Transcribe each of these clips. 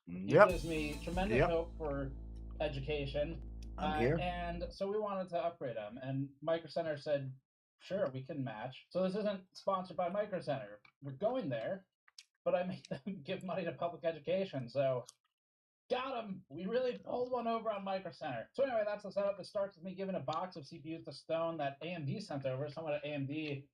He Yep. gives me tremendous Yep. hope for education. I'm here. And so we wanted to upgrade him. And Micro Center said, sure, we can match. So this isn't sponsored by Micro Center. We're going there, but I made them give money to public education. So got him. We really pulled one over on Micro Center. So anyway, that's the setup. It starts with me giving a box of CPUs to Stone that AMD sent over. Someone at AMD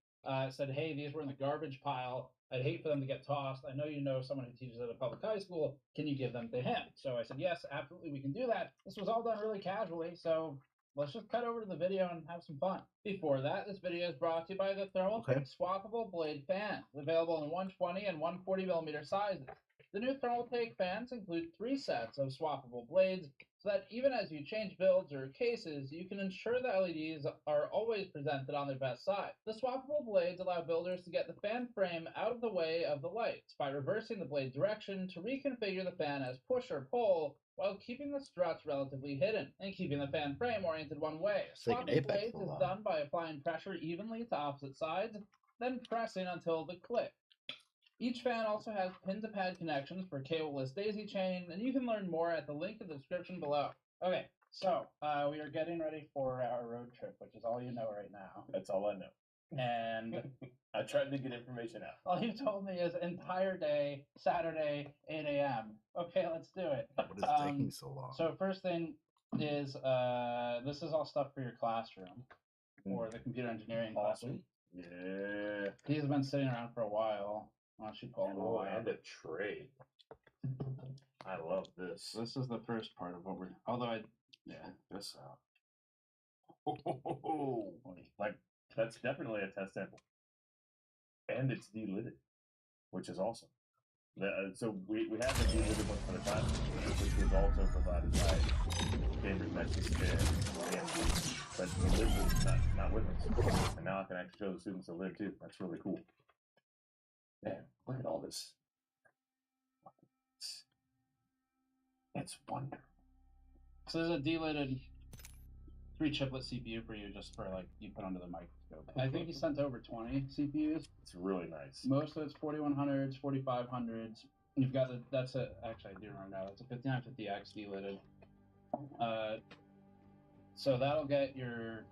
said, hey, these were in the garbage pile. I'd hate for them to get tossed. I know you know someone who teaches at a public high school. Can you give them to him? So I said, yes, absolutely, we can do that. This was all done really casually, so let's just cut over to the video and have some fun. Before that, this video is brought to you by the Thermaltake Swappable Blade Fan, available in 120 and 140 millimeter sizes. The new Thermaltake fans include 3 sets of swappable blades, so that even as you change builds or cases, you can ensure the LEDs are always presented on their best side. The swappable blades allow builders to get the fan frame out of the way of the lights by reversing the blade direction to reconfigure the fan as push or pull, while keeping the struts relatively hidden and keeping the fan frame oriented one way. Swapping blades is done by applying pressure evenly to opposite sides, then pressing until the click. Each fan also has pin-to-pad connections for cableless daisy chain, and you can learn more at the link in the description below. Okay, so we are getting ready for our road trip, which is all you know right now. That's all I know. And I tried to get information out. all you told me is entire day, Saturday, 8 a.m. Okay, let's do it. What is taking so long? So first thing is, this is all stuff for your classroom, or the computer engineering classroom. Yeah. These have been sitting around for a while. Why don't you pull them all out? And a tray. I love this. This is the first part of what we're. Although This like that's definitely a test sample, and it's delidded, which is awesome. So we have the delidded one for the time, which was also provided by Cambridge Nexus and AMD, but the lid was not with us, and now I can actually show the students the lid too. That's really cool. Man, look at all this. It's wonderful. So there's a delidded 3-chiplet CPU for you, just for like you put under the microscope. I think he sent over 20 CPUs. It's really nice. Most of it's 4100s, 4500s. You've got that's a actually I do remember now. That's a 5950X delidded. So that'll get your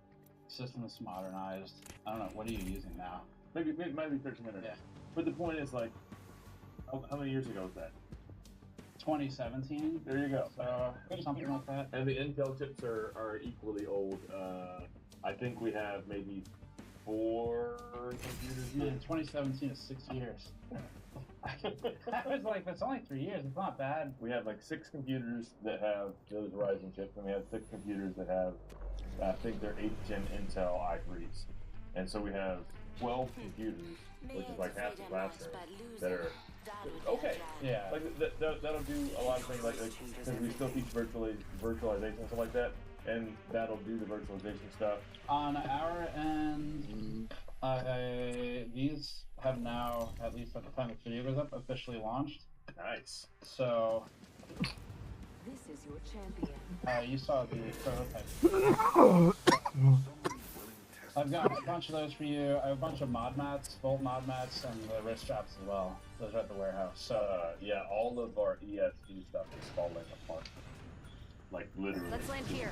system modernized. I don't know. What are you using now? Maybe 1300. Yeah. But the point is, like, how many years ago was that? 2017. There you go. So something like that. And the Intel chips are equally old. I think we have maybe 4 computers here. Man, 2017 is 6 years. I was like, that's only 3 years. It's not bad. We have like 6 computers that have those Ryzen chips, and we have 6 computers that have, I think they're 8th gen Intel i3s. And so we have 12 computers, which is like half the classroom, that are okay. Yeah. Like that'll do a lot of things, like because we still teach virtualization and stuff like that, and that'll do the virtualization stuff. On our end, these have now, at least at the time this video goes up, officially launched. Nice. So this is your champion. you saw the prototype. I've got a bunch of those for you. I have a bunch of mod mats, Volt mod mats, and the wrist straps as well. Those are at the warehouse. So yeah, all of our ESD stuff is falling apart. Like literally. Let's land here.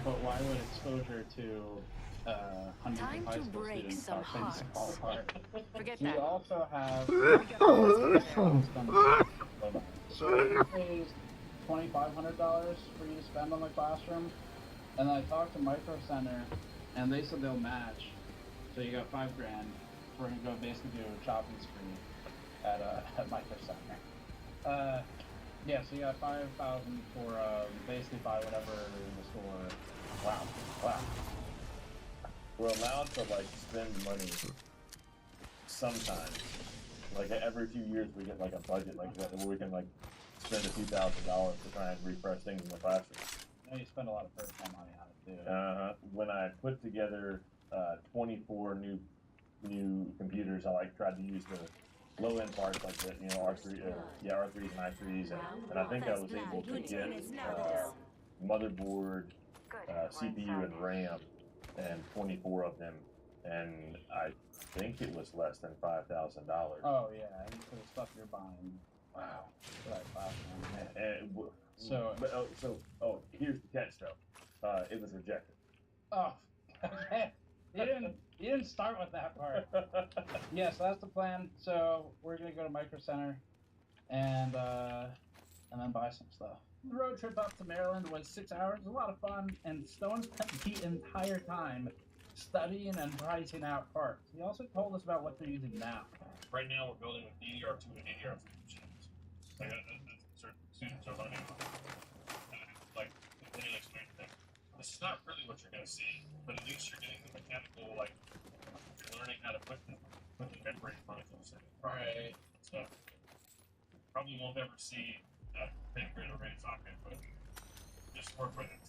But why would exposure to hundreds Time of high to school break students some cause things to fall hearts. apart? Forget You that. also have so it pays $2,500 for you to spend on the classroom, and then I talked to Micro Center, and they said they'll match. So you got $5,000. We're gonna go basically do a shopping spree at Micro Center. Yeah, so you got $5,000 for basically buy whatever in the store. Wow. We're allowed to like spend money sometimes. Like every few years we get like a budget like that where we can like spend a few $1,000s to try and refresh things in the classroom. I know you spend a lot of personal money on it too. When I put together 24 new computers, I like tried to use the low end parts like the R3, R3s and i3s, and I think I was able to get motherboard, CPU, and RAM, and 24 of them, and I think it was less than $5,000. Oh yeah, and for the stuff you're buying. Wow. For that classroom. And So- here's the catch though. It was rejected. Oh, okay. You didn't start with that part. Yeah, so that's the plan. So we're gonna go to Micro Center and then buy some stuff. The road trip up to Maryland was 6 hours. It was a lot of fun, and Stone spent the entire time studying and pricing out parts. He also told us about what they're using now. Right now, we're building with DDR2 and DDR3 machines. Like, certain students are learning, like, continuing experience thing. This is not really what you're going to see, but at least you're getting the mechanical, like, you're learning how to put the memory functions in. Right. So, probably won't ever see a big grid array socket, but just work with it.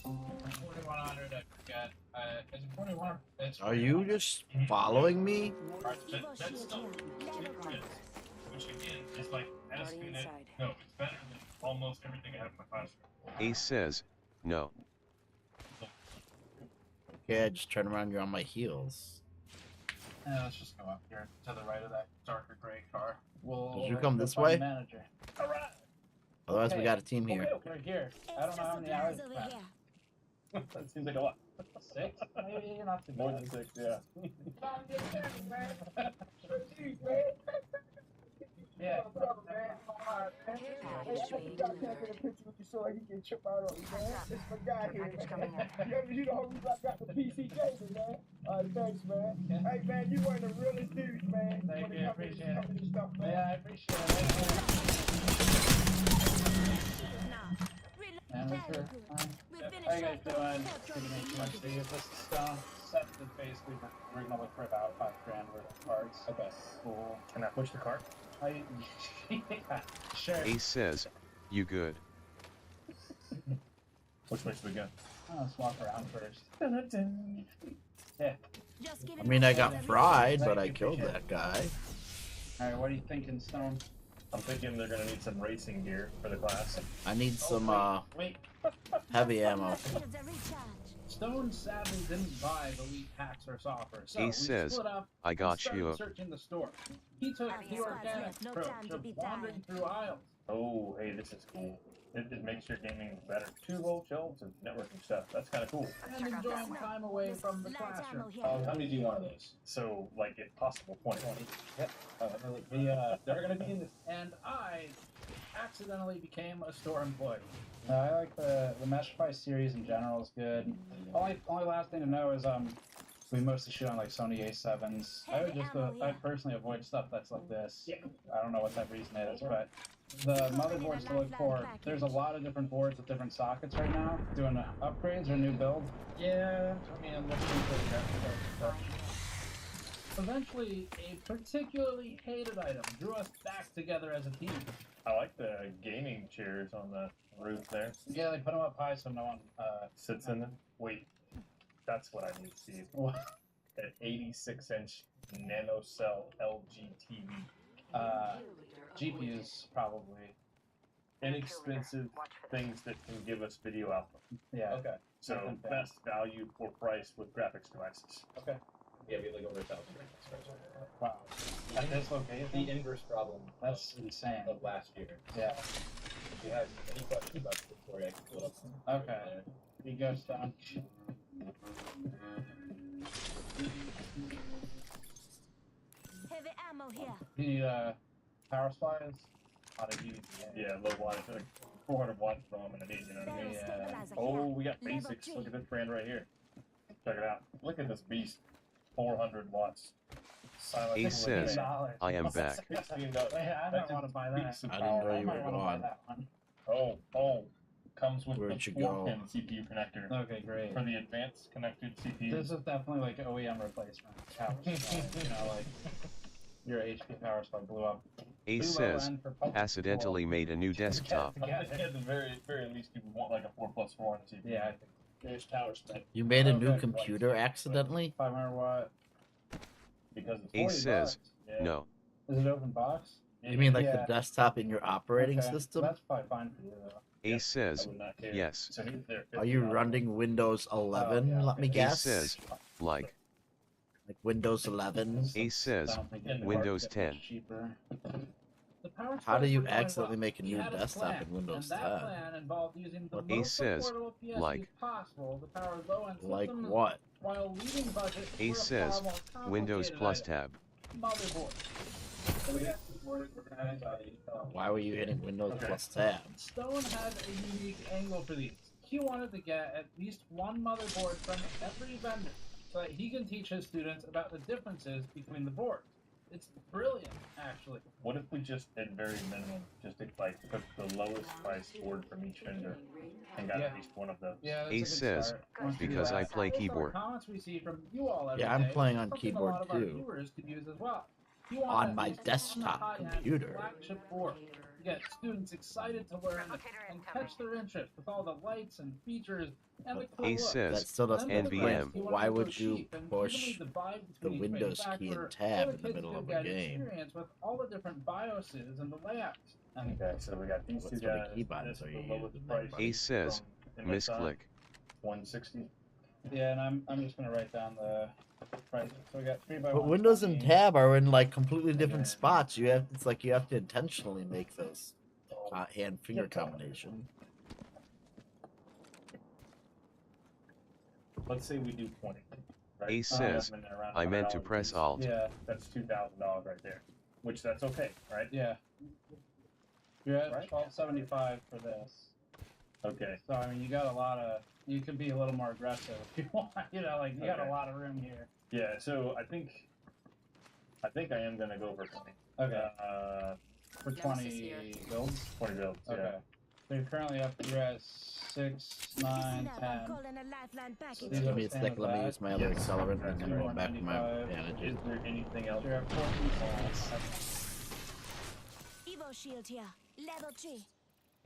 4100, I forget. Is it 41? It's Are you just following me? That's still two grids, which again is like Already asking it. inside. No, it's better than almost everything I have in my classroom. Ace says, no. Okay, I just turn around. You're on my heels. Let's just go up here to the right of that darker gray car. Did you come this find way? the Manager. All right. Otherwise, we Okay. got a team here. Okay, here. I don't know how many hours it's been. That seems like a lot. 6? Maybe not too More bad. than 6, yeah. Yeah. Care package being delivered. Package coming in. You know who got the PC gaming, man. Thanks, man. Hey, man, you one of the realest dudes, man. Thank When it you, comes to appreciate this it. company stuff, man. Yeah, I appreciate it. Manager. How you guys doing? Taking in too much to you. This is Stone. Set is basically we're gonna look for about $5,000 worth of parts. Okay. Cool. Can I push the cart? Yeah, sure. Ace says, you good. Which makes we go? Let's walk around first. Yeah. I mean, I got fried, but I killed that guy. Alright, what are you thinking, Stone? I'm thinking they're gonna need some racing gear for the class. I need some Wait. heavy ammo. Stone sadly didn't buy the Elite packs or software, so Ace we says, split up I and got started you. searching the store. He took the organic No approach time to of be wandering tired. through aisles. Oh, hey, this is cool. It makes your gaming better. 2 whole shelves and networking stuff. That's kind of cool. And enjoying time away from the classroom. How many do you want of those? So, like, if possible, 20. Yep. They're gonna be in this. And I accidentally became a store employee. I like the Meshify series in general is good. Only last thing to know is we mostly shoot on like Sony A7s. I would just I personally avoid stuff that's like this. I don't know what that reason is, but the motherboards to look for. There's a lot of different boards with different sockets right now. Doing upgrades or new build. Yeah, I mean I'm looking for the Eventually, a particularly hated item drew us back together as a team. I like the gaming chairs on the roof there. Yeah, they put them up high so no one. Sits in them. Wait, that's what I need to see. An 86-inch NanoCell LG TV. GPUs probably. Inexpensive things that can give us video output. Yeah. Okay. So Nothing bad. best value for price with graphics devices. Okay. Yeah, we have like over 1,000 Wow. At this location, The inverse problem that's insane. of last year. Yeah. If you have any questions about the story, I can pull it up. Okay. He goes down. Heavy ammo here. The power supplies. Lot of UVA. Yeah, low wattage, like 400 watts from and an 8, you know what I mean? Stabilizer Oh, here. we got Level basics. three. Look at this brand right here. Check it out. Look at this beast. 400 watts. Silent Ace says, I am back. $16. Wait, I don't want to buy that. Beats of I didn't power. know I you might were want to buy gone. that one. Oh. Comes with Where'd the you 4-pin CPU connector Okay, great. for the advanced connected CPU. This is definitely like OEM replacement. Power supply, you know, like your HP power supply blew up. Ace Too low says, end for public accidentally made a new desktop. I think at the very least, people want like a 4+4 on the CPU. Yeah, I think There's power spec. You made a new Okay. computer accidentally? 500 watt. Because it's Ace 40 says, bucks. yeah. no. Is it open box? You mean like Yeah. the desktop in your operating Okay, system? That's probably fine for you though. Ace says, I would not care. yes. So he's there. Are you running Windows 11? yeah, Let me okay. guess. Ace says, like. Like Windows 11. Ace says, I don't think any Windows part gets much 10. cheaper. The power How do supplies you were going accidentally well. make a He new had desktop plan, in Windows and 10? that plan involved using the What- Ace most says, affordable PSPs like. possible to power low-end Like systems what? while leading budget Ace for a says, far more Windows complicated plus item, tab. motherboard. So we have to work organized by Why were you hitting Windows Okay. plus tab? Stone had a unique angle for these. He wanted to get at least one motherboard from every vendor so that he can teach his students about the differences between the boards. It's brilliant, actually. What if we just, at very minimum, just like took the lowest price board from each vendor and got at Yeah. least one of those? Yeah, that's Ace a good says, start. Once we do because I that, play based on the keyboard. comments we see from you all every Yeah, I'm day, playing on something keyboard a lot of our too. viewers could use as well. You want On at my least one desktop high-end computer. flagship board. You get students excited to learn and catch their interest with all the lights and features and the cool Ace look. That says, still doesn't Then explain NVM. you want why to go would you cheap and push evenly divide the between each Windows key and manufacturer tab so in the kids middle can of get a game? experience with all the different BIOSes and the layouts. And Okay, so we got these What two sort of guys. key buttons This are is the you lowest using, price buddy? Ace says, from MSI, misclick. 160. yeah, and I'm just gonna write down the price. So we got 3x1. But Windows and tab are in like completely different spots. It's like you have to intentionally make those hand finger combination. Let's say we do 20. Right? Ace We says, have them in around I meant to $100 press piece. Alt. Yeah, That's $2,000 right there, which that's okay, right? yeah. You're at Right. $12.75 for this. Okay. So I mean, you got a lot of. You could be a little more aggressive if you want. You know, like you got a Okay. lot of room here. Yeah. So I think I am gonna go for 20. Okay, for Nemesis 20 here. builds. 20 builds. Okay. Yeah. So you're currently up. You're at 6, 9, Listen up, 10. I'm calling a lifeline So package. these are Give me the a same sec, as let me that. use my other Yes. accelerant and then Okay. go back to my 495. bandages. Is there anything else? You're at 14 points. Evo shield here. Level 3.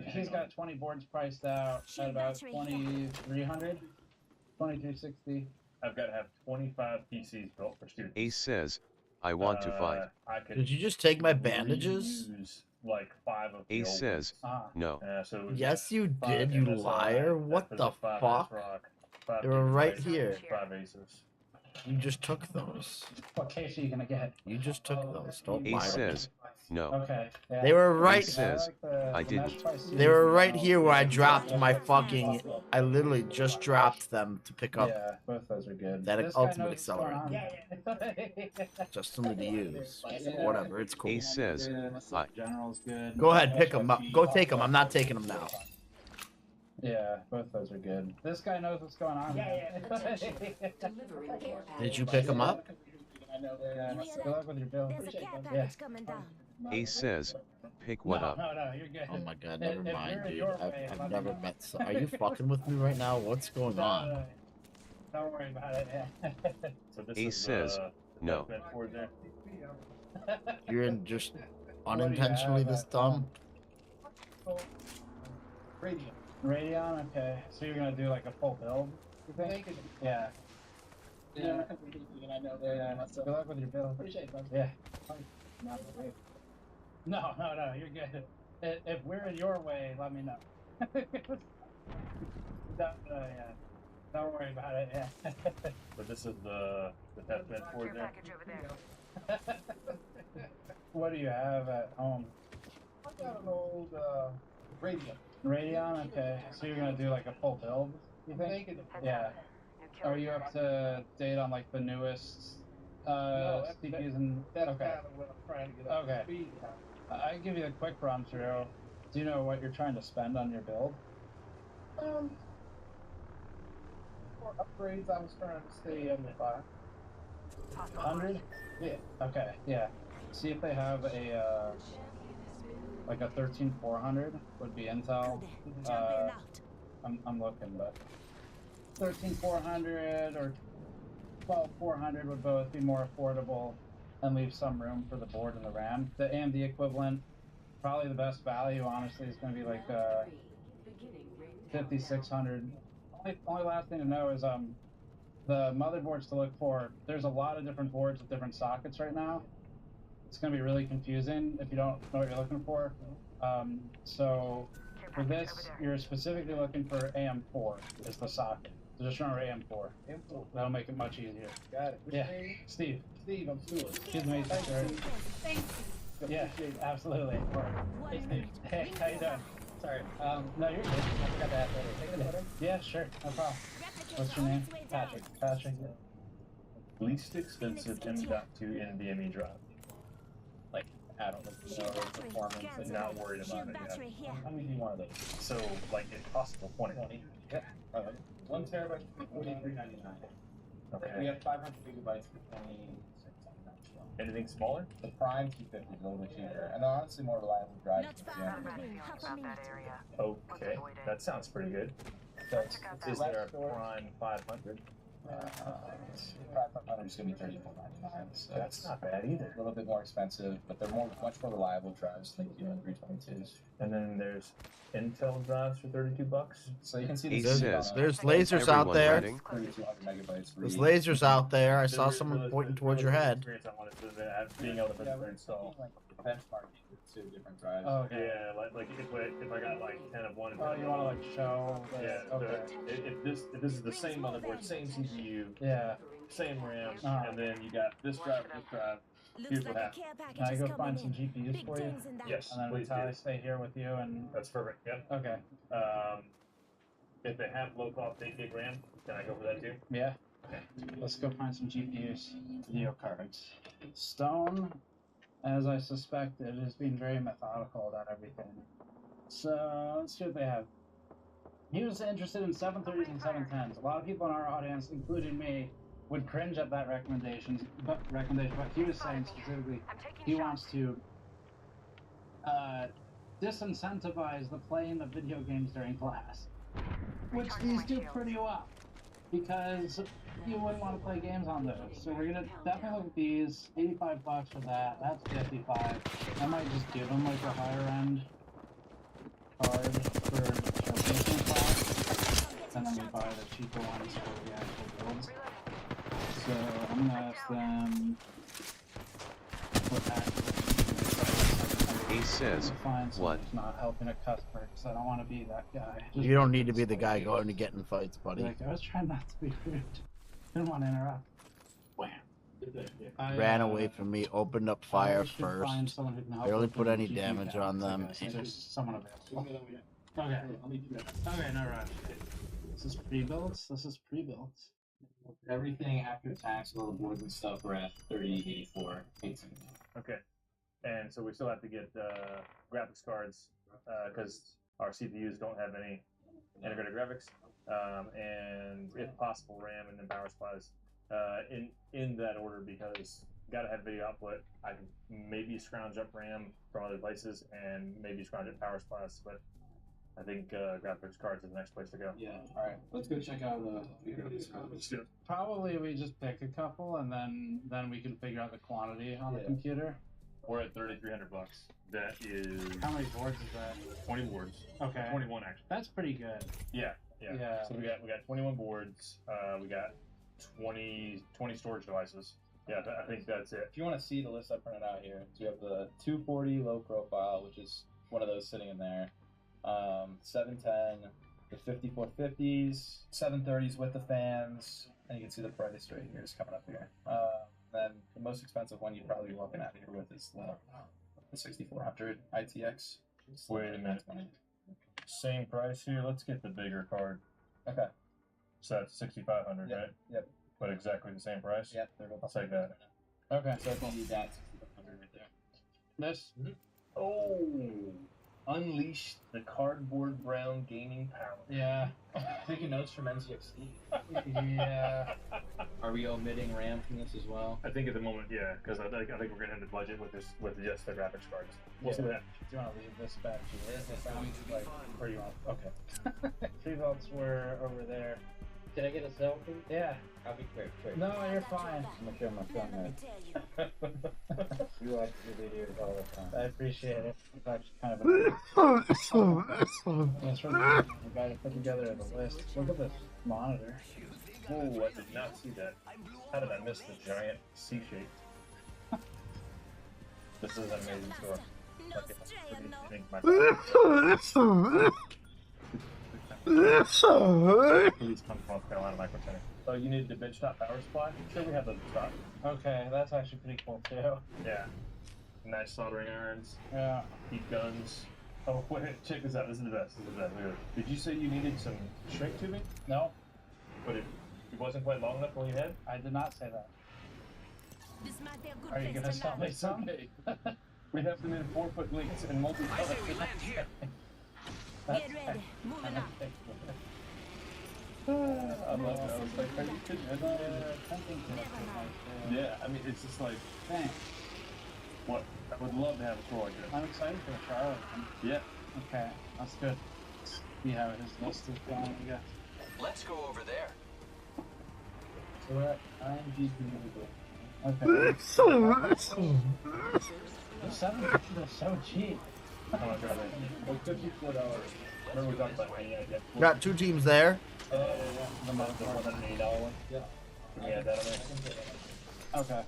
He's got 20 boards priced out at about 2,300, 2,360. I've got to have 25 PCs built for students. Ace says, I want to fight. I could Did you just take my bandages? reuse, like 5 of the Ace old says, Ah, no. so we've Yes, got you 5 did, you MSI, liar. What that the was 5 fuck? S-Rock, 5 They were right Gigabytes, here. 5 Asus. You just took those. what case are you gonna get? You just took those. Don't lie Ace to me. says, no. Okay. Yeah. They were right. Ace says, I the mesh didn't. price They were series right now. here where I dropped my fucking. I literally just dropped them to pick up. Yeah, both those are good. That This guy ultimate knows what's going accelerant. on. Yeah. Just something to use. Yeah. Whatever, it's cool. Ace says, I. General's good. Go ahead, pick them up. Go take them. I'm not taking them now. Yeah, both those are good. This guy knows what's going on. Did you pick them up? Yeah, good luck with your bill. There's a care Yeah. package coming down. Ace says, pick what no, up. No, you're good. Oh my god, If- never if mind, you're in dude. your way, I've let me never know. met. Are you fucking with me right now? What's going on? No, don't worry about it. Yeah. So this Ace is says, no. development board there. You're in just What do you unintentionally have this at dumb. Radeon, okay. So you're gonna do like a full build, you think? Yeah. Yeah. Good luck with your build. Appreciate it. Yeah. No, you're good. If we're in your way, let me know. Yeah. Don't worry about it. Yeah. But this is the testbed board there. What do you have at home? I got an old radio. Radeon, okay. So you're gonna do like a full build, you think? Yeah. Are you up to date on like the newest CPUs and That's okay? kind of what I'm trying to get up Okay. to speed on. I can give you a quick run through. Do you know what you're trying to spend on your build? For upgrades, I was trying to stay under 5. 100? Yeah. Okay, yeah. See if they have a like a 13400 would be Intel. Jumping out. I'm looking, but 13400 or 12400 would both be more affordable and leave some room for the board and the RAM. The AMD equivalent, probably the best value, honestly, is going to be like 5600. Only last thing to know is the motherboards to look for. There's a lot of different boards with different sockets right now. It's going to be really confusing if you don't know what you're looking for. So for this, you're specifically looking for AM4 is the socket. So just remember AM4. M4. That'll make it much easier. Got it. What's Yeah. your name? Steve. Steve, I'm Stuart. Excuse me, Thank sir. you. Thank you. Yeah, Appreciate it. absolutely. One minute. Hey, how you doing? Sorry. No, you're good. I forgot to ask later. Take a photo. Yeah, sure, no problem. Replicator What's your on name? its way down. Patrick. Least expensive M.2 NVMe drive. Like, I don't know Shield battery. performance. Scans Like, not ahead. worried about Shield it yet. battery here. how many do you want of those? So, like, if possible, 20. 20. Yeah. 1 terabyte, $43.99. We Okay. have 500 gigabytes for 26. Anything smaller? The Prime 250 is a little bit cheaper, and they're honestly more reliable drives. Not far Yeah. from me. Half a minute. Okay. That sounds pretty good. So it's Is less there a storage. Prime 500? Prime 500 is going to be $34.99. So That's not bad either. a little bit more expensive, but they're much more reliable drives than you and 322s. And then there's Intel drives for $32. So you can see He the says, There's lasers out Everyone there. reading? 3200 megabytes. There's read. lasers out there. I saw There- someone there was- pointing there towards was your an head. experience I wanted to being able to Yeah, put we're install. like benchmarking with 2 different drives. Oh, okay. Yeah, like if I got like 10 of one. and Oh, 10 you of want to the like show? other. Yeah. Okay. So if this is the same motherboard, same CPU, Yeah. same RAM, Uh-huh. and then you got this drive, this drive. Looks Here's like what a happened. care package Can I is go coming find some in. GPUs Big for you? things in that. Yes. And then Please Vitaly, do. stay here with you and. That's perfect. Yep. Okay. If they have low cost 8 gig RAM, can I go for that too? Yeah. Let's go find some GPUs, video cards. Stone, as I suspected, is being very methodical about everything. So let's see what they have. He was interested in 730s and 710s. A lot of people in our audience, including me, would cringe at that recommendation. But he was saying specifically he wants to disincentivize the playing of video games during class, which these do pretty well because you wouldn't want to play games on those. So we're gonna definitely look at these. $85 for that. That's 55. I might just give them like a higher end card for showcasing class, and then we buy the cheaper ones for the actual builds. So I'm gonna ask them what actually. He says, Find someone what? who's not helping a customer because I don't want to be that guy. Just You don't need to be the guy going and getting fights, buddy. like, I was trying not to be rude. Didn't want to interrupt. Wham. I, Ran away from me, opened up fire I should find first. someone who can help Barely with put the any GPU damage count, on them. so there's someone available. Okay. Okay, no rush. This is pre-builds. This is pre-builds. Everything after tax, all the boards and stuff, we're at 3084. 18. Okay. And so we still have to get graphics cards because our CPUs don't have any integrated graphics, and if possible, RAM and then power supplies in that order because gotta have video output. I can maybe scrounge up RAM from other places and maybe scrounge up power supplies, but I think graphics cards is the next place to go. Yeah, alright. Let's go check out the Probably we just pick a couple and then we can figure out the quantity on the Yeah. computer. We're at $3,300. That is How many boards is that? 20 boards. Okay. 21 actually. That's pretty good. Yeah. Yeah. So we got 21 boards. We got 20 storage devices. Yeah, I think that's it. If you want to see the list I printed out here, so we have the 240 low profile, which is one of those sitting in there. 710, the 5450s, 730s with the fans, and you can see the price right here is coming up here. Then the most expensive one you'd probably be walking out of here with is the 6400 ITX. It's Wait a minute. 20. Same price here. Let's get the bigger card. Okay. So that's 6,500, Yep. right? Yep. But exactly the same price. Yep. They're both I'll take that. Okay. So if you need that, 6500 right there. This. Oh, unleash the cardboard brown gaming power. Yeah. Taking notes from NZXT. Yeah. Are we omitting RAM from this as well? I think at the moment, yeah, because I think we're gonna have the budget with just the graphics cards. We'll see what happens. Do you want to leave this back here? It sounds like where you want. Okay. Three votes were over there. Can I get a selfie? Yeah. I'll be quick. No, you're fine. I'm gonna show my Let phone me now. tell you. You watch the videos all the time. I appreciate it. It's actually kind of that's from the guy to put together the list. Look at this monitor. Oh, I did not see that. How did I miss the giant C shape? This is an amazing store. No Okay, stray, no. I think my Please come from North Carolina Micro Center. Oh, you needed a benchtop power supply? Sure, we have those in stock. Okay, that's actually pretty cool too. Yeah. Nice soldering irons, Yeah. heat guns. Oh, wait, check this out. This is the best. This is the best. Look at this. Did you say you needed some shrink tubing? No, But it wasn't quite long enough on your head? I did not say that. This might be a good Are you place gonna to sell land. me some? We have them in 4-foot links and multi-color. Get ready. Moving up. I love that. I was like, are you kidding? I thought, yeah, I mean, it's just like, Thanks. what? I would love to have a store like this. I'm excited for the Charlotte. Yeah. Okay, that's good. See how his list is going. We got Let's go over there. So we're at IMG okay. Those 7 are so cheap. How much are they? Like $54. Remember we talked about any idea? Got 2 teams there. The $180 one? Yeah. Can we add that on there? Okay.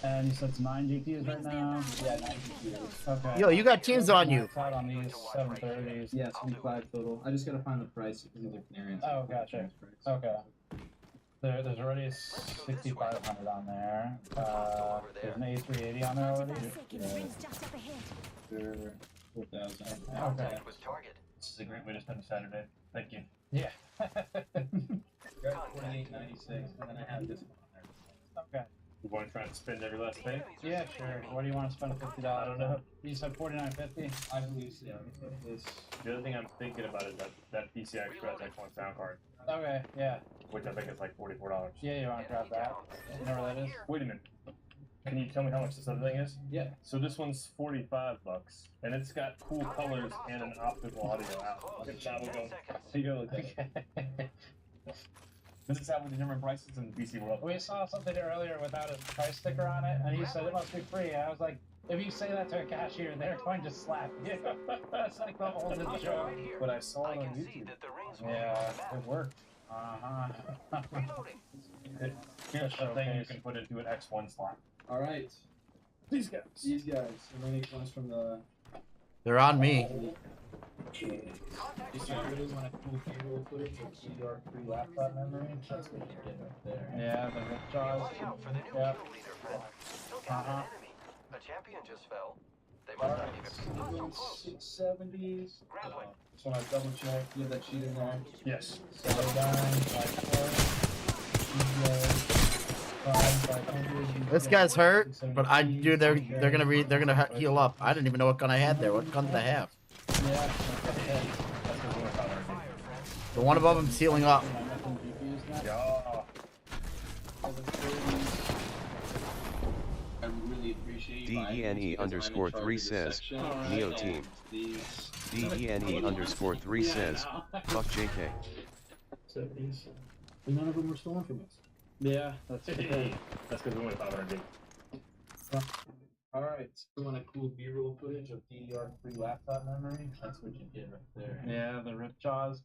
And you said it's 9 GPUs right now? Yeah, 9 GPUs. Okay. Yo, you got teams on you. Max out on these 730s. Yeah, 25 total. I just gotta find the price because these are Canarians. Oh, gotcha. Okay. There's already a 6500 on there. There's an A380 on there already. 5 seconds. Rings just up ahead. For 4,000. Okay. Contact with target. This is a great way to spend a Saturday. Thank you. Yeah. Got 48.96, and then I have this one on there. Okay. You want to try and spend every last penny? Yeah, sure. What do you want to spend $50? I don't know. You said $49.50. I believe so. Yeah, this. The other thing I'm thinking about is that PCI Express X1 sound card, Okay. Yeah. which I think is like $44. Yeah, you want to grab that? You know where that is? Wait a minute. Can you tell me how much this other thing is? Yeah. So this one's $45, and it's got cool colors and an optical audio out. It's how we go. Here you go. Look. This is how we determine prices in BC World. We saw something earlier without a price sticker on it, and he said it must be free. I was like, if you say that to a cashier, they're going to slap you. That's like the whole joke. But I saw I it on can see YouTube. that the rings will Yeah, be it worked. Uh-huh. reloading. Here's a thing you can put into an X1 slot. Alright. These guys. These guys. Remaining ones from the. They're on me. If you really want a cool B-roll footage of DDR3 laptop memory, that's what you get right there. Yeah, the rip jaws. Watch out for the new Yep. kill leader, friend. Don't get an Uh-huh. enemy. A champion just fell. They must not even be so close. 670s. Grappling. Just want to double check. You have that sheet in there. Yes. Celodyne, 500. This guy's hurt, but dude, they're gonna heal up. I didn't even know what gun I had there. What gun did I have? Yeah. That's what we're talking about. The one above him's healing up. Yeah. I really appreciate you buying DENE these because I'm in underscore charge 3 of this says, section, Neo and team. These DENE underscore 3 says, fuck JK. 70s. And none of them were stolen from us. Yeah, that's Hey, that's because we went 500 gig. Alright, so you want a cool B-roll footage of DDR3 laptop memory? That's what you get right there. Yeah, the rip jaws.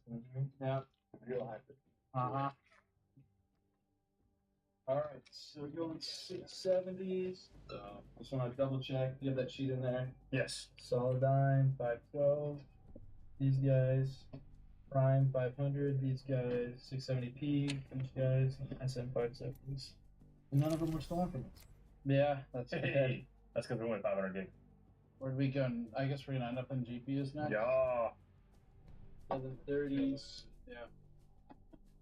Yeah, real hybrid. Uh-huh. Alright, so we're going 670s. So, just want to double check. You have that sheet in there. Yes. Celodyne, 512. These guys. Prime, 500. These guys, 670p. These guys, SM570s. And none of them were stolen from us. Yeah, that's Hey, that's because we went 500 gig. Where'd we go? I guess we're gonna end up in GPUs next. Yeah. 730s. Yeah.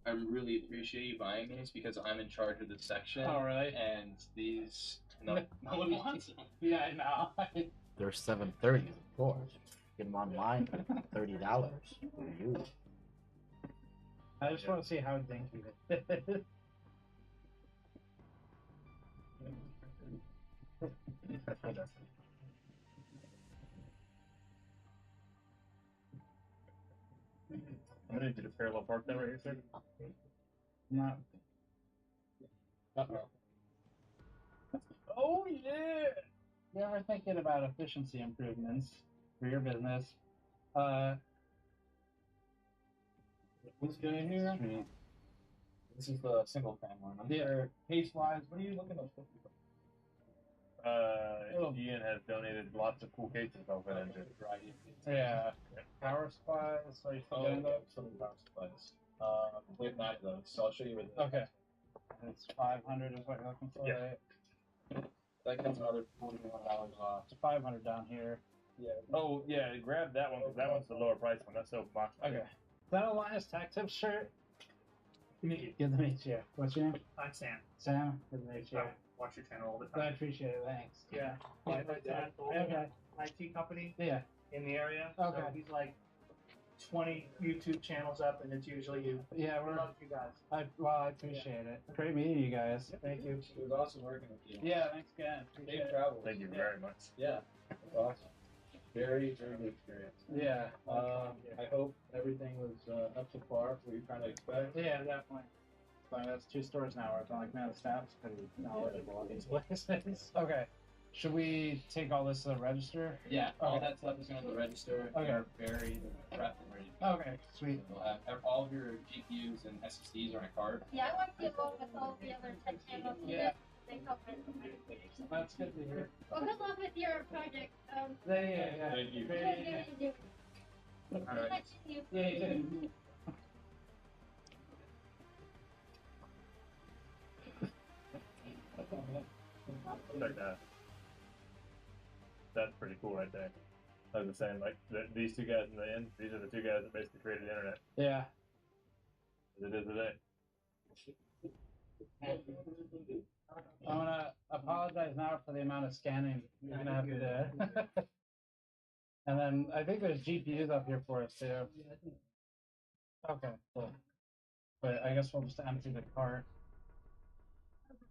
I really appreciate you buying these because I'm in charge of this section. All right. And these. No one wants them. Yeah, I know. They're 730, of course. Get them online for $30 for you. I just want to see how dinky it is. I'm gonna do the parallel park that right here, sir. Not. Uh-oh. Oh yeah. You ever thinking about efficiency improvements for your business? This guy here. This is the single fan one. Yeah. Pace wise, what are you looking at? Ian has donated lots of cool cases of it engine. Yeah. Power supplies. Are you still getting those? Some of the power supplies. We have 9 of those, so I'll show you where the Okay. It's 500 is what you're looking for. Yeah. Right? that comes another $41 off. It's 500 down here. Yeah. Oh yeah, grab that one because that one's the lower price one. That's so much. Okay. Is that a Linus Tech Tips shirt? Good to meet you. What's your name? I'm Sam. Sam. Good to meet you. I watch your channel all the I time. appreciate it. Thanks. Yeah. My dad owns Okay. an IT company Yeah. in the area. Okay. So he's like 20 YouTube channels up, and it's usually you. Yeah. We love you guys. I appreciate it. Great meeting you guys. Thank you. It was awesome working with you. Yeah. Thanks again. Appreciate Safe it. travels. Thank you very much. Yeah. It was awesome. Very, very good experience. Yeah. I hope everything was up to par for what you're trying to expect. Yeah, definitely. So that's 2 stores now. Where it's like, man, the staff's pretty knowledgeable at these places. Okay. Should we take all this to the register? Yeah, all Okay. that stuff is going to the register. Okay. They're buried and prepped and ready. Okay. Sweet. You'll have all of your GPUs and SSDs are on a card. Yeah, I want to go with all the other tech channels. Yeah. They cover it. That's good to hear. Well, good luck with your project. Yeah. Thank you. Good to do. All right. Touching you. Yeah, you did. Like that. That's pretty cool right there. Like I was saying, like these two guys in the end, these are the two guys that basically created the internet. Yeah. As it is today. I'm gonna apologize now for the amount of scanning you're gonna have to do. And then I think there's GPUs up here for us too. Okay, cool. But I guess we'll just empty the cart.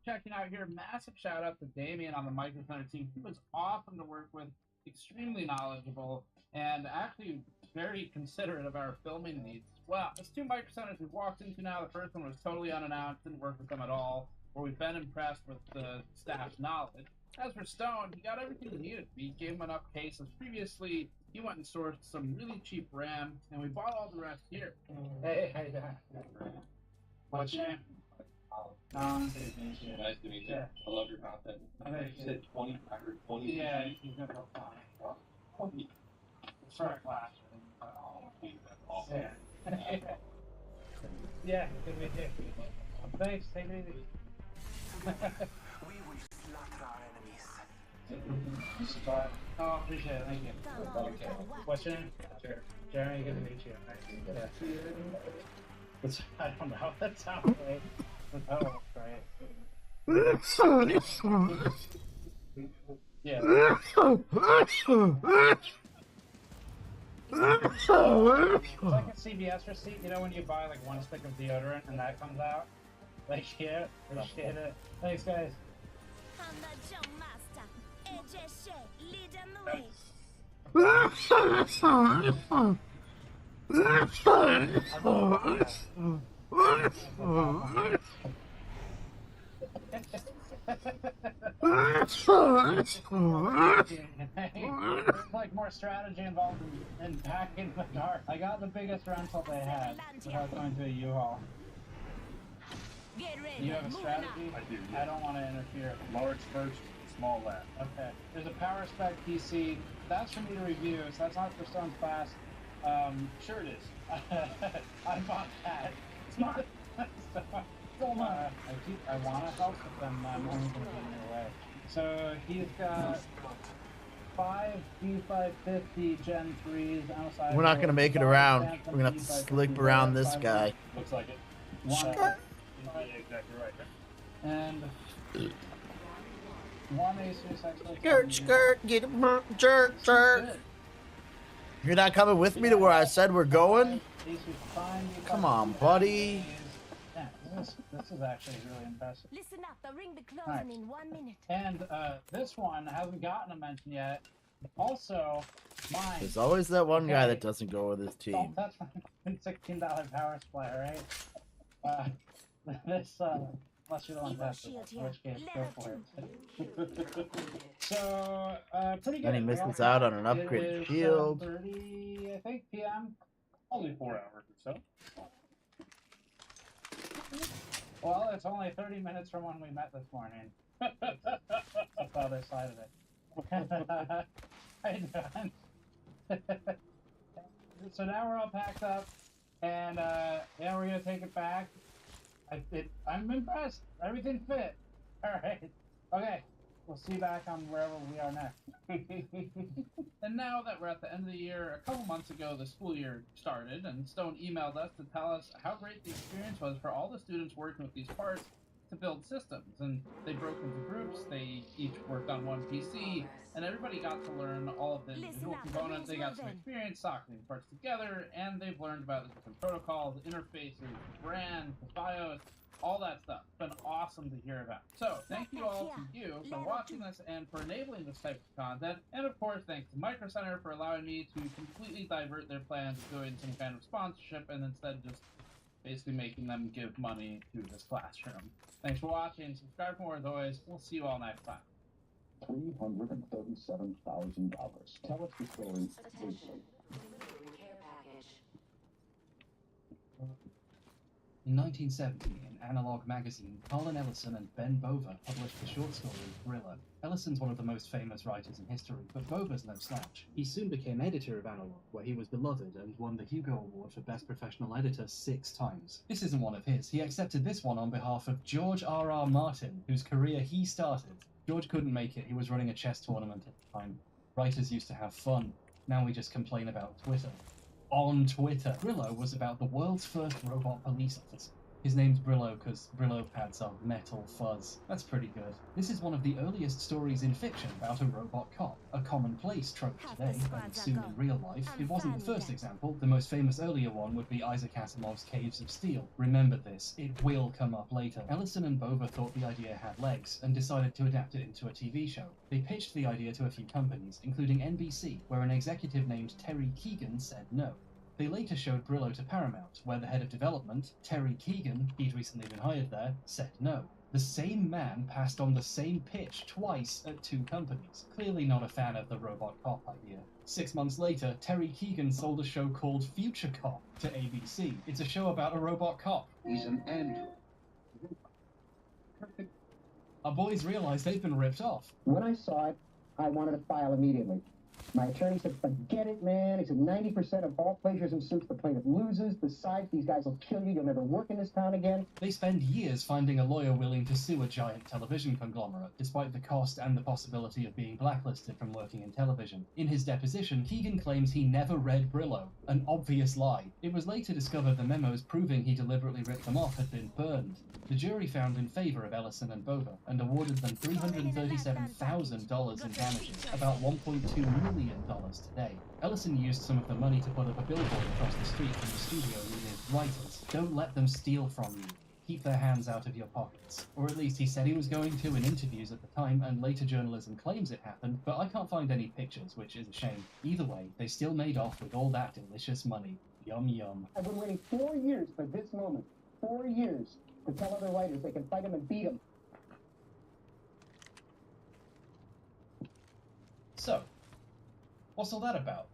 Checking out here, massive shout out to Damien on the Micro Center team. He was awesome to work with, extremely knowledgeable, and actually very considerate of our filming needs. Well, there's 2 Micro Centers we've walked into now. The first one was totally unannounced, didn't work with them at all, where we've been impressed with the staff's knowledge. As for Stone, he got everything he needed. We gave him enough cases previously. He went and sourced some really cheap RAM, and we bought all the rest here. Hey, how you doing? What's your name? Nice to meet you. Yeah. I love your content. I know You said 20. I heard 20. Yeah, he's gonna go fine. 20. Start a class. That's awesome. Yeah. Yeah, good to meet you. Thanks, take it easy. We will slaughter our enemies. Oh, appreciate it, thank you. Okay. What's your name? Sure. Jeremy, good to meet you. Yeah. It's, I don't know, that sounds great. Oh, great. Yeah. It's like a CVS receipt, you know, when you buy like 1 stick of deodorant and that comes out? Like, yeah, appreciate it. Thanks, guys. I'm the jump master. AJ Shea, leading the way. There's like more strategy involved in packing the car. I got the biggest rental they had without going to a U-Haul. Get ready. You have a moving strategy? I do. I don't want to interfere. Large first, small last. Okay. There's a power spec PC. That's for me to review, so that's not for Stone's Fast. Sure it is. I bought that. Smart. I want to help, but then I'm only going to get in your way. So he's got 5 B550 Gen 3s. MSI We're not gonna make it five around. Phantom We're gonna have to B550 sleep around this five- guy. Looks like it. One, Yeah, exactly right. and one Asus X-Lite Skirt, skirt, get him, jerk, jerk. You're not coming with me to where I said we're going? Come on, buddy. Yeah, this is actually really impressive. Listen up, the ring be closing Alright. in 1 minute. And this one hasn't gotten a mention yet. Also, mine. There's always that one guy that doesn't go with his team. Don't touch my $16 power supply, alright? This, unless you're the one Evo that's in shield which here. case, go Level for it. So, pretty good. Then he I misses got out on an it. upgraded It is shield. 7:30, I think, PM. Only 4 hours or so. Well, it's only 30 minutes from when we met this morning. That's how other side of it. How you doing? So now we're all packed up, and yeah, we're gonna take it back. I'm impressed. Everything fit. All right. Okay. We'll see you back on wherever we are next. And now that we're at the end of the year, a couple months ago, the school year started, and Stone emailed us to tell us how great the experience was for all the students working with these parts to build systems. And they broke into groups, they each worked on one PC, and everybody got to learn all of the individual components. They got some experience socking these parts together, and they've learned about the different protocols, interfaces, the brand, the BIOS, all that stuff. It's been awesome to hear about. So, thank you all to you for watching this and for enabling this type of content. And of course, thanks to Micro Center for allowing me to completely divert their plans of doing some kind of sponsorship and instead just basically making them give money to this classroom. Thanks for watching. Subscribe for more as always. We'll see you all next time. $337,000. Tell us the story. In 1970, in Analog magazine, Colin Ellison and Ben Bova published the short story Brillo. Ellison's one of the most famous writers in history, but Bova's no slouch. He soon became editor of Analog, where he was beloved and won the Hugo Award for Best Professional Editor 6 times. This isn't one of his. He accepted this one on behalf of George R.R. Martin, whose career he started. George couldn't make it. He was running a chess tournament at the time. Writers used to have fun. Now we just complain about Twitter. On Twitter, Brillo was about the world's first robot police officer. His name's Brillo because Brillo pads are metal fuzz. That's pretty good. This is one of the earliest stories in fiction about a robot cop. A commonplace trope today, and soon in real life. It wasn't the first example. The most famous earlier one would be Isaac Asimov's Caves of Steel. Remember this. It will come up later. Ellison and Bova thought the idea had legs and decided to adapt it into a TV show. They pitched the idea to a few companies, including NBC, where an executive named Terry Keegan said no. They later showed Brillo to Paramount, where the head of development, Terry Keegan, he'd recently been hired there, said no. The same man passed on the same pitch twice at 2 companies. Clearly not a fan of the robot cop idea. 6 months later, Terry Keegan sold a show called Future Cop to ABC. It's a show about a robot cop. He's an android. Our boys realized they'd been ripped off. When I saw it, I wanted to file immediately. My attorney said, forget it, man. He said 90% of all plagiarism suits the plaintiff loses. Besides, these guys will kill you. You'll never work in this town again. They spend years finding a lawyer willing to sue a giant television conglomerate, despite the cost and the possibility of being blacklisted from working in television. In his deposition, Keegan claims he never read Brillo, an obvious lie. It was later discovered the memos proving he deliberately ripped them off had been burned. The jury found in favor of Ellison and Bova and awarded them $337,000 in damages, about $1.2 million today. Ellison used some of the money to put up a billboard across the street from the studio needed writers. Don't let them steal from you. Keep their hands out of your pockets. Or at least he said he was going to in interviews at the time, and later journalism claims it happened, but I can't find any pictures, which is a shame. Either way, they still made off with all that delicious money. Yum yum. I've been waiting 4 years for this moment. 4 years to tell other writers they can fight him and beat him. So, what's all that about?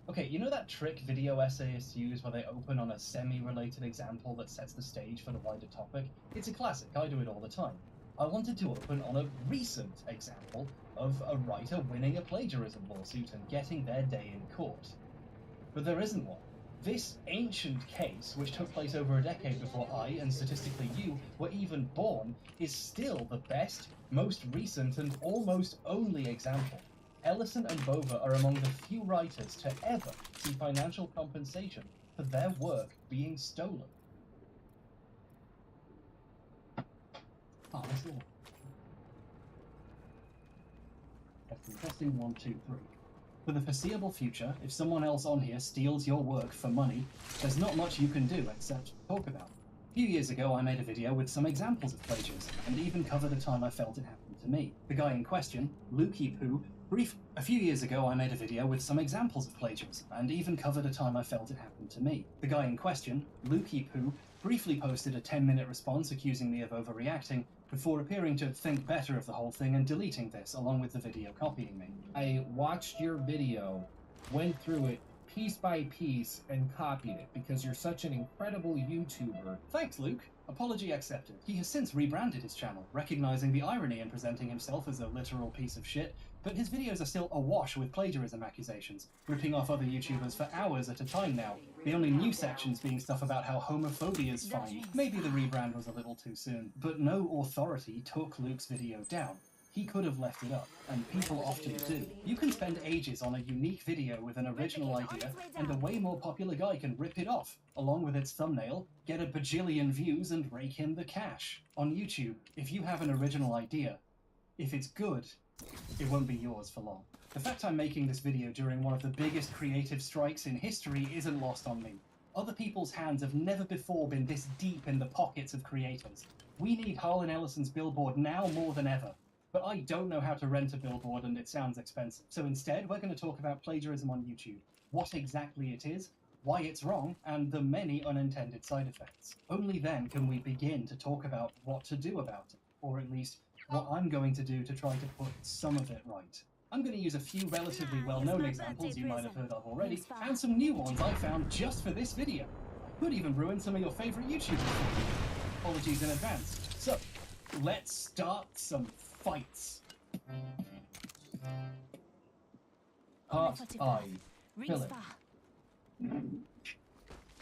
Okay, you know that trick video essayists use where they open on a semi-related example that sets the stage for the wider topic? It's a classic, I do it all the time. I wanted to open on a recent example of a writer winning a plagiarism lawsuit and getting their day in court. But there isn't one. This ancient case, which took place over a decade before I, and statistically you, were even born, is still the best, most recent, and almost only example. Ellison and Bova are among the few writers to ever see financial compensation for their work being stolen. Oh, that's all. Testing 1, 2, 3. For the foreseeable future, if someone else on here steals your work for money, there's not much you can do except talk about it. A few years ago, I made a video with some examples of plagiarism, and even covered a time I felt it happened to me. The guy in question, Lukey Poo, A few years ago, I made a video with some examples of plagiarism, and even covered a time I felt it happened to me. The guy in question, Lukey Poo, briefly posted a 10-minute response accusing me of overreacting, before appearing to think better of the whole thing and deleting this, along with the video copying me. I watched your video, went through it, piece by piece and copied it because you're such an incredible YouTuber. Thanks, Luke. Apology accepted. He has since rebranded his channel, recognizing the irony in presenting himself as a literal piece of shit, but his videos are still awash with plagiarism accusations, ripping off other YouTubers for hours at a time now, the only new sections being stuff about how homophobia is fine. Maybe the rebrand was a little too soon, but no authority took Luke's video down. He could have left it up, and people often do. You can spend ages on a unique video with an original idea, and a way more popular guy can rip it off, along with its thumbnail, get a bajillion views and rake in the cash. On YouTube, if you have an original idea, if it's good, it won't be yours for long. The fact I'm making this video during one of the biggest creative strikes in history isn't lost on me. Other people's hands have never before been this deep in the pockets of creators. We need Harlan Ellison's billboard now more than ever. But I don't know how to rent a billboard and it sounds expensive. So instead, we're going to talk about plagiarism on YouTube, what exactly it is, why it's wrong, and the many unintended side effects. Only then can we begin to talk about what to do about it, or at least what I'm going to do to try to put some of it right. I'm going to use a few relatively well-known examples you might have heard of already, and some new ones I found just for this video. I could even ruin some of your favourite YouTubers for you. Apologies in advance. So, let's start some fights. Part I. Philip.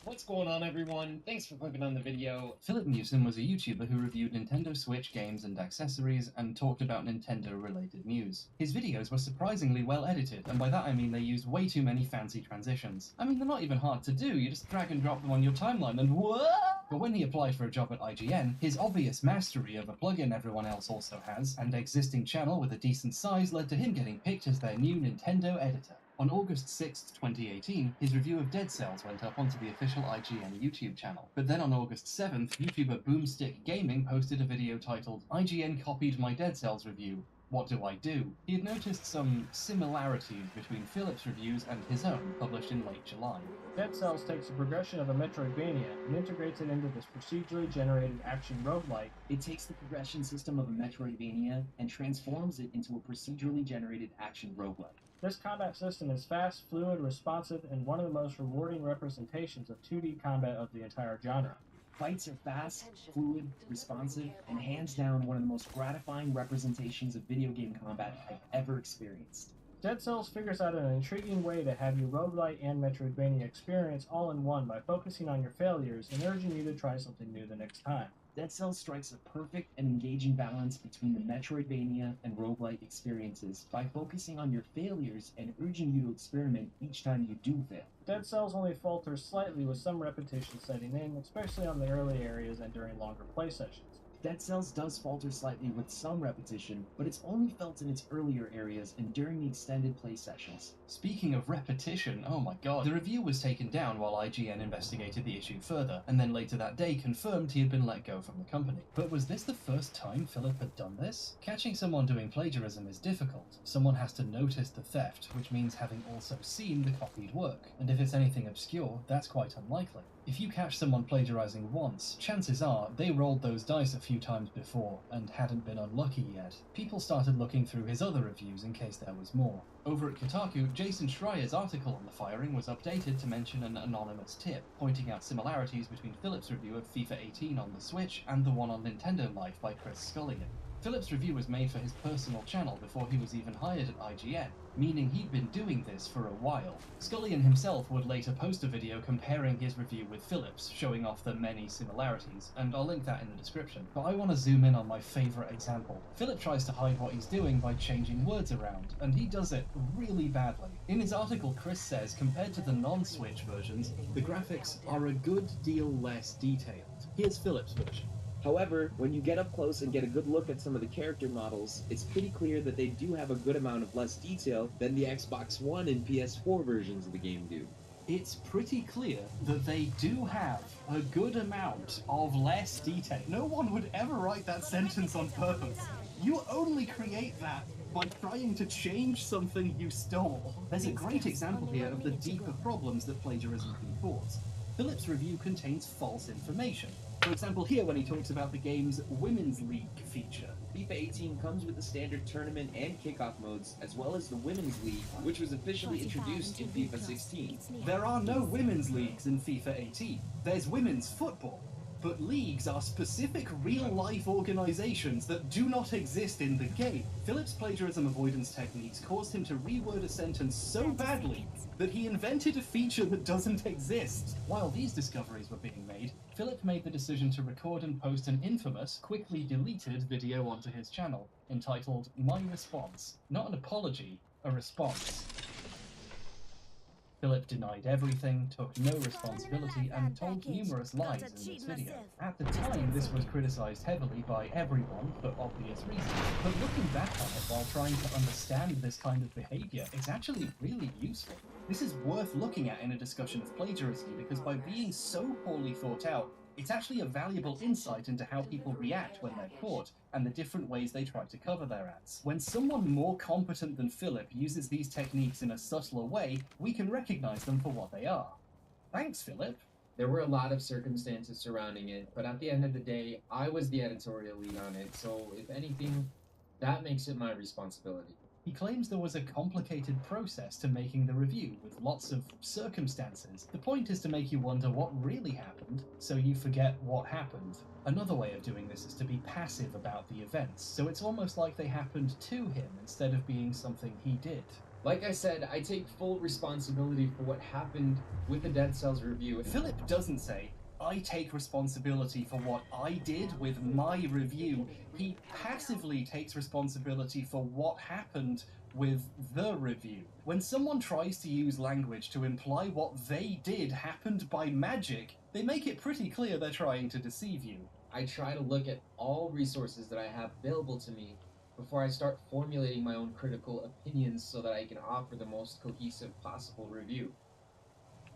What's going on, everyone? Thanks for clicking on the video. Philip Newsom was a YouTuber who reviewed Nintendo Switch games and accessories and talked about Nintendo-related news. His videos were surprisingly well edited, and by that I mean they used way too many fancy transitions. I mean, they're not even hard to do, you just drag and drop them on your timeline and what? But when he applied for a job at IGN, his obvious mastery of a plugin everyone else also has, and existing channel with a decent size led to him getting picked as their new Nintendo editor. On August 6th, 2018, his review of Dead Cells went up onto the official IGN YouTube channel. But then on August 7th, YouTuber Boomstick Gaming posted a video titled, "IGN copied my Dead Cells review. What do I do?" He had noticed some similarities between Philip's reviews and his own, published in late July. Dead Cells takes the progression of a Metroidvania and integrates it into this procedurally generated action roguelike. It takes the progression system of a Metroidvania and transforms it into a procedurally generated action roguelike. This combat system is fast, fluid, responsive, and one of the most rewarding representations of 2D combat of the entire genre. Fights are fast, fluid, responsive, and hands down one of the most gratifying representations of video game combat I've ever experienced. Dead Cells figures out an intriguing way to have your roguelite and Metroidvania experience all in one by focusing on your failures and urging you to try something new the next time. Dead Cells strikes a perfect and engaging balance between the Metroidvania and roguelite experiences by focusing on your failures and urging you to experiment each time you do fail. Dead Cells only falters slightly with some repetition setting in, especially on the early areas and during longer play sessions. Dead Cells does falter slightly with some repetition, but it's only felt in its earlier areas and during the extended play sessions. Speaking of repetition, oh my god, the review was taken down while IGN investigated the issue further, and then later that day confirmed he had been let go from the company. But was this the first time Philip had done this? Catching someone doing plagiarism is difficult. Someone has to notice the theft, which means having also seen the copied work, and if it's anything obscure, that's quite unlikely. If you catch someone plagiarizing once, chances are they rolled those dice a few times before and hadn't been unlucky yet. People started looking through his other reviews in case there was more. Over at Kotaku, Jason Schreier's article on the firing was updated to mention an anonymous tip, pointing out similarities between Philip's review of FIFA 18 on the Switch and the one on Nintendo Life by Chris Scullion. Philip's review was made for his personal channel before he was even hired at IGN, meaning he'd been doing this for a while. Scullion himself would later post a video comparing his review with Philip's, showing off the many similarities, and I'll link that in the description. But I want to zoom in on my favourite example. Philip tries to hide what he's doing by changing words around, and he does it really badly. In his article, Chris says compared to the non-Switch versions, the graphics are a good deal less detailed. Here's Philip's version. However, when you get up close and get a good look at some of the character models, it's pretty clear that they do have a good amount of less detail than the Xbox One and PS4 versions of the game do. It's pretty clear that they do have a good amount of less detail. No one would ever write that sentence on purpose. You only create that by trying to change something you stole. There's a great example here of the deeper problems that plagiarism can cause. Philip's review contains false information. For example, here when he talks about the game's Women's League feature. FIFA 18 comes with the standard tournament and kickoff modes, as well as the Women's League, which was officially introduced in FIFA 16. There are no women's leagues in FIFA 18. There's women's football. But leagues are specific real-life organizations that do not exist in the game. Philip's plagiarism avoidance techniques caused him to reword a sentence so badly that he invented a feature that doesn't exist. While these discoveries were being made, Philip made the decision to record and post an infamous, quickly deleted video onto his channel, entitled My Response. Not an apology, a response. Philip denied everything, took no responsibility, and told numerous lies in this video. At the time, this was criticized heavily by everyone for obvious reasons, but looking back on it while trying to understand this kind of behavior is actually really useful. This is worth looking at in a discussion of plagiarism because by being so poorly thought out, it's actually a valuable insight into how people react when they're caught, and the different ways they try to cover their ads. When someone more competent than Philip uses these techniques in a subtler way, we can recognize them for what they are. Thanks, Philip. There were a lot of circumstances surrounding it, but at the end of the day, I was the editorial lead on it, so if anything, that makes it my responsibility. He claims there was a complicated process to making the review, with lots of circumstances. The point is to make you wonder what really happened, so you forget what happened. Another way of doing this is to be passive about the events, so it's almost like they happened to him instead of being something he did. Like I said, I take full responsibility for what happened with the Dead Cells review. Philip doesn't say, I take responsibility for what I did with my review. He passively takes responsibility for what happened with the review. When someone tries to use language to imply what they did happened by magic, they make it pretty clear they're trying to deceive you. I try to look at all resources that I have available to me before I start formulating my own critical opinions so that I can offer the most cohesive possible review.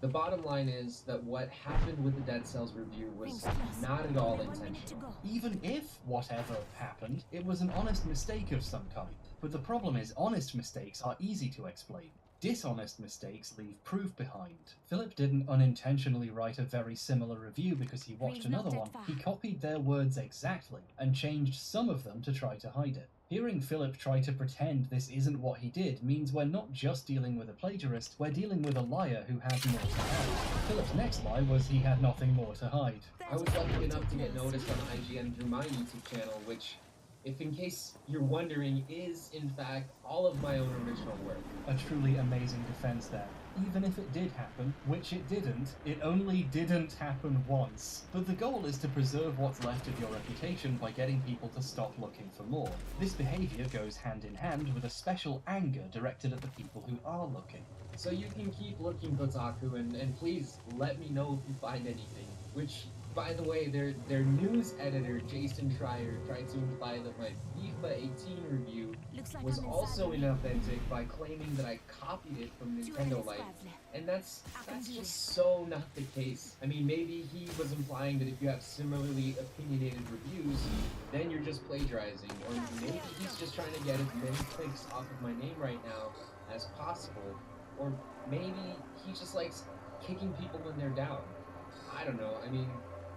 The bottom line is that what happened with the Dead Cells review was not at all intentional. Even if whatever happened, it was an honest mistake of some kind. But the problem is, honest mistakes are easy to explain. Dishonest mistakes leave proof behind. Philip didn't unintentionally write a very similar review because he watched another one. He copied their words exactly, and changed some of them to try to hide it. Hearing Philip try to pretend this isn't what he did means we're not just dealing with a plagiarist, we're dealing with a liar who has more to hide. Philip's next lie was he had nothing more to hide. I was lucky enough to get noticed on IGN through my YouTube channel, which, if in case you're wondering, is in fact all of my own original work. A truly amazing defense there. Even if it did happen, which it didn't, it only didn't happen once. But the goal is to preserve what's left of your reputation by getting people to stop looking for more. This behavior goes hand in hand with a special anger directed at the people who are looking. So you can keep looking, Kotaku, and please let me know if you find anything. Which, by the way, their news editor, Jason Schreier, tried to imply that my FIFA 18 review was also inauthentic by claiming that I copied it from Nintendo Life. And that's just so not the case. I mean, maybe he was implying that if you have similarly opinionated reviews, then you're just plagiarizing. Or maybe he's just trying to get as many clicks off of my name right now as possible. Or maybe he just likes kicking people when they're down. I don't know. I mean,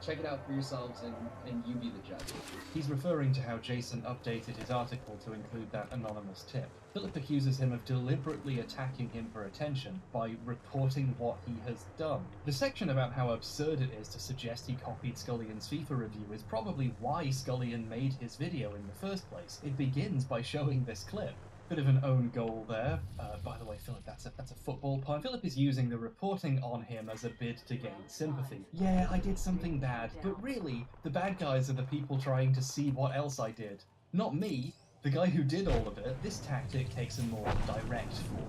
check it out for yourselves and you be the judge. He's referring to how Jason updated his article to include that anonymous tip. Philip accuses him of deliberately attacking him for attention by reporting what he has done. The section about how absurd it is to suggest he copied Scullion's FIFA review is probably why Scullion made his video in the first place. It begins by showing this clip. Bit of an own goal there. By the way, Philip, that's a football pun. Philip is using the reporting on him as a bid to gain sympathy. Yeah, I did something bad, but really, the bad guys are the people trying to see what else I did. Not me, the guy who did all of it. This tactic takes a more direct form.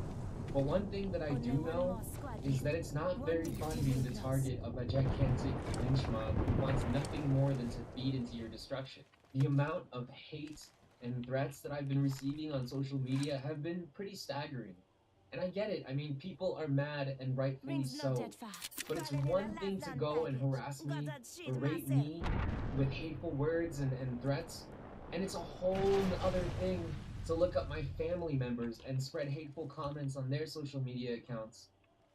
But one thing that I do know is that it's not very fun being the target of a gigantic lynch mob who wants nothing more than to feed into your destruction. The amount of hate and threats that I've been receiving on social media have been pretty staggering. And I get it, I mean, people are mad and rightfully so. But it's one thing to go and harass me, berate me with hateful words and threats, and it's a whole other thing to look up my family members and spread hateful comments on their social media accounts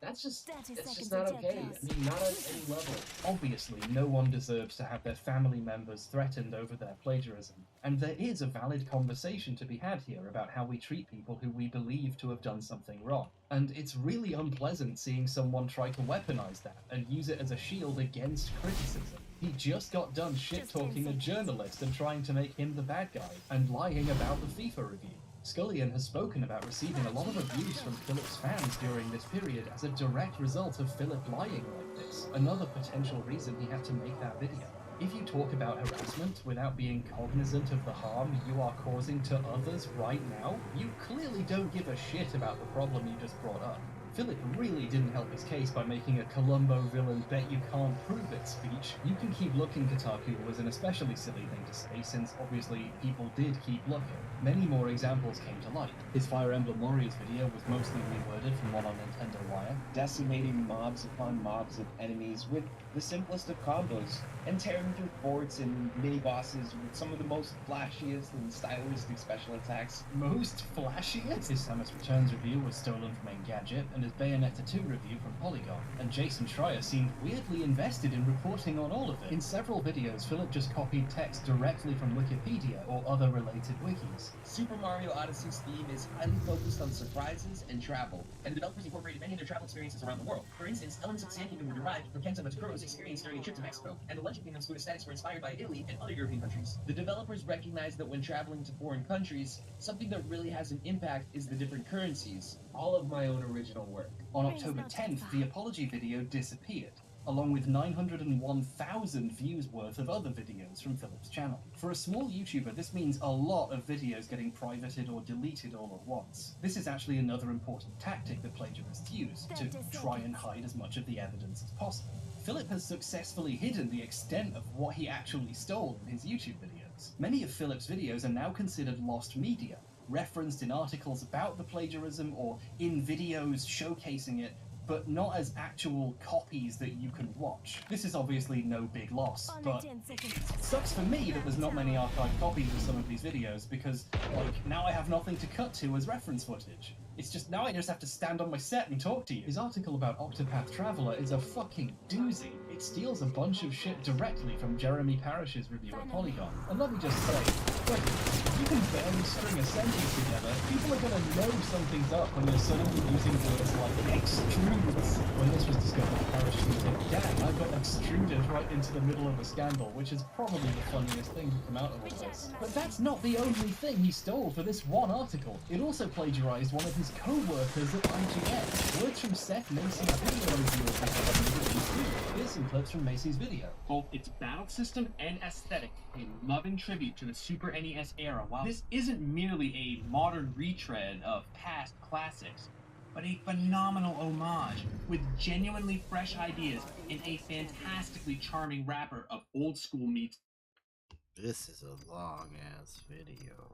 That's just 30 it's just seconds not until okay. close. I mean, not on any level. Obviously, no one deserves to have their family members threatened over their plagiarism, and there is a valid conversation to be had here about how we treat people who we believe to have done something wrong. And it's really unpleasant seeing someone try to weaponize that and use it as a shield against criticism. He just got done shit-talking a journalist and trying to make him the bad guy, and lying about the FIFA review. Scullion has spoken about receiving a lot of abuse from Philip's fans during this period as a direct result of Philip lying like this, another potential reason he had to make that video. If you talk about harassment without being cognizant of the harm you are causing to others right now, you clearly don't give a shit about the problem you just brought up. Philip really didn't help his case by making a Columbo villain bet you can't prove it speech. You can keep looking Kotaku was an especially silly thing to say, since obviously people did keep looking. Many more examples came to light. His Fire Emblem Warriors video was mostly reworded from one on Nintendo Wire. Decimating mobs upon mobs of enemies with the simplest of combos, and tearing through forts and mini-bosses with some of the most flashiest and stylistic special attacks. Most flashiest? His Samus Returns review was stolen from Engadget, and his Bayonetta 2 review from Polygon, and Jason Schreier seemed weirdly invested in reporting on all of it. In several videos, Philip just copied text directly from Wikipedia or other related wikis. Super Mario Odyssey's theme is highly focused on surprises and travel, and the developers incorporated many of their travel experiences around the world. For instance, elements of the Sand Kingdom were derived from Kenta Matsukuro's experience during a trip to Mexico, and the Legend Kingdom's food aesthetics were inspired by Italy and other European countries. The developers recognized that when traveling to foreign countries, something that really has an impact is the different currencies. All of my own original work. On October 10th, the apology video disappeared, along with 901,000 views worth of other videos from Philip's channel. For a small YouTuber, this means a lot of videos getting privated or deleted all at once. This is actually another important tactic that plagiarists use, to try and hide as much of the evidence as possible. Philip has successfully hidden the extent of what he actually stole in his YouTube videos. Many of Philip's videos are now considered lost media, referenced in articles about the plagiarism or in videos showcasing it, but not as actual copies that you can watch. This is obviously no big loss, but it sucks for me that there's not many archived copies of some of these videos, because, like, now I have nothing to cut to as reference footage. It's just, now I just have to stand on my set and talk to you. His article about Octopath Traveler is a fucking doozy. It steals a bunch of shit directly from Jeremy Parish's review at Polygon. And let me just say, look, if you can barely string a sentence together, people are gonna know something's up when you're suddenly using words like extrudes. When this was discovered, Parish tweeted, "Damn, I got extruded right into the middle of a scandal," which is probably the funniest thing to come out of all this. But that's not the only thing he stole for this one article. It also plagiarized one of his co-workers at IGN. Words from Seth Macy's video review of this. Here's some clips from Macy's video. Both its battle system and aesthetic a loving tribute to the Super NES era. While this isn't merely a modern retread of past classics, but a phenomenal homage with genuinely fresh ideas and a fantastically charming wrapper of old school meets. This is a long ass video.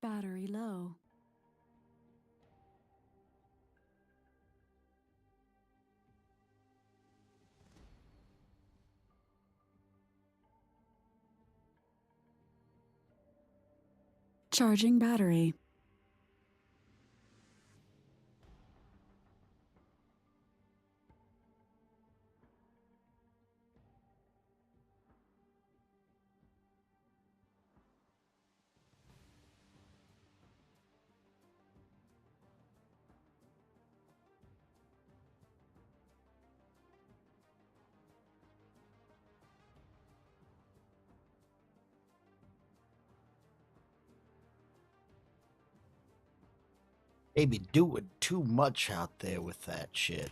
Battery low. Charging battery. They be doing too much out there with that shit.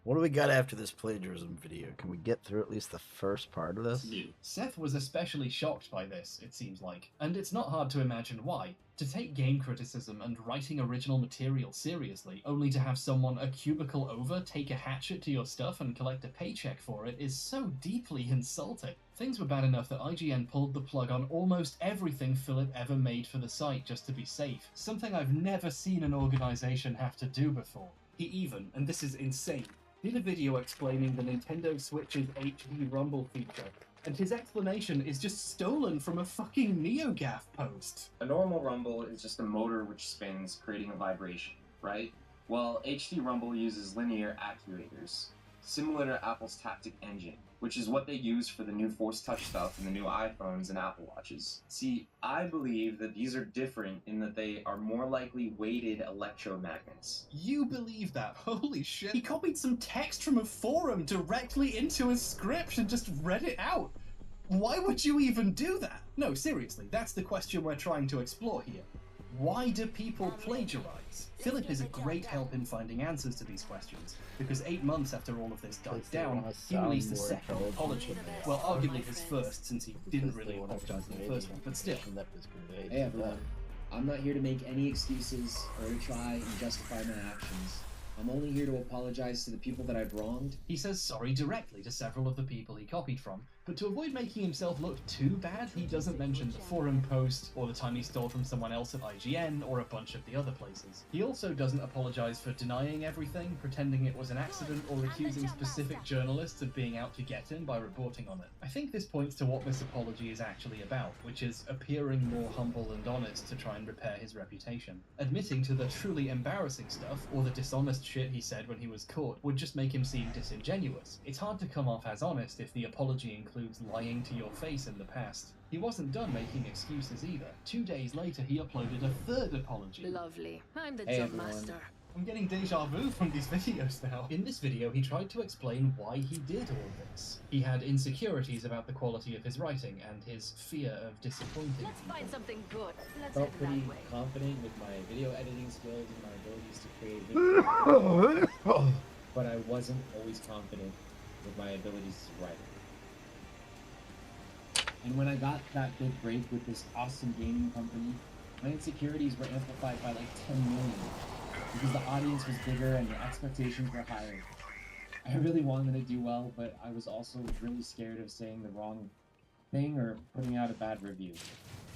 What do we got after this plagiarism video? Can we get through at least the first part of this? Seth was especially shocked by this, it seems like, and it's not hard to imagine why. To take game criticism and writing original material seriously, only to have someone a cubicle over take a hatchet to your stuff and collect a paycheck for it is so deeply insulting. Things were bad enough that IGN pulled the plug on almost everything Philip ever made for the site just to be safe, something I've never seen an organization have to do before. He even, and this is insane, did a video explaining the Nintendo Switch's HD Rumble feature, and his explanation is just stolen from a fucking NeoGAF post. A normal rumble is just a motor which spins, creating a vibration, right? Well, HD Rumble uses linear actuators, similar to Apple's Taptic Engine, which is what they use for the new Force Touch stuff in the new iPhones and Apple Watches. See, I believe that these are different in that they are more likely weighted electromagnets. You believe that? Holy shit. He copied some text from a forum directly into a script and just read it out. Why would you even do that? No, seriously, that's the question we're trying to explore here. Why do people plagiarize? Philip is a great help in finding answers to these questions, because 8 months after all of this died down, he released a second apology. Well, arguably his first, since he didn't really apologize in the first one, but still. Hey everyone, I'm not here to make any excuses or to try and justify my actions. I'm only here to apologize to the people that I've wronged. He says sorry directly to several of the people he copied from, but to avoid making himself look too bad, he doesn't mention the forum post, or the time he stole from someone else at IGN, or a bunch of the other places. He also doesn't apologize for denying everything, pretending it was an accident, or accusing specific journalists of being out to get him by reporting on it. I think this points to what this apology is actually about, which is appearing more humble and honest to try and repair his reputation. Admitting to the truly embarrassing stuff, or the dishonest shit he said when he was caught, would just make him seem disingenuous. It's hard to come off as honest if the apology includes lying to your face in the past. He wasn't done making excuses either. 2 days later, he uploaded a third apology. Lovely. I'm the Hey, jump everyone. master. I'm getting deja vu from these videos now. In this video, he tried to explain why he did all this. He had insecurities about the quality of his writing and his fear of disappointing Let's people. find something good. Let's Felt head pretty that way. confident with my video editing skills and my abilities to create videos, but I wasn't always confident with my abilities to write. And when I got that big break with this awesome gaming company, my insecurities were amplified by like 10 million. Because the audience was bigger and the expectations were higher. I really wanted to do well, but I was also really scared of saying the wrong thing or putting out a bad review.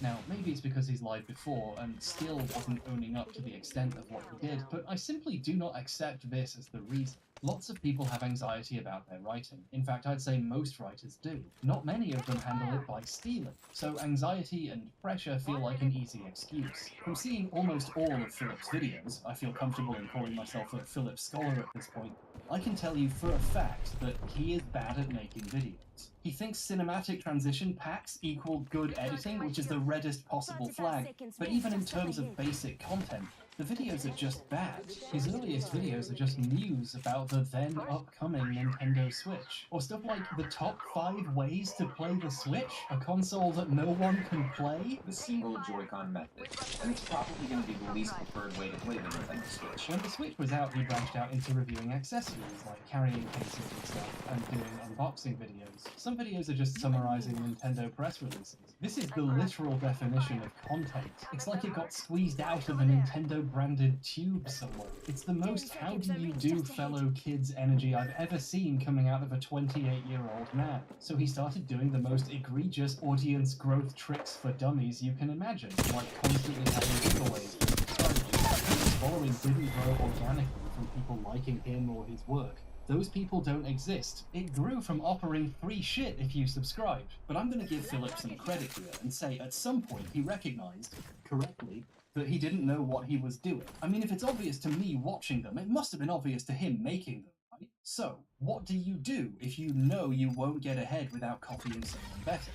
Now, maybe it's because he's lied before and still wasn't owning up to the extent of what he did, but I simply do not accept this as the reason. Lots of people have anxiety about their writing. In fact, I'd say most writers do. Not many of them handle it by stealing. So anxiety and pressure feel like an easy excuse. From seeing almost all of Philip's videos, I feel comfortable in calling myself a Philip scholar at this point, I can tell you for a fact that he is bad at making videos. He thinks cinematic transition packs equal good editing, which is the reddest possible flag, but even in terms of basic content, the videos are just bad. His earliest videos are just news about the then upcoming Nintendo Switch, or stuff like the top 5 ways to play the Switch, a console that no one can play. The single Joy-Con method, and it's probably going to be the least preferred way to play the Nintendo Switch. When the Switch was out, he branched out into reviewing accessories like carrying cases and stuff, and doing unboxing videos. Some videos are just summarizing Nintendo press releases. This is the literal definition of content. It's like it got squeezed out of a Nintendo-branded tube somewhere. it's the most how do you do fellow kids energy I've ever seen coming out of a 28-year-old man. So he started doing the most egregious audience growth tricks for dummies you can imagine, like constantly having giveaways for subscribers. He was following didn't grow organically from people liking him or his work. Those people don't exist. It grew from offering free shit if you subscribed. But I'm going to give Philip some credit here and say at some point he recognized, correctly, that he didn't know what he was doing. I mean, if it's obvious to me watching them, it must have been obvious to him making them, right? So, what do you do if you know you won't get ahead without copying someone better?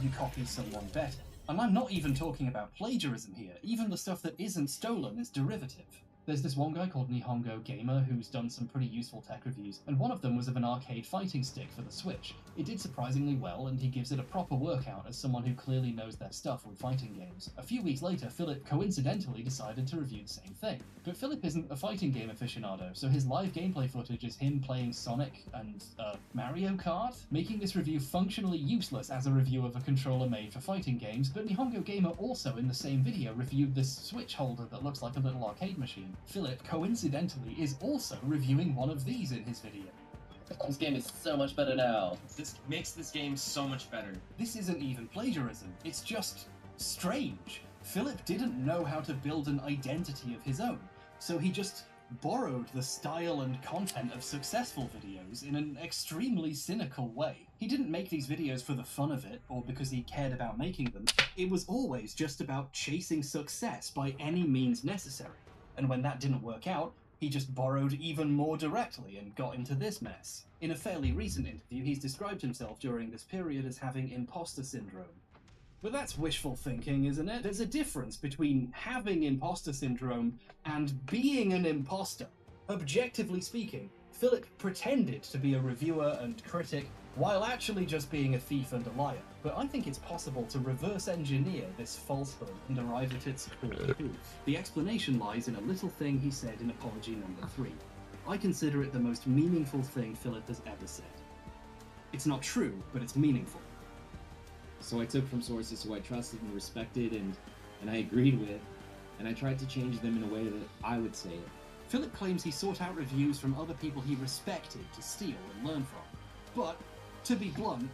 You copy someone better. And I'm not even talking about plagiarism here. Even the stuff that isn't stolen is derivative. There's this one guy called Nihongo Gamer who's done some pretty useful tech reviews, and one of them was of an arcade fighting stick for the Switch. It did surprisingly well, and he gives it a proper workout as someone who clearly knows their stuff with fighting games. A few weeks later, Philip coincidentally decided to review the same thing. But Philip isn't a fighting game aficionado, so his live gameplay footage is him playing Sonic and Mario Kart, making this review functionally useless as a review of a controller made for fighting games. But Nihongo Gamer also in the same video reviewed this Switch holder that looks like a little arcade machine. Philip, coincidentally, is also reviewing one of these in his video. This game is so much better now. This makes this game so much better. This isn't even plagiarism, it's just strange. Philip didn't know how to build an identity of his own, so he just borrowed the style and content of successful videos in an extremely cynical way. He didn't make these videos for the fun of it, or because he cared about making them. It was always just about chasing success by any means necessary. And when that didn't work out, he just borrowed even more directly and got into this mess. In a fairly recent interview, he's described himself during this period as having imposter syndrome. But that's wishful thinking, isn't it? There's a difference between having imposter syndrome and being an imposter. Objectively speaking, Philip pretended to be a reviewer and critic while actually just being a thief and a liar. But I think it's possible to reverse engineer this falsehood and arrive at its core truth. The explanation lies in a little thing he said in apology number 3. I consider it the most meaningful thing Philip has ever said. It's not true, but it's meaningful. So I took from sources who I trusted and respected and I agreed with, and I tried to change them in a way that I would say it. Philip claims he sought out reviews from other people he respected to steal and learn from. But, to be blunt,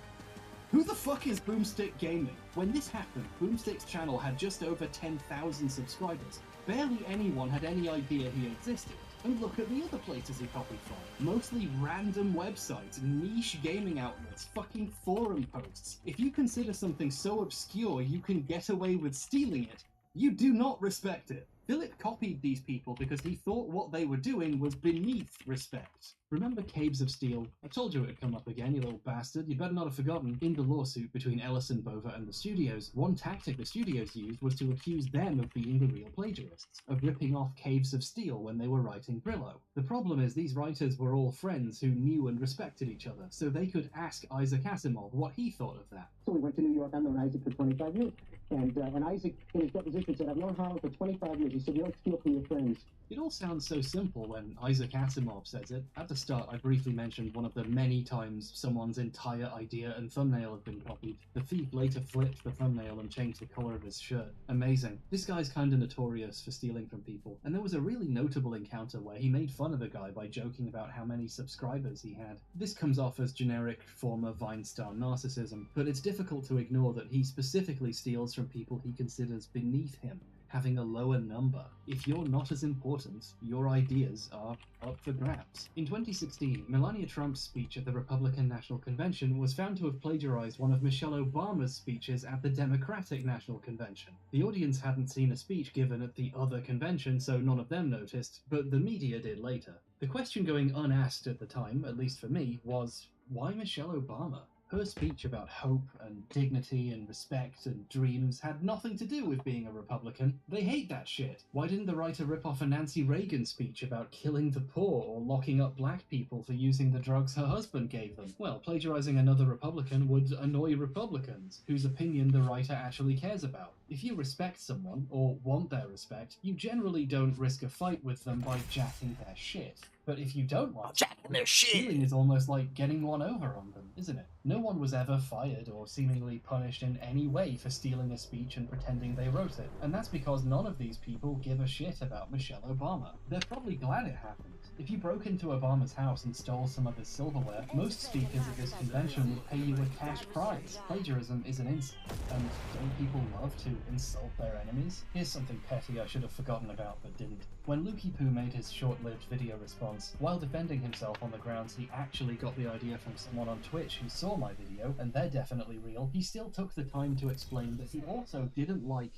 who the fuck is Boomstick Gaming? When this happened, Boomstick's channel had just over 10,000 subscribers. Barely anyone had any idea he existed. And look at the other places he copied from. Mostly random websites, niche gaming outlets, fucking forum posts. If you consider something so obscure you can get away with stealing it, you do not respect it. Philip copied these people because he thought what they were doing was beneath respect. Remember Caves of Steel? I told you it would come up again, you little bastard. You better not have forgotten. In the lawsuit between Ellison Bova and the studios, one tactic the studios used was to accuse them of being the real plagiarists, of ripping off Caves of Steel when they were writing Brillo. The problem is these writers were all friends who knew and respected each other, so they could ask Isaac Asimov what he thought of that. So we went to New York. I've known Isaac for 25 years. And Isaac, in his deposition, said, I've known Howard for 25 years. He said, you don't steal from your friends. It all sounds so simple when Isaac Asimov says it. At the start, I briefly mentioned one of the many times someone's entire idea and thumbnail have been copied. The thief later flipped the thumbnail and changed the colour of his shirt. Amazing. This guy's kinda notorious for stealing from people, and there was a really notable encounter where he made fun of a guy by joking about how many subscribers he had. This comes off as generic former Vine star narcissism, but it's difficult to ignore that he specifically steals from people he considers beneath him, having a lower number. If you're not as important, your ideas are up for grabs. In 2016, Melania Trump's speech at the Republican National Convention was found to have plagiarized one of Michelle Obama's speeches at the Democratic National Convention. The audience hadn't seen a speech given at the other convention, so none of them noticed, but the media did later. The question going unasked at the time, at least for me, was, why Michelle Obama? Her speech about hope and dignity and respect and dreams had nothing to do with being a Republican. They hate that shit. Why didn't the writer rip off a Nancy Reagan speech about killing the poor or locking up black people for using the drugs her husband gave them? Well, plagiarizing another Republican would annoy Republicans, whose opinion the writer actually cares about. If you respect someone, or want their respect, you generally don't risk a fight with them by jacking their shit. But if you don't want jacking their shit, stealing is almost like getting one over on them. isn't it? No one was ever fired or seemingly punished in any way for stealing a speech and pretending they wrote it. And that's because none of these people give a shit about Michelle Obama. They're probably glad it happened. If you broke into Obama's house and stole some of his silverware, most speakers at this convention would pay you a cash prize. Plagiarism is an insult, and don't people love to insult their enemies? Here's something petty I should have forgotten about but didn't. When Lukey Poo made his short-lived video response, while defending himself on the grounds he actually got the idea from someone on Twitch who saw my video, and they're definitely real, he still took the time to explain that he also didn't like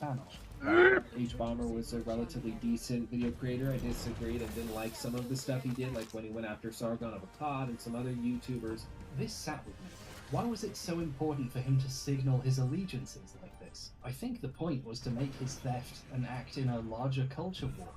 fan art. H-Bomber was a relatively decent video creator. I disagreed and didn't like some of the stuff he did, like when he went after Sargon of Akkad and some other YouTubers. This sat with me. Why was it so important for him to signal his allegiances like this? I think the point was to make his theft an act in a larger culture war.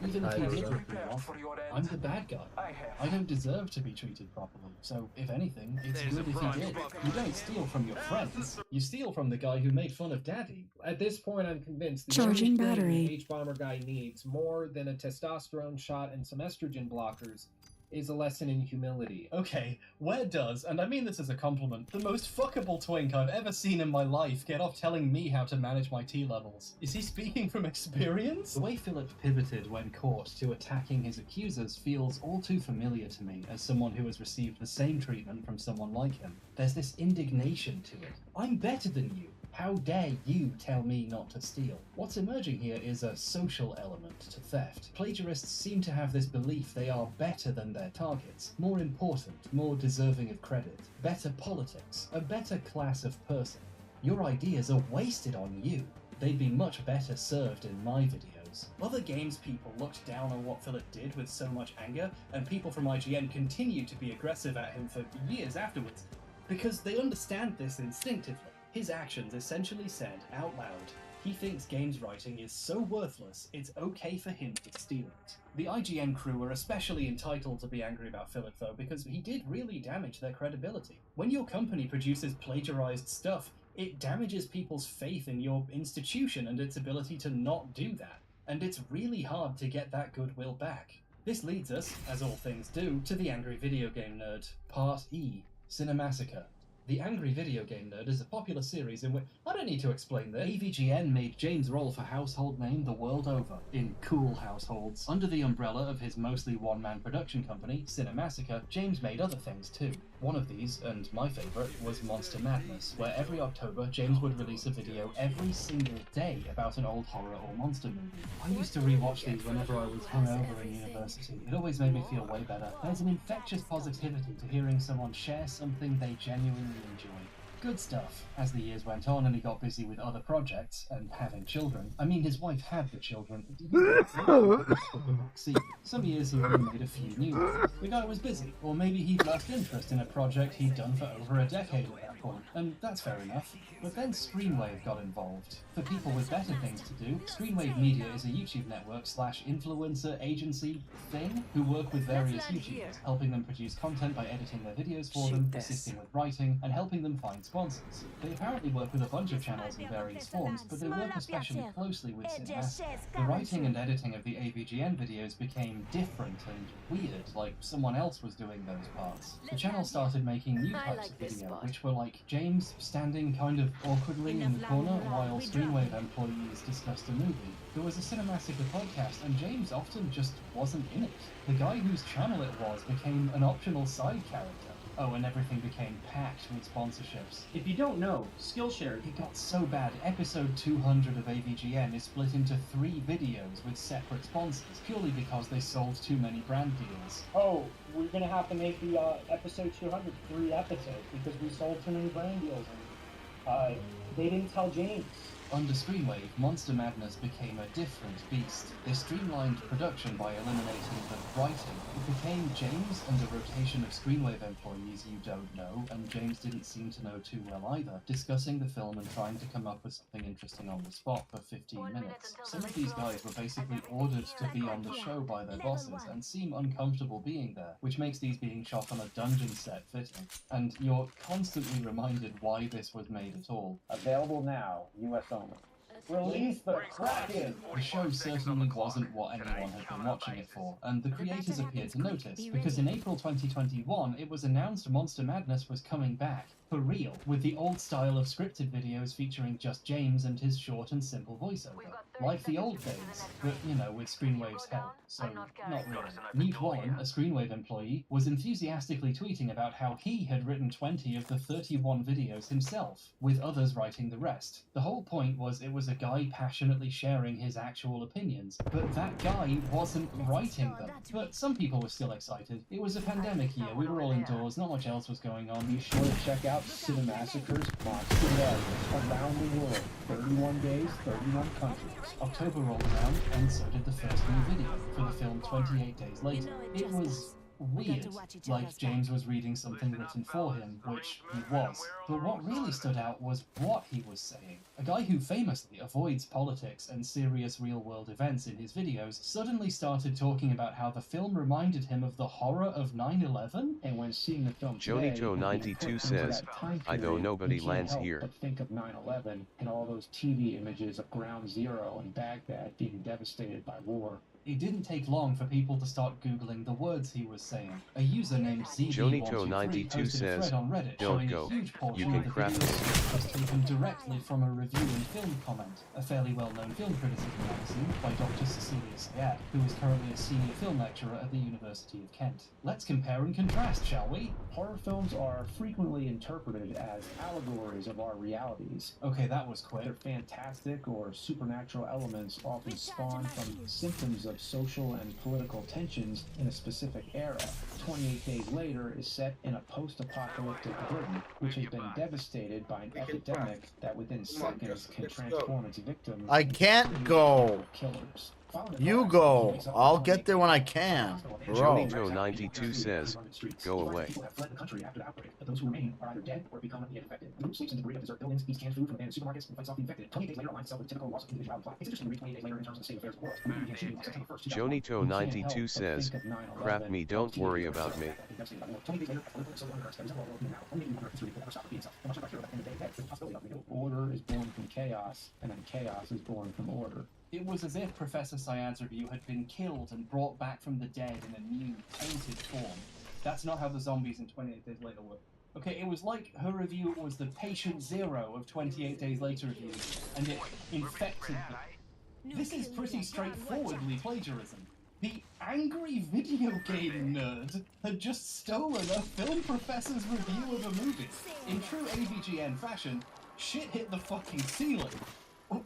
Even if he did rip me off, I'm the bad guy. I don't deserve to be treated properly, so if anything, it's good if he did. You don't steal from your friends, you steal from the guy who made fun of Daddy. At this point, I'm convinced the Charging only thing battery. the H-Bomber guy needs, more than a testosterone shot and some estrogen blockers, is a lesson in humility. Okay, where does, and I mean this as a compliment, the most fuckable twink I've ever seen in my life get off telling me how to manage my T levels? Is he speaking from experience? The way Philip pivoted when caught to attacking his accusers feels all too familiar to me as someone who has received the same treatment from someone like him. There's this indignation to it. I'm better than you. How dare you tell me not to steal? What's emerging here is a social element to theft. Plagiarists seem to have this belief they are better than their targets, more important, more deserving of credit, better politics, a better class of person. Your ideas are wasted on you. They'd be much better served in my videos. Other games people looked down on what Philip did with so much anger, and people from IGN continued to be aggressive at him for years afterwards, because they understand this instinctively. His actions essentially said out loud, he thinks games writing is so worthless, it's okay for him to steal it. The IGN crew are especially entitled to be angry about Philip though, because he did really damage their credibility. When your company produces plagiarized stuff, it damages people's faith in your institution and its ability to not do that. And it's really hard to get that goodwill back. This leads us, as all things do, to the Angry Video Game Nerd, Part E, Cinemassacre. The Angry Video Game Nerd is a popular series in which, I don't need to explain this, AVGN made James' role for household name the world over, in cool households. Under the umbrella of his mostly one-man production company, Cinemassacre, James made other things too. One of these, and my favourite, was Monster Madness, where every October James would release a video every single day about an old horror or monster movie. I used to rewatch these whenever I was hungover in university. It always made me feel way better. There's an infectious positivity to hearing someone share something they genuinely enjoy. Good stuff. As the years went on and he got busy with other projects and having children, I mean his wife had the children. See, some years he only made a few new ones. The guy was busy, or maybe he'd lost interest in a project he'd done for over a decade at that point, and that's fair enough. But then Screenwave got involved. For people with better things to do, Screenwave Media is a YouTube network / influencer agency thing who work with various YouTubers, helping them produce content by editing their videos for them, assisting with writing, and helping them find sponsors. They apparently work with a bunch of channels in various forms, but they work especially closely with Cinemassacre. The writing and editing of the AVGN videos became different and weird, like someone else was doing those parts. The channel started making new types of video, which were like James standing kind of awkwardly in the corner while Screenwave employees discussed a movie. There was a Cinemassacre podcast, and James often just wasn't in it. The guy whose channel it was became an optional side character. Oh, and everything became packed with sponsorships. If you don't know, Skillshare... It got so bad, episode 200 of AVGN is split into 3 videos with separate sponsors, purely because they sold too many brand deals. Oh, we're gonna have to make the episode 200 3 episodes because we sold too many brand deals. And, they didn't tell James. Under Screenwave, Monster Madness became a different beast. They streamlined production by eliminating the writing. It became James and a rotation of Screenwave employees you don't know, and James didn't seem to know too well either, discussing the film and trying to come up with something interesting on the spot for 15 minutes. Some of these guys were basically ordered to be on the show by their bosses and seem uncomfortable being there, which makes these being shot on a dungeon set fitting. And you're constantly reminded why this was made at all. Available now, US only. Release the Kraken! The show certainly wasn't what anyone had been watching it for, and the creators appeared to notice, because in April 2021 it was announced Monster Madness was coming back, for real, with the old style of scripted videos featuring just James and his short and simple voiceover. Like the old days, but, you know, with Screenwave's help, so not really. Newt Wallen, a Screenwave employee, was enthusiastically tweeting about how he had written 20 of the 31 videos himself, with others writing the rest. The whole point was it was a guy passionately sharing his actual opinions, but that guy wasn't writing them. But some people were still excited. It was a pandemic year, we were all indoors, not much else was going on. Be sure to check out Cinemassacre's Monster Madness around the world. 31 days, 31 countries. October rolled around, and so did the first new video for the film 28 Days Later. It was weird, like James was reading something written for him, which he was. But what really stood out was what he was saying. A guy who famously avoids politics and serious real-world events in his videos suddenly started talking about how the film reminded him of the horror of 9/11? And when seeing the film Johnny today, Joe 92 says, I know nobody lands here. But think of 9/11 and all those TV images of Ground Zero and Baghdad being devastated by war. It didn't take long for people to start googling the words he was saying. A user named Johnny92 ZB123 posted a says, thread on Reddit don't showing go. a huge You portion can of the craft video was taken directly from a review and film comment, a fairly well-known film criticism magazine by Dr. Cecilia Sayad, who is currently a senior film lecturer at the University of Kent. Let's compare and contrast, shall we? Horror films are frequently interpreted as allegories of our realities. Okay, that was quick. Their fantastic or supernatural elements often spawn from symptoms of social and political tensions in a specific era. 28 Days Later is set in a post-apocalyptic Britain, which has been devastated by an epidemic that within seconds can transform its victims. I can't go. Killers. You go. I'll get there when I can. Johnny Bro. Joe 92 says, go away. People have fled the country after the outbreak, but those who remain are either dead or become infected. The group sleeps in debris of desert buildings, eats canned food from abandoned supermarkets, and fights off the infected. 28 Days Later aligns itself with typical loss of individuality plot. It's interesting to read 28 Days Later in terms of the state affairs of the world. The movie began shooting on September 1st, 2001. Johnny Joe 92 says, crap me, don't worry about me. 28 Days Later, political social unrest that is involved in now. Only in history will ever stop being itself. And much like hero at the end of the day, there's a possibility of renewal. Order is born from chaos, and then chaos is born from order. It was as if Professor Sayad's review had been killed and brought back from the dead in a new, tainted form. That's not how the zombies in 28 Days Later work. Okay, it was like her review was the patient zero of 28 Days Later reviews, and it infected them. This is pretty straightforwardly plagiarism. The angry video game nerd had just stolen a film professor's review of a movie. In true AVGN fashion, shit hit the fucking ceiling.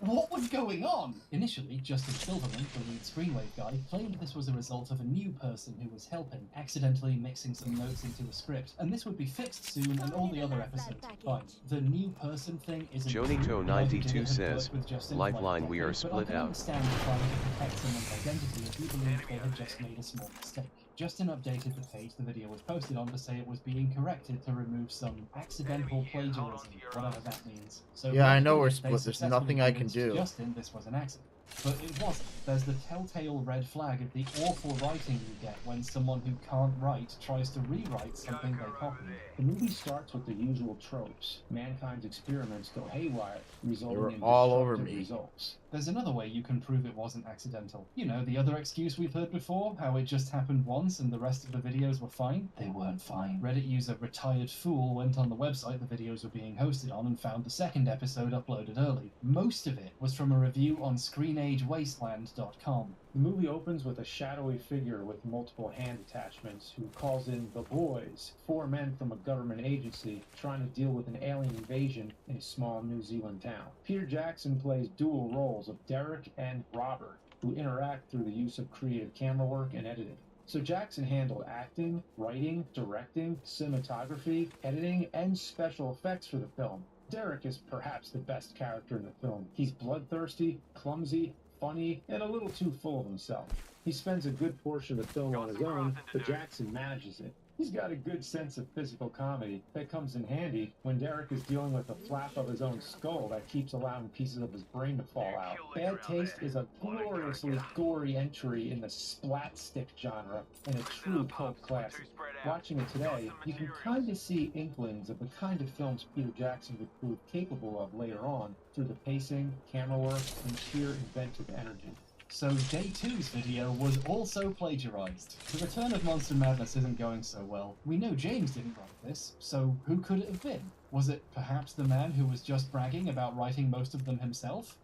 What was going on? Initially, Justin Silverman, the lead Screenwave guy, claimed this was a result of a new person who was helping, accidentally mixing some notes into a script, and this would be fixed soon and all the other episodes fine. The new person thing isn't Johnny true. Joe Neither 92 did it have says, worked with Justin Lifeline, for we are but I split can out. understand trying to protect someone's identity if you believe they had just made a small mistake. Justin updated the page the video was posted on to say it was being corrected to remove some accidental plagiarism, whatever that means. So Yeah, I know they we're split. There's successfully nothing I can convinced do. Justin this was an accident. But it wasn't. There's the telltale red flag of the awful writing you get when someone who can't write tries to rewrite something they copied. The movie starts with the usual tropes. Mankind's experiments go haywire, resulting were in all over destructive me. results. There's another way you can prove it wasn't accidental. You know, the other excuse we've heard before, how it just happened once and the rest of the videos were fine? They weren't fine. Reddit user Retired Fool went on the website the videos were being hosted on and found the second episode uploaded early. Most of it was from a review on ScreenAgeWasteland.com. The movie opens with a shadowy figure with multiple hand attachments who calls in the boys, 4 men from a government agency trying to deal with an alien invasion in a small New Zealand town. Peter Jackson plays dual roles of Derek and Robert, who interact through the use of creative camera work and editing. So Jackson handled acting, writing, directing, cinematography, editing, and special effects for the film. Derek is perhaps the best character in the film. He's bloodthirsty, clumsy, funny, and a little too full of himself. He spends a good portion of the film on his own, but Jackson manages it. He's got a good sense of physical comedy that comes in handy when Derek is dealing with the flap of his own skull that keeps allowing pieces of his brain to fall out. Bad Taste is a gloriously gory entry in the splat stick genre and a true cult classic. Watching it today, you can kind of see inklings of the kind of films Peter Jackson would prove capable of later on through the pacing, camera work, and sheer inventive energy. So Day 2's video was also plagiarized. The Return of Monster Madness isn't going so well. We know James didn't write this, so who could it have been? Was it perhaps the man who was just bragging about writing most of them himself?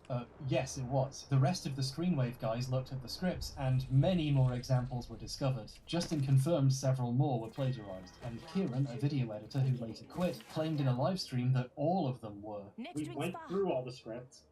Yes, it was. The rest of the Screenwave guys looked at the scripts, and many more examples were discovered. Justin confirmed several more were plagiarized, and Kieran, a video editor who later quit, claimed in a livestream that all of them were. We went through all the scripts,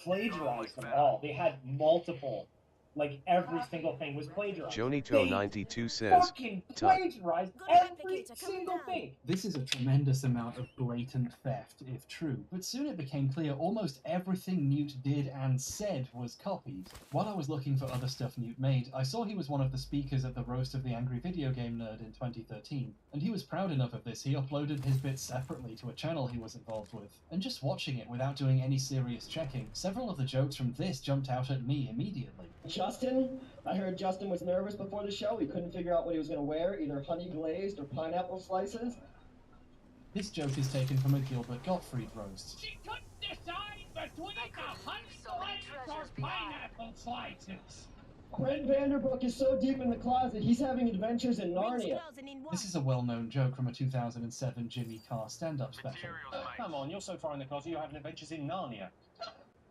plagiarized them all. They had multiple, like every single thing was plagiarized. Jonito92 says, Fucking plagiarized every single thing. This is a tremendous amount of blatant theft, if true, but soon it became clear almost everything Newt did and said was copied. While I was looking for other stuff Newt made, I saw he was one of the speakers at the Roast of the Angry Video Game Nerd in 2013, and he was proud enough of this he uploaded his bits separately to a channel he was involved with. And just watching it without doing any serious checking, several of the jokes from this jumped out at me immediately. Justin, I heard Justin was nervous before the show. He couldn't figure out what he was going to wear, either honey glazed or pineapple slices. This joke is taken from a Gilbert Gottfried roast. She couldn't decide between the honey glazed or pineapple slices. Brent Vanderbook is so deep in the closet, he's having adventures in Narnia. This is a well-known joke from a 2007 Jimmy Carr stand-up special. Come on, you're so far in the closet you're having adventures in Narnia.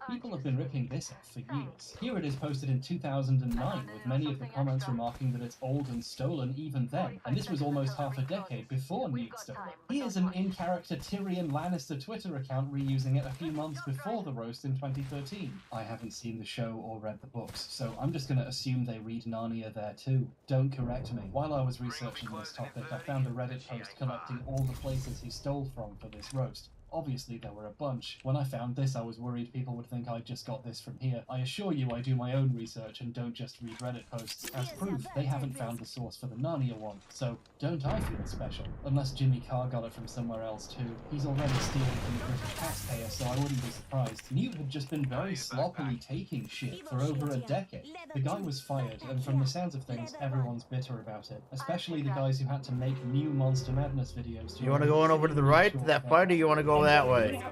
People have been ripping this off for years. Here it is posted in 2009, with many of the comments remarking that it's old and stolen even then, and this was almost half a decade before Newt stole it. Here's an in-character Tyrion Lannister Twitter account reusing it a few months before the roast in 2013. I haven't seen the show or read the books, so I'm just gonna assume they read Narnia there too. Don't correct me. While I was researching this topic, I found a Reddit post collecting all the places he stole from for this roast. Obviously, there were a bunch. When I found this, I was worried people would think I just got this from here. I assure you I do my own research and don't just read Reddit posts. As proof, they haven't found the source for the Narnia one, so don't I feel special? Unless Jimmy Carr got it from somewhere else too. He's already stealing from the British taxpayer, so I wouldn't be surprised. Newt had just been very sloppily taking shit for over a decade. The guy was fired, and from the sounds of things, everyone's bitter about it. Especially the guys who had to make new Monster Madness videos. You want to go on over to the right to that fight, or you want to go that way?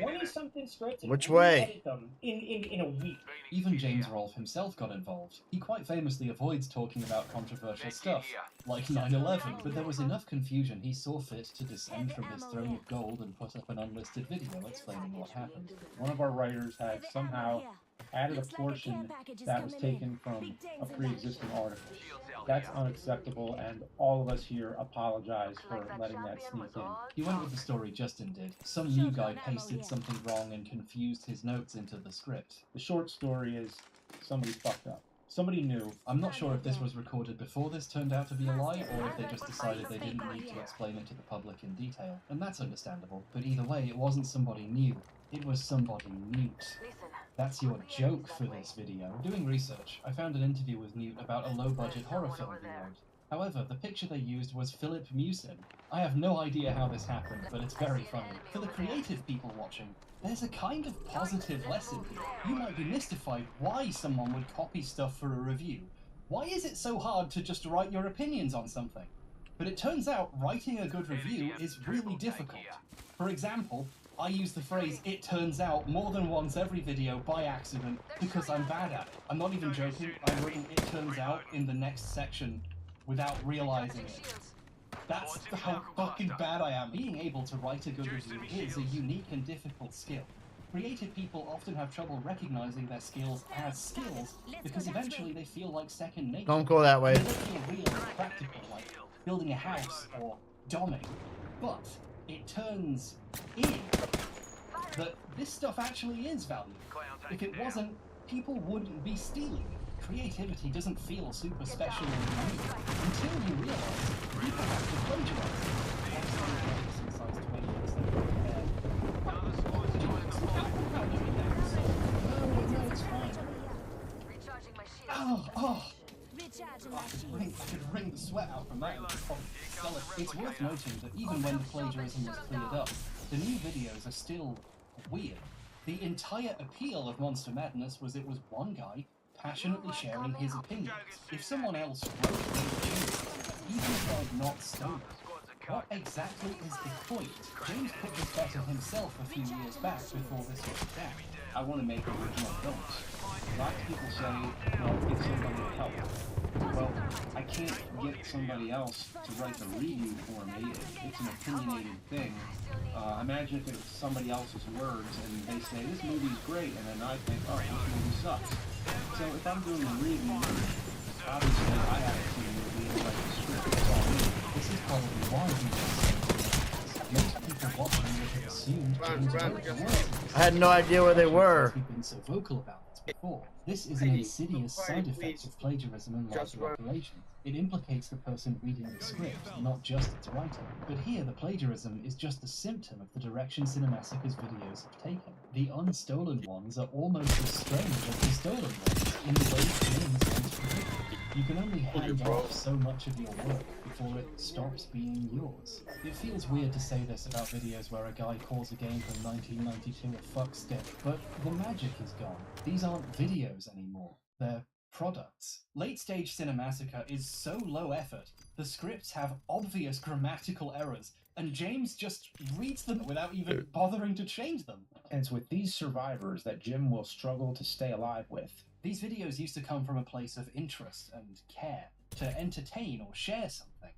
20-something scripts. Which way? Edit them in a week. Even James Rolfe himself got involved. He quite famously avoids talking about controversial stuff, like 9/11, but there was enough confusion he saw fit to descend from his throne of gold and put up an unlisted video explaining what happened. One of our writers had somehow added a portion that was taken from a pre-existing article. That's unacceptable, and all of us here apologize for letting that sneak in. He went with the story Justin did. Some new guy pasted something wrong and confused his notes into the script. The short story is somebody fucked up. Somebody knew. I'm not sure if this was recorded before this turned out to be a lie, or if they just decided they didn't need to explain it to the public in detail. And that's understandable. But either way, it wasn't somebody new. It was somebody Newt. That's your joke for this video. Doing research, I found an interview with Newt about a low-budget horror film he wrote. However, the picture they used was Philip Mewson. I have no idea how this happened, but it's very funny. For the creative people watching, there's a kind of positive lesson here. You might be mystified why someone would copy stuff for a review. Why is it so hard to just write your opinions on something? But it turns out writing a good review is really difficult. For example, I use the phrase "it turns out" more than once every video by accident because I'm bad at it. I'm not even joking, I've written "it turns out" in the next section without realizing it. That's how fucking bad I am. Being able to write a good review is a unique and difficult skill. Creative people often have trouble recognizing their skills as skills because eventually they feel like second nature. Don't go that way. They don't feel real and practical, like building a house or doming. But it turns in that this stuff actually is valuable. If it wasn't, people wouldn't be stealing. Creativity doesn't feel super special and unique until you realize people have to plagiarize it. I could wring the sweat out from that. It's worth noting that even when the plagiarism was cleared up, the new videos are still weird. The entire appeal of Monster Madness was it was one guy passionately sharing his opinions. If someone else wrote those opinions, even tried not stolen, what exactly is the point? James put this better himself a few years back before this was down. I want to make original films. Lots of people say, well, get somebody to help. Well, I can't get somebody else to write the review for me. It's an opinionated thing. Imagine if it was somebody else's words and they say, this movie's great, and then I think, oh, this movie sucks. So if I'm doing a review, obviously I have to see the movie and write the script. That's all me. This is probably why most people watching would have assumed James wrote the words. I had no idea where they were. We've been so vocal about this before. This is an insidious side effect of plagiarism and larger operations. It implicates the person reading the script, not just its writer. But here, the plagiarism is just a symptom of the direction Cinemassacre's videos have taken. The unstolen ones are almost as strange as the stolen ones, in the way James once predicted. You can only hand off so much of your work before it stops being yours. It feels weird to say this about videos where a guy calls a game from 1992 a fuckstick, but the magic is gone. These aren't videos anymore. They're products. Late-stage Cinemassacre is so low effort, the scripts have obvious grammatical errors, and James just reads them without even bothering to change them. And it's with these survivors that Jim will struggle to stay alive with. These videos used to come from a place of interest and care, to entertain or share something.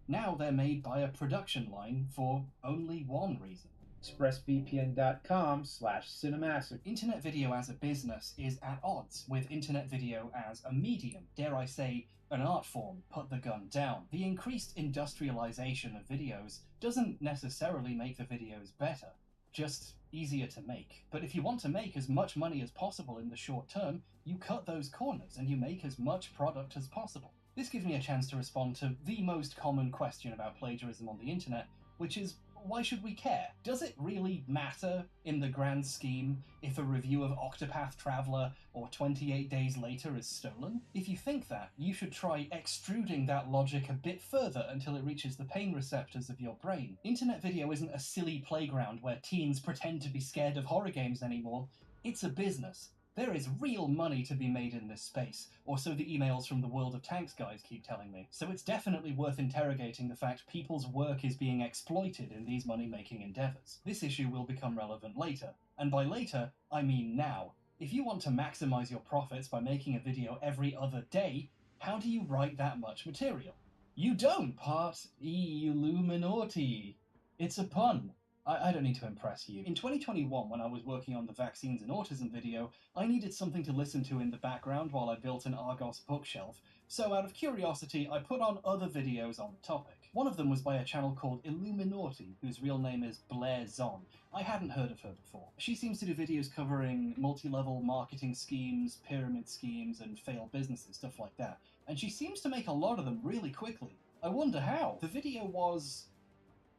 Now they're made by a production line for only one reason. ExpressVPN.com/Cinemassacre. Internet video as a business is at odds with internet video as a medium, dare I say, an art form. Put the gun down. The increased industrialization of videos doesn't necessarily make the videos better, just easier to make. But if you want to make as much money as possible in the short term, you cut those corners and you make as much product as possible. This gives me a chance to respond to the most common question about plagiarism on the internet, which is, why should we care? Does it really matter in the grand scheme if a review of Octopath Traveler or 28 Days Later is stolen? If you think that, you should try extruding that logic a bit further until it reaches the pain receptors of your brain. Internet video isn't a silly playground where teens pretend to be scared of horror games anymore. It's a business. There is real money to be made in this space, or so the emails from the World of Tanks guys keep telling me. So it's definitely worth interrogating the fact people's work is being exploited in these money-making endeavors. This issue will become relevant later, and by later, I mean now. If you want to maximize your profits by making a video every other day, how do you write that much material? You don't, part Illuminati. It's a pun. I don't need to impress you. In 2021, when I was working on the vaccines and autism video, I needed something to listen to in the background while I built an Argos bookshelf, so out of curiosity, I put on other videos on the topic. One of them was by a channel called Illuminati, whose real name is Blair Zon. I hadn't heard of her before. She seems to do videos covering multi-level marketing schemes, pyramid schemes, and failed businesses, stuff like that. And she seems to make a lot of them really quickly. I wonder how. The video was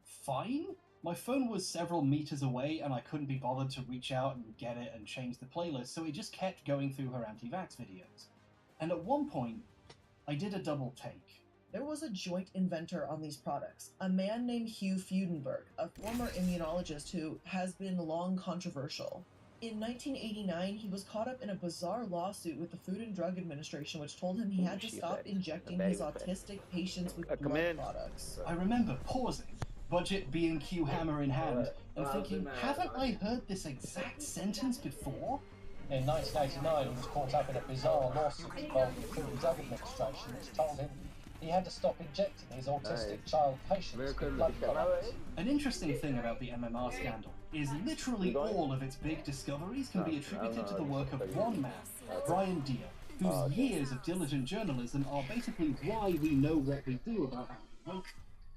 fine? My phone was several meters away and I couldn't be bothered to reach out and get it and change the playlist, so it just kept going through her anti-vax videos. And at one point, I did a double take. There was a joint inventor on these products, a man named Hugh Freudenberg, a former immunologist who has been long controversial. In 1989, he was caught up in a bizarre lawsuit with the Food and Drug Administration, which told him he had to stop injecting his autistic patients with blood products. I remember pausing, budget B&Q hammer in hand, and thinking, haven't I heard this exact sentence before? In 1989, he was caught up in a bizarre lawsuit involving the Food and Drug Administration, which told him he had to stop injecting his autistic child patients with blood products. An interesting thing about the MMR scandal is literally all of its big discoveries can be attributed to the work of one man, Brian Deere, whose years of diligent journalism are basically why we know what we do about our work.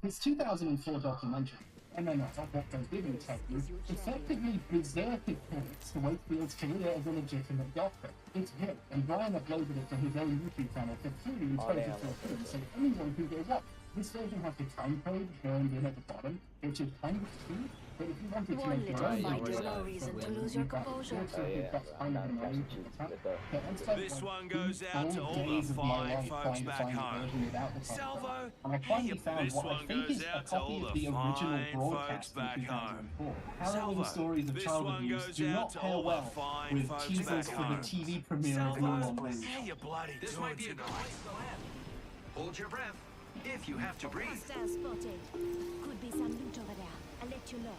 His 2004 documentary, MMR, What Goes Giving Tell You, effectively berserked critics to Wakefield's career as a legitimate doctor. It's hit, and Brian uploaded it to his own YouTube channel for free in 2014, so anyone who goes up This version has the time code burned in at the bottom, which is kind of cute, but if you wanted to One make little your fight own is video, no reason to lose your composure. This one goes out to all the fine folks back home. Salvo, and I finally found this what I one think goes is a out to all copy of the the original fine folks broadcast back in home. 2004. Harrowing Salvo, stories of this child one abuse goes do out not to pair all the well fine with folks teasers back for home. the TV premiere of Salvo, Moulin Rouge. how you bloody This might be a good place to land. Hold your breath if you have to breathe. Hostile spotted. Could be some loot over there. I'll let you know.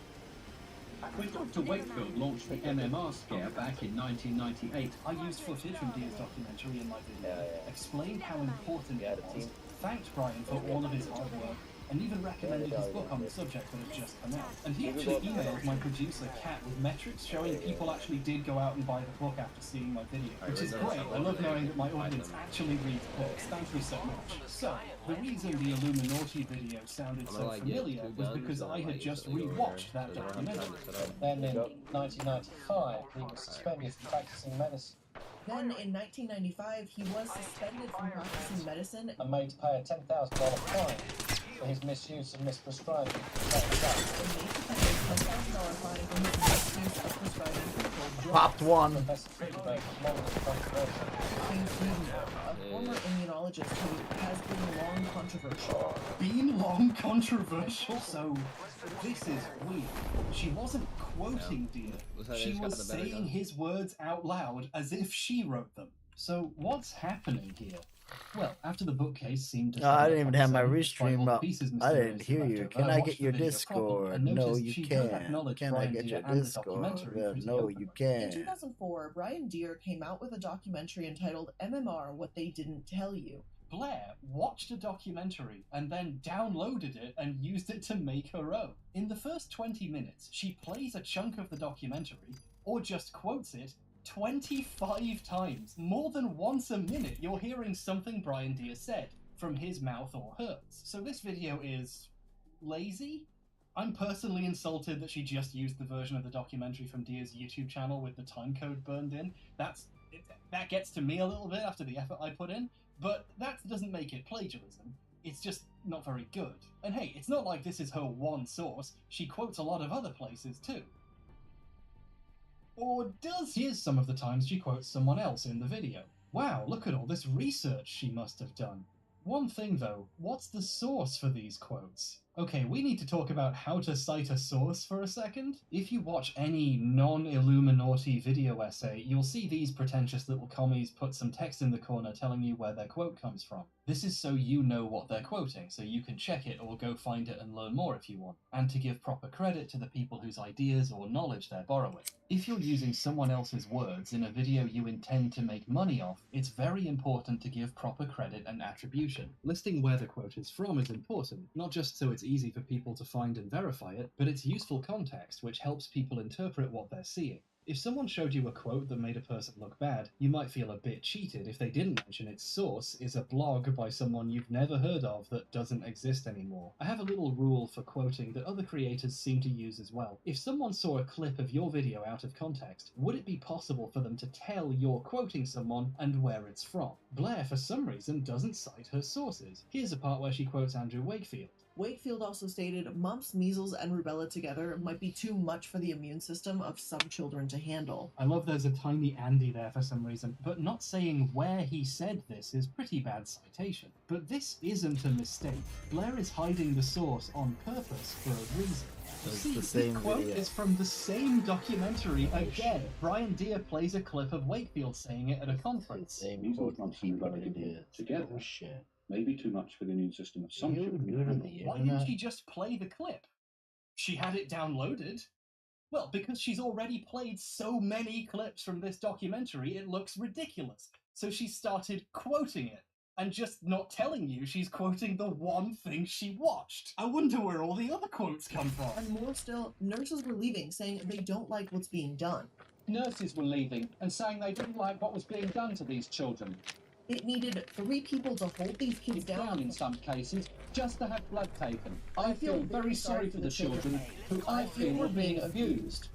When Dr. Wakefield launched the MMR scare back in 1998, I used footage from Dia's documentary in my video, explained how important it was, thanked Brian for all of his hard work, and even recommended his book on the subject that had just come out. And he actually emailed my producer, Kat, with metrics showing people actually did go out and buy the book after seeing my video, which is great. I love knowing that my audience actually reads books. Thank you so much. So, the reason the Illuminati video sounded so familiar was because I had just rewatched that documentary. Then in 1995, he was suspended from practicing medicine. Then in 1995, he was suspended from practicing medicine and made to pay a $10,000 fine for his misuse and misprescribing. Popped one. A former immunologist who has been long controversial. Been long controversial? So, this is weird. She wasn't quoting Dia. She was saying his words out loud as if she wrote them. So, what's happening here? Well, after the bookcase seemed to... No, I didn't even have my restream up. I didn't hear you. Can I get your Discord? No, you can't. Can I get your Discord? No, you In can't. 2004, Brian Deere came out with a documentary entitled MMR What They Didn't Tell You. Blair watched a documentary and then downloaded it and used it to make her own. In the first 20 minutes, she plays a chunk of the documentary, or just quotes it, 25 times. More than once a minute, you're hearing something Brian Deere said from his mouth or hers. So this video is lazy? I'm personally insulted that she just used the version of the documentary from Deere's YouTube channel with the timecode burned in. That gets to me a little bit after the effort I put in, but that doesn't make it plagiarism. It's just not very good. And hey, it's not like this is her one source. She quotes a lot of other places too. Or does? Here's some of the times she quotes someone else in the video. Wow, look at all this research she must have done. One thing though, what's the source for these quotes? Okay, we need to talk about how to cite a source for a second. If you watch any non-Illuminati video essay, you'll see these pretentious little commies put some text in the corner telling you where their quote comes from. This is so you know what they're quoting, so you can check it or go find it and learn more if you want, and to give proper credit to the people whose ideas or knowledge they're borrowing. If you're using someone else's words in a video you intend to make money off, it's very important to give proper credit and attribution. Listing where the quote is from is important, not just so it's easy for people to find and verify it, but it's useful context which helps people interpret what they're seeing. If someone showed you a quote that made a person look bad, you might feel a bit cheated if they didn't mention its source is a blog by someone you've never heard of that doesn't exist anymore. I have a little rule for quoting that other creators seem to use as well. If someone saw a clip of your video out of context, would it be possible for them to tell you're quoting someone and where it's from? Blair, for some reason, doesn't cite her sources. Here's a part where she quotes Andrew Wakefield. Wakefield also stated mumps, measles, and rubella together might be too much for the immune system of some children to handle. I love there's a tiny Andy there for some reason, but not saying where he said this is pretty bad citation. But this isn't a mistake. Blair is hiding the source on purpose for a reason. You see, the quote is from the same documentary again. Brian Deere plays a clip of Wakefield saying it at a conference. Together. Maybe too much for the immune system of some children. Why didn't she just play the clip? She had it downloaded. Well, because she's already played so many clips from this documentary, it looks ridiculous. So she started quoting it, and just not telling you she's quoting the one thing she watched. I wonder where all the other quotes come from. And more still, nurses were leaving, saying they don't like what's being done. Nurses were leaving and saying they didn't like what was being done to these children. It needed 3 people to hold these kids down in some cases, just to have blood taken. I feel very sorry for the children who I feel were being abused.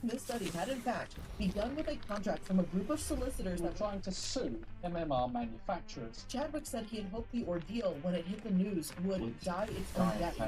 This study had in fact begun with a contract from a group of solicitors that were trying to sue MMR manufacturers. Chadwick said he had hoped the ordeal, when it hit the news, would die its own death.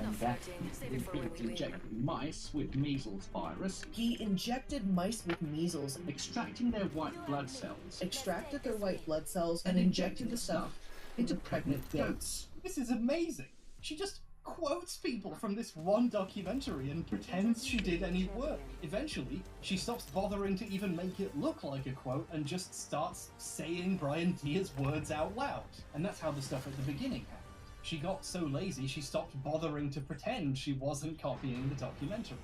Injecting mice with measles virus. He injected mice with measles, extracting their white blood cells. Extracted their white blood cells and injected the stuff into pregnant goats. This is amazing. She just quotes people from this one documentary and pretends she did any work. Eventually, she stops bothering to even make it look like a quote and just starts saying Brian Deer's words out loud. And that's how the stuff at the beginning happened. She got so lazy she stopped bothering to pretend she wasn't copying the documentary.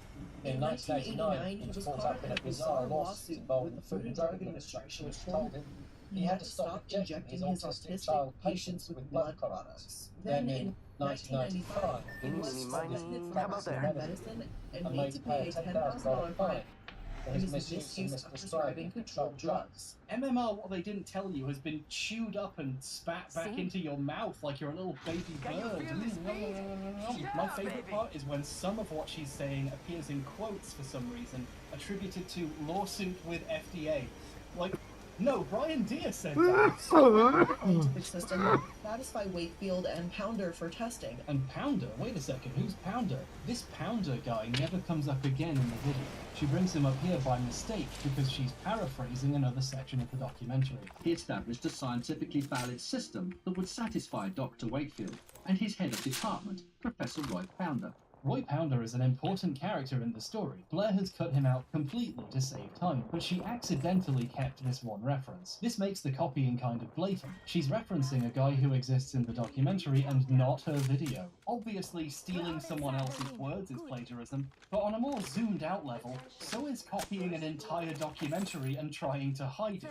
In 1989, he was caught up in a bizarre lawsuit involving the Food and Drug Administration, which told him he had to stop injecting his autistic child patients with blood products. Then in 1995, he was suspended from practicing medicine and made to pay a $10,000 fine for his misuse of prescribing controlled drugs. MMR, what they didn't tell you, has been chewed up and spat back into your mouth like you're a little baby bird. My favourite part is when some of what she's saying appears in quotes for some reason, attributed to lawsuit with FDA. Like, no, Brian Deer said that. Scientific system satisfy Wakefield and Pounder for testing. And Pounder? Wait a second, who's Pounder? This Pounder guy never comes up again in the video. She brings him up here by mistake because she's paraphrasing another section of the documentary. He established a scientifically valid system that would satisfy Dr. Wakefield and his head of department, Professor Roy Pounder. Roy Pounder is an important character in the story. Blair has cut him out completely to save time, but she accidentally kept this one reference. This makes the copying kind of blatant. She's referencing a guy who exists in the documentary and not her video. Obviously, stealing someone else's words is plagiarism, but on a more zoomed out level, so is copying an entire documentary and trying to hide it.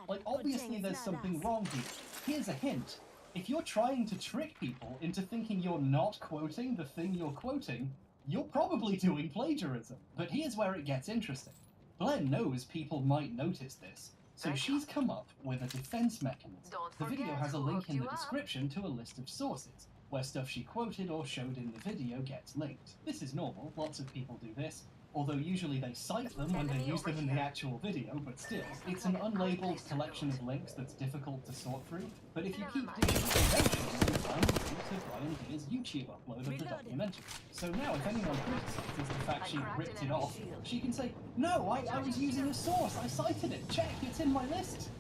Like, obviously there's something wrong here. Here's a hint. If you're trying to trick people into thinking you're not quoting the thing you're quoting, you're probably doing plagiarism. But here's where it gets interesting. Blair knows people might notice this, so she's come up with a defense mechanism. The video has a link in the description to a list of sources, where stuff she quoted or showed in the video gets linked. This is normal, lots of people do this, although usually they cite them when they use them in the actual video, but still, it's an unlabeled collection of links that's difficult to sort through, but if you keep digging, eventually you'll find the link to Brian Deer's YouTube upload of the documentary. So now if anyone criticizes the fact she ripped it off, she can say, no, I was using a source, I cited it, check, it's in my list.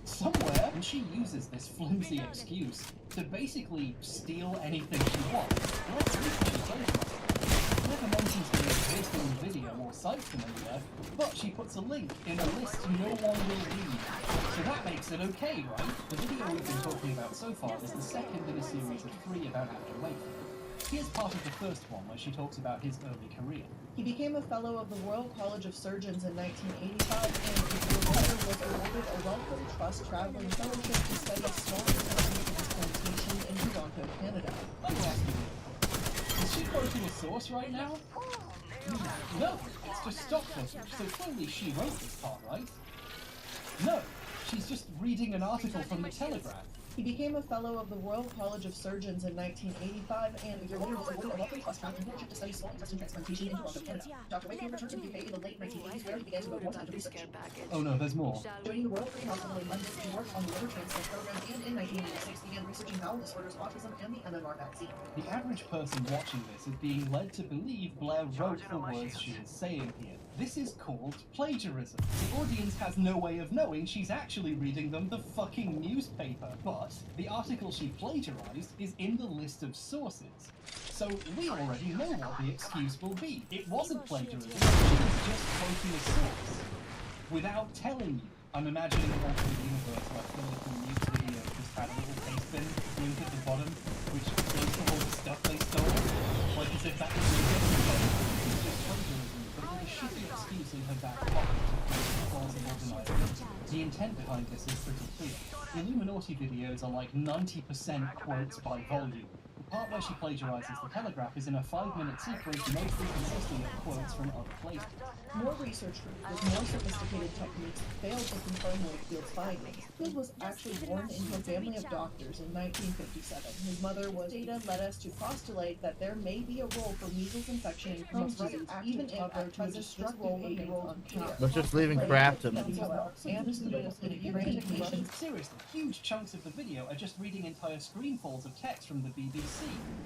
Somewhere, and she uses this flimsy excuse to basically steal anything she wants. Let's never mentions the exist in the video or cites them anywhere, but she puts a link in a list no one will read. So that makes it okay, right? The video we've been talking about so far is the second in a series of 3 about Dr. Wakefield. Here's part of the first one where she talks about his early career. He became a Fellow of the Royal College of Surgeons in 1985 and his later was awarded a Wellcome Trust Traveling Fellowship to study small intestine transplantation in Toronto, Canada. Let me ask you, is she quoting a source right now? No, it's just stock footage, so clearly she wrote this part, right? No, she's just reading an article from the Telegraph. He became a Fellow of the Royal College of Surgeons in 1985 and a year later was awarded a Wellcome Trust Traveling Fellowship to study small intestine transplantation in Toronto, Canada. Dr. Wakefield returned to the UK in the late 1980s where he began to devote more time to research. Oh no, there's more. Joining the Royal Free Hospital in London, he worked on the liver transplant program and in 1986 began researching bowel disorders, autism, and the MMR vaccine. The average person watching this is being led to believe Blair wrote the words she is saying here. This is called plagiarism. The audience has no way of knowing she's actually reading them the fucking newspaper, but the article she plagiarized is in the list of sources. So we already know what the excuse will be. It wasn't plagiarism, she was just quoting a source. Without telling you. I'm imagining an alternate universe where political news video just had a little paste bin link at the bottom, which shows to all the stuff they stole. Like as if that was it's just plagiarism, but with a shitty excuse in her back pocket to create a plausible denial. The intent behind this is pretty clear. Illuminati videos are like 90% quotes by volume. The part where she plagiarizes the Telegraph is in a 5-minute sequence mostly consisting of quotes from other places. More research groups with more sophisticated techniques failed to confirm Wakefield's findings. Wakefield was actually born into a family of doctors in 1957. His mother was data led us to postulate that there may be a role for measles infection and Crohn's disease, even if at present this role remains unclear. Let's just leave and craft him. Seriously, huge chunks of the video are just reading entire screenfalls of text from the BBC,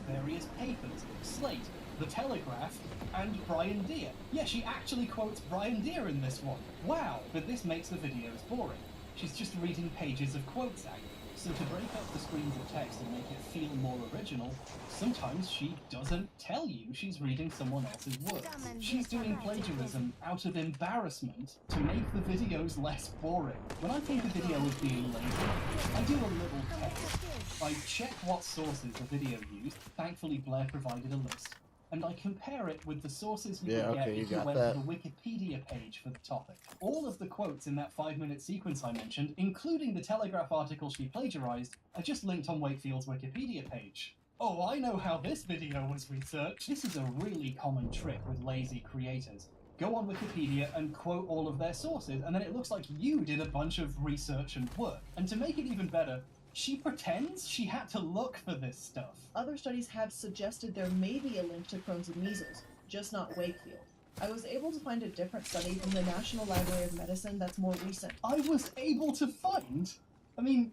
various papers, Slate, The Telegraph, and Brian Deere. Yeah, she actually quotes Brian Deere in this one. Wow, but this makes the videos boring. She's just reading pages of quotes out. So to break up the screens of text and make it feel more original, sometimes she doesn't tell you she's reading someone else's words. She's doing plagiarism out of embarrassment to make the videos less boring. When I think a video is being lazy, I do a little test. I check what sources the video used. Thankfully, Blair provided a list. And I compare it with the sources you would get if you went to the Wikipedia page for the topic. All of the quotes in that 5-minute sequence I mentioned, including the Telegraph article she plagiarized, are just linked on Wakefield's Wikipedia page. Oh, I know how this video was researched. This is a really common trick with lazy creators. Go on Wikipedia and quote all of their sources, and then it looks like you did a bunch of research and work. And to make it even better, she pretends she had to look for this stuff. Other studies have suggested there may be a link to Crohn's and measles, just not Wakefield. I was able to find a different study from the National Library of Medicine that's more recent. I was able to find? I mean,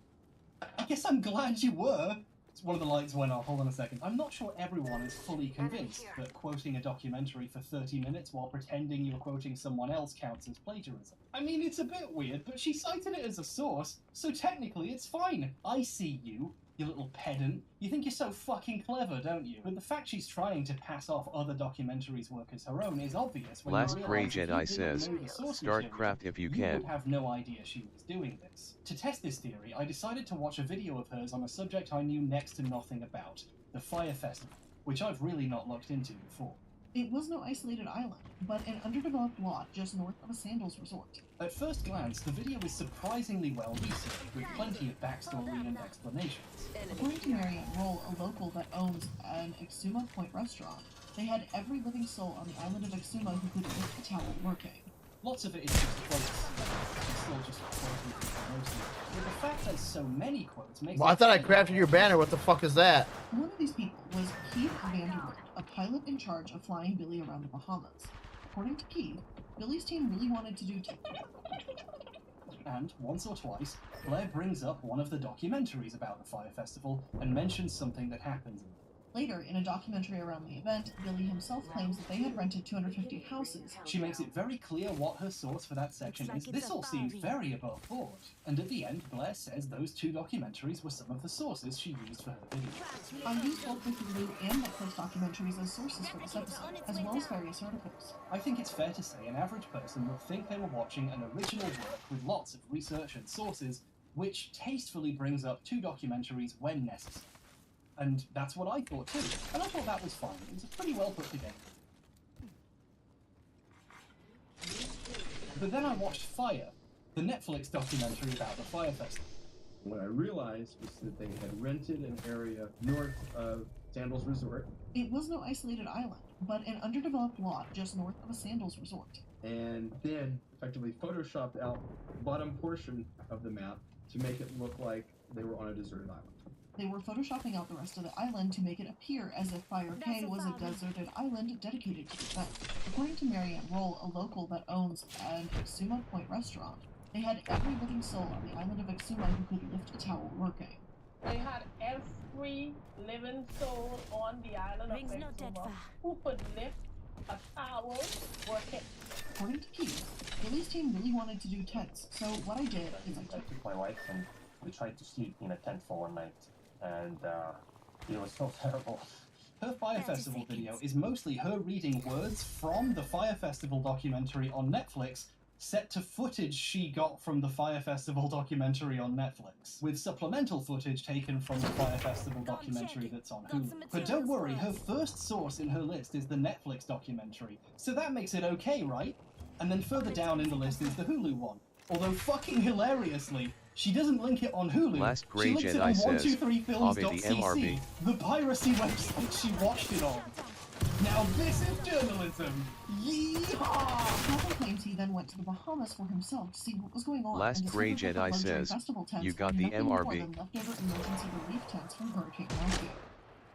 I guess I'm glad you were. One of the lights went off. Hold on a second. I'm not sure everyone is fully convinced that quoting a documentary for 30 minutes while pretending you're quoting someone else counts as plagiarism. I mean, it's a bit weird, but she cited it as a source, so technically it's fine. I see you, you little pedant. You think you're so fucking clever, don't you? But the fact she's trying to pass off other documentaries' work as her own is obvious when Last you Grey realize if you Jedi didn't says, know the source start material, craft if you you can. would have no idea she was doing this. To test this theory, I decided to watch a video of hers on a subject I knew next to nothing about, the Fire Festival, which I've really not looked into before. It was no isolated island, but an underdeveloped lot just north of a sandals resort. At first glance, the video is surprisingly well researched, with plenty of backstory and explanations. According to Marianne Roll, a local that owns an Exuma Point restaurant, they had every living soul on the island of Exuma who could lift a towel working. Lots of it is just quotes. It's still just quotes mostly. But the fact there's so many quotes makes Well, I thought I crafted your banner. What the fuck is that? One of these people was Keith Vanderwood, a pilot in charge of flying Billy around the Bahamas. According to Keith, Billy's team really wanted to do and, once or twice, Blair brings up one of the documentaries about the Fire Festival and mentions something that happens in it. Later, in a documentary around the event, Billy himself claims that they had rented 250 houses. She makes it very clear what her source for that section is. This all seems very above board. And at the end, Blair says those two documentaries were some of the sources she used for her video. I used both the Hulu and Netflix documentaries as sources for this episode, as well as various articles. I think it's fair to say an average person would think they were watching an original work with lots of research and sources, which tastefully brings up two documentaries when necessary. And that's what I thought too. And I thought that was fine. It was pretty well put together. But then I watched Fire, the Netflix documentary about the Fire Festival. What I realized was that they had rented an area north of Sandals Resort. It was no isolated island, but an underdeveloped lot just north of a Sandals Resort. And then effectively photoshopped out the bottom portion of the map to make it look like they were on a deserted island. They were photoshopping out the rest of the island to make it appear as if Fire Cay was a deserted island dedicated to the event. According to Marianne Roll, a local that owns an Exuma Point restaurant, they had every living soul on the island of Exuma who could lift a towel working. They had every living soul on the island of Exuma who could lift a towel working. According to Keith, Billy's team really wanted to do tents, so what I did is I took my wife and we tried to sleep in a tent for one night. And it was so terrible. Her Fire Festival video is mostly her reading words from the Fire Festival documentary on Netflix, set to footage she got from the Fire Festival documentary on Netflix, with supplemental footage taken from the Fire Festival documentary that's on Hulu. But don't worry, her first source in her list is the Netflix documentary, so that makes it okay, right? And then further down in the list is the Hulu one. Although fucking hilariously, She doesn't link it on Hulu. Last She Grey links it Jedi on says,123films.cc, the piracy website she watched it on. Now this is journalism. Yeehaw! Calvin claims he then went to the Bahamas for himself to see what was going on. Last and Grey discovered that the Jedi luxury says, festival tents you got were the nothing more MRB. than leftover emergency relief tents from Hurricane Matthew.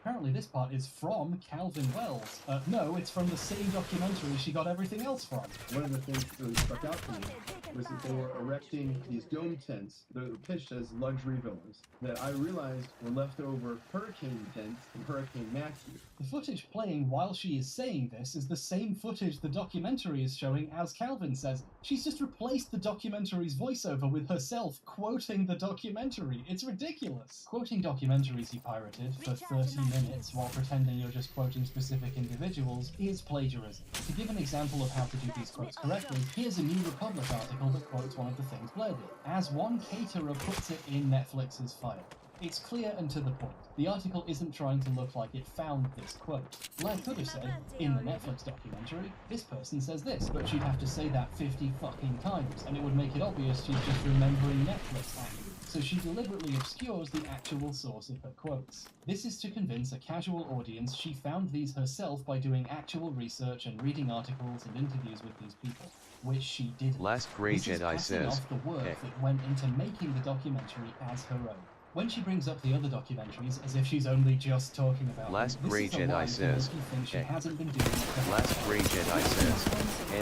Apparently this part is from Calvin Wells. No, it's from the same documentary she got everything else from. One of the things that really stuck out to me was that they were erecting these dome tents that were pitched as luxury villas that I realized were leftover hurricane tents from Hurricane Matthew. The footage playing while she is saying this is the same footage the documentary is showing as Calvin says. She's just replaced the documentary's voiceover with herself quoting the documentary. It's ridiculous. Quoting documentaries you pirated for 30 minutes while pretending you're just quoting specific individuals is plagiarism. To give an example of how to do these quotes correctly, here's a New Republic article that quotes one of the things Blair did. As one caterer puts it in Netflix's file. It's clear and to the point. The article isn't trying to look like it found this quote. Blair could have said, in the Netflix documentary, this person says this, but she'd have to say that 50 fucking times, and it would make it obvious she's just remembering Netflix accurately. So she deliberately obscures the actual source of her quotes. This is to convince a casual audience she found these herself by doing actual research and reading articles and interviews with these people, which she didn't. Last Grey This is Jedi passing says, off the work "Hey." that went into making the documentary as her own. When she brings up the other documentaries as if she's only just talking about Last them, Grey this is a Jedi lie says, Felicity thinks she "Hey." hasn't been doing it. Last Grey Jedi says,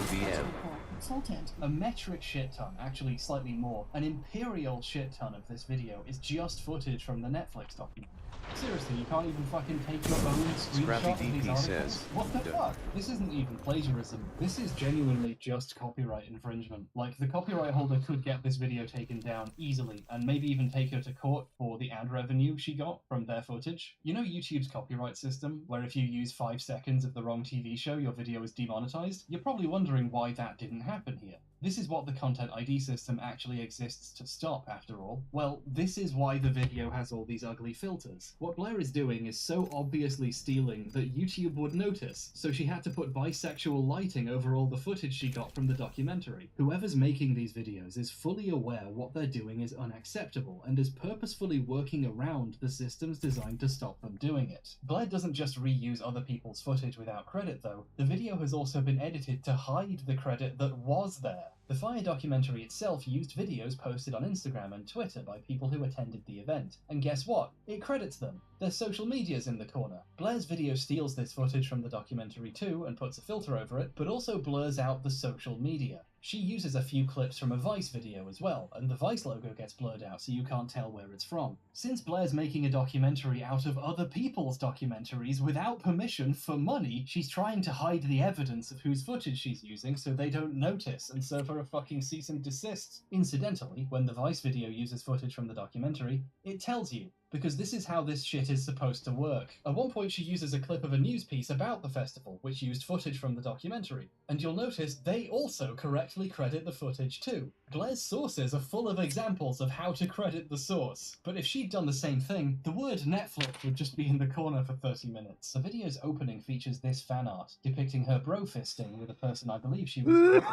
NBM. Consultant. A metric shit ton, actually slightly more, an imperial shit ton of this video is just footage from the Netflix documentary. Seriously, you can't even fucking take your own Scrappy screenshot of these DP articles? says, What the "Duh." fuck? This isn't even plagiarism. This is genuinely just copyright infringement. Like, the copyright holder could get this video taken down easily, and maybe even take her to court for the ad revenue she got from their footage. You know YouTube's copyright system, where if you use 5 seconds of the wrong TV show, your video is demonetized? You're probably wondering why that didn't happen here. This is what the Content ID system actually exists to stop, after all. Well, this is why the video has all these ugly filters. What Blair is doing is so obviously stealing that YouTube would notice, so she had to put bisexual lighting over all the footage she got from the documentary. Whoever's making these videos is fully aware what they're doing is unacceptable, and is purposefully working around the systems designed to stop them doing it. Blair doesn't just reuse other people's footage without credit, though. The video has also been edited to hide the credit that was there. The Fire documentary itself used videos posted on Instagram and Twitter by people who attended the event. And guess what? It credits them. Their social media's in the corner. Blair's video steals this footage from the documentary too and puts a filter over it, but also blurs out the social media. She uses a few clips from a Vice video as well, and the Vice logo gets blurred out so you can't tell where it's from. Since Blair's making a documentary out of other people's documentaries without permission for money, she's trying to hide the evidence of whose footage she's using so they don't notice and serve her a fucking cease and desist. Incidentally, when the Vice video uses footage from the documentary, it tells you, because this is how this shit is supposed to work. At one point she uses a clip of a news piece about the festival, which used footage from the documentary, and you'll notice they also correctly credit the footage too. Blair's sources are full of examples of how to credit the source, but if she'd done the same thing, the word Netflix would just be in the corner for 30 minutes. The video's opening features this fan art, depicting her bro-fisting with a person I believe she was...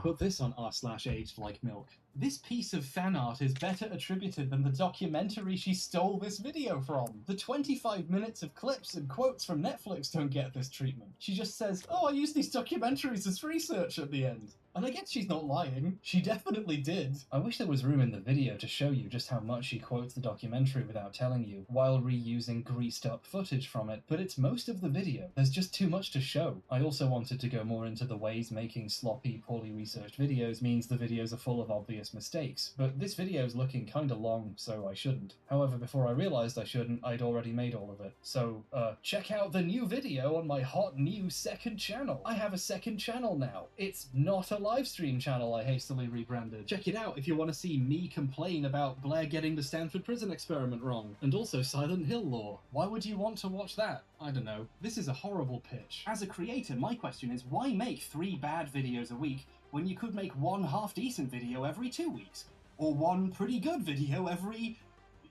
Put this on r/aged like milk. This piece of fan art is better attributed than the documentary she stole this video from. The 25 minutes of clips and quotes from Netflix don't get this treatment. She just says, "Oh, I use these documentaries as research" at the end. And I guess she's not lying. She definitely did. I wish there was room in the video to show you just how much she quotes the documentary without telling you, while reusing greased up footage from it, but it's most of the video. There's just too much to show. I also wanted to go more into the ways making sloppy, poorly researched videos means the videos are full of obvious mistakes, but this video is looking kinda long, so I shouldn't. However, before I realized I shouldn't, I'd already made all of it. So, check out the new video on my hot new second channel. I have a second channel now. It's not a live stream channel I hastily rebranded. Check it out if you want to see me complain about Blair getting the Stanford Prison Experiment wrong, and also Silent Hill lore. Why would you want to watch that? I don't know. This is a horrible pitch. As a creator, my question is, why make 3 bad videos a week when you could make 1 half-decent video every 2 weeks? Or 1 pretty good video every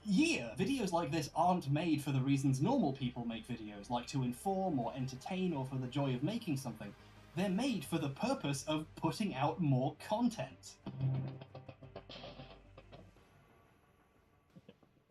year? Videos like this aren't made for the reasons normal people make videos, like to inform or entertain or for the joy of making something. They're made for the purpose of putting out more content.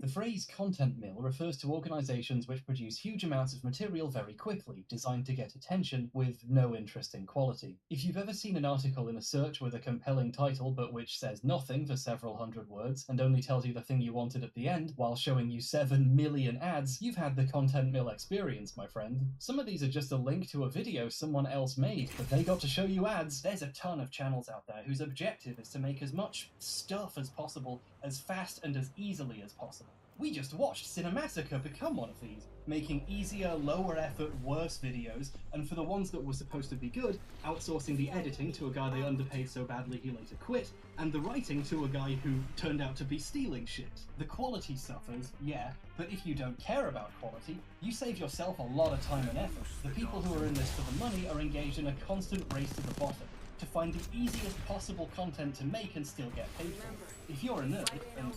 The phrase content mill refers to organizations which produce huge amounts of material very quickly, designed to get attention with no interest in quality. If you've ever seen an article in a search with a compelling title but which says nothing for several hundred words and only tells you the thing you wanted at the end while showing you 7 million ads, you've had the content mill experience, my friend. Some of these are just a link to a video someone else made, but they got to show you ads. There's a ton of channels out there whose objective is to make as much stuff as possible, as fast and as easily as possible. We just watched Cinemassacre become one of these, making easier, lower effort, worse videos, and for the ones that were supposed to be good, outsourcing the editing to a guy they underpaid so badly he later quit, and the writing to a guy who turned out to be stealing shit. The quality suffers, yeah, but if you don't care about quality, you save yourself a lot of time and effort. The people who are in this for the money are engaged in a constant race to the bottom, to find the easiest possible content to make and still get paid for it. If you're a nerd, and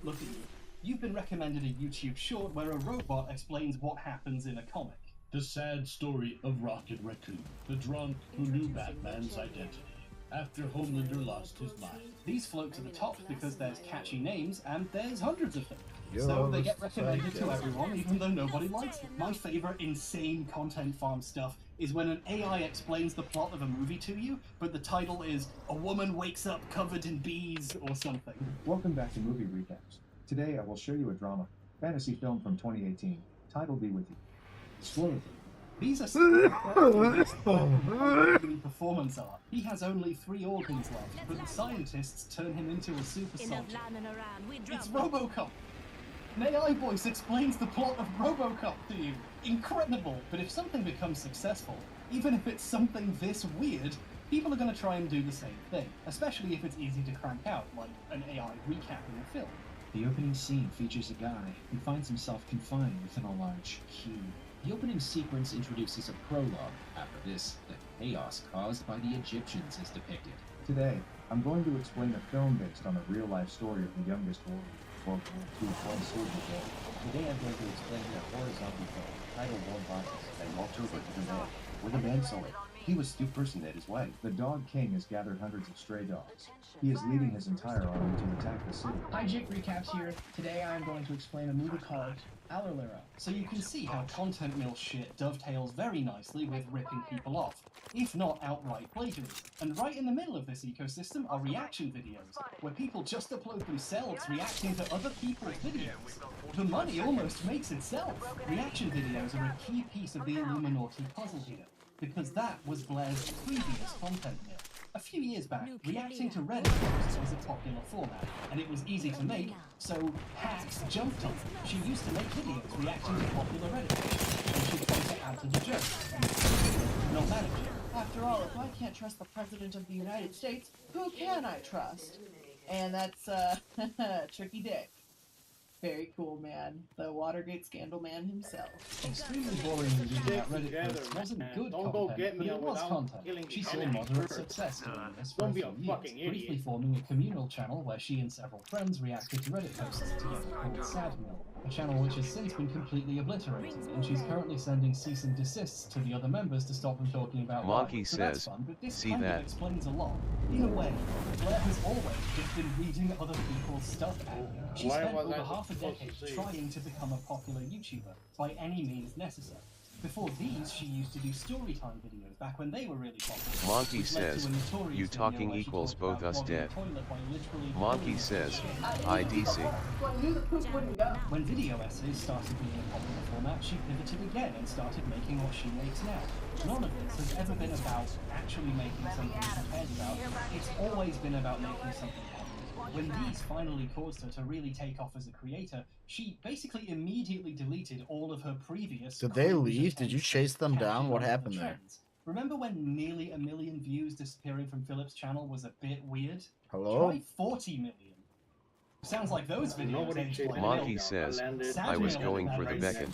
look at you, you've been recommended a YouTube short where a robot explains what happens in a comic. The sad story of Rocket Raccoon, the drunk who knew Batman's identity after Homelander lost his mind. These float to the top because there's catchy names and there's hundreds of them. So they get recommended to everyone even though nobody likes them. My favorite insane content farm stuff is when an AI explains the plot of a movie to you, but the title is A Woman Wakes Up Covered in Bees or something. Welcome back to Movie Recaps. Today I will show you a drama, fantasy film from 2018. Title be with you. Slowly. These are performance art. He has only 3 organs left, but the scientists turn him into a super soldier. It's RoboCop! An AI voice explains the plot of RoboCop to you. Incredible! But if something becomes successful, even if it's something this weird, people are going to try and do the same thing, especially if it's easy to crank out, like an AI recapping a film. The opening scene features a guy who finds himself confined within a large cube. The opening sequence introduces a prologue. After this, the chaos caused by the Egyptians is depicted. Today, I'm going to explain a film based on a real-life story of the youngest warrior, World War II one soldier boy. Today I'm going to explain a horror zombie film titled Warm Bodies by Walter Whitman. With a man saw it. He was Stu Person at his wife. The Dog King has gathered hundreds of stray dogs. He is leading his entire army to attack the city. Hi, Jake Recaps here. Today I am going to explain a movie called Allerlera. So you can see how content mill shit dovetails very nicely with ripping people off, if not outright plagiarism. And right in the middle of this ecosystem are reaction videos, where people just upload themselves reacting to other people's videos. The money almost makes itself. Reaction videos are a key piece of the Illuminati puzzle here, because that was Blair's previous content mill. A few years back, reacting to Reddit posts was a popular format, and it was easy to make, so hacks jumped on it. She used to make videos reacting to popular Reddit posts, and she'd point it out to the joke, and not manage it. After all, if I can't trust the President of the United States, who can I trust? And that's, Tricky Dick. Very cool, man. The Watergate scandal man himself. Extremely boring reading that Reddit post wasn't good content, but it was content. She saw moderate success doing this for a few years, briefly forming a communal channel where she and several friends reacted to Reddit posts together called Sadmill, a channel which has since been completely obliterated, and she's currently sending cease and desists to the other members to stop them talking about Monkey so that's says, fun, but this see kind that. of explains a lot. In a way, Blair has always just been reading other people's stuff out. She spent over half a decade trying to become a popular YouTuber, by any means necessary. Before these, she used to do storytime videos back when they were really popular. Monkey says, you talking equals both us dead. Monkey says, IDC. When video essays started being a popular format, she pivoted again and started making what she makes now. None of this has ever been about actually making something she cares about. It's always been about making something popular. When these finally caused her to really take off as a creator, she basically immediately deleted all of her previous... Did they leave? Did you chase them down? What happened there? Remember when nearly 1 million views disappearing from Philip's channel was a bit weird? Hello? Try 40 million. Sounds like those videos aged like Monkey says, I was going for the beacon.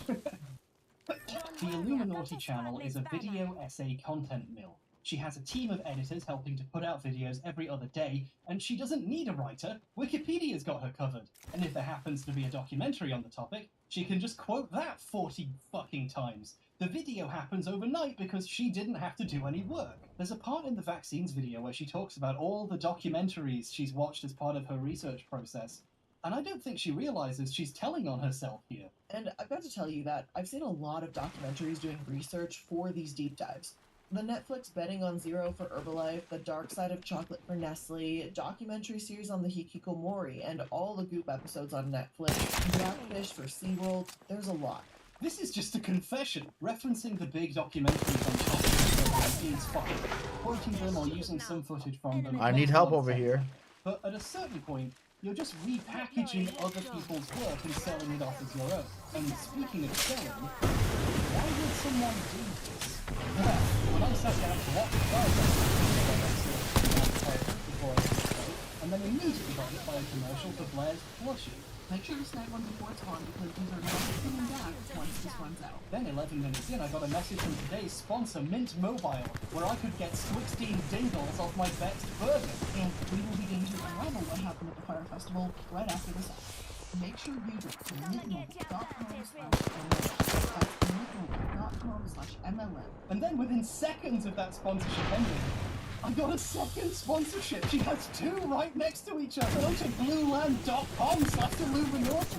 The Illuminati channel is a video essay content mill. She has a team of editors helping to put out videos every other day, and she doesn't need a writer. Wikipedia's got her covered. And if there happens to be a documentary on the topic, she can just quote that 40 fucking times. The video happens overnight because she didn't have to do any work. There's a part in the vaccines video where she talks about all the documentaries she's watched as part of her research process. And I don't think she realizes she's telling on herself here. And I've got to tell you that I've seen a lot of documentaries doing research for these deep dives. The Netflix Betting on Zero for Herbalife, The Dark Side of Chocolate for Nestle, documentary series on the Hikikomori, and all the Goop episodes on Netflix, Blackfish for SeaWorld, there's a lot. This is just a confession, referencing the big documentaries on chocolate is fine. Quoting them or using some footage from them. I need help over here. But at a certain point, you're just repackaging other people's work and selling it off as your own. And speaking of selling, why would someone do this? Well, when I sat down to watch it, and then immediately got hit by a commercial for Blair's plushie. Make sure to snag one before it's gone because these are not coming back once this runs out. Then 11 minutes in, I got a message from today's sponsor, Mint Mobile, where I could get 16 dingles off my best burger. And we will begin to unravel what happened at the Fire Festival right after this episode. Make sure you go to mintmobile.com/MLM. And then within seconds of that sponsorship ending, I got a second sponsorship. She has two right next to each other. Go to blueland.com/Illuminati.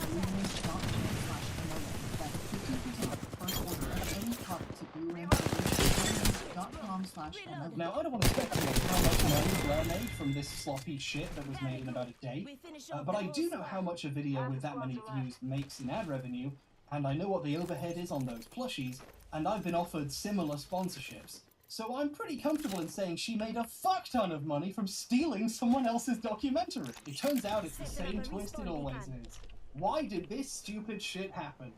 Now, I don't want to speculate how much money Blair made from this sloppy shit that was made in about a day, but I do know how much a video with that many views makes in ad revenue, and I know what the overhead is on those plushies, and I've been offered similar sponsorships. So I'm pretty comfortable in saying she made a fuck ton of money from stealing someone else's documentary. It turns out it's the same twist it always is. Why did this stupid shit happen?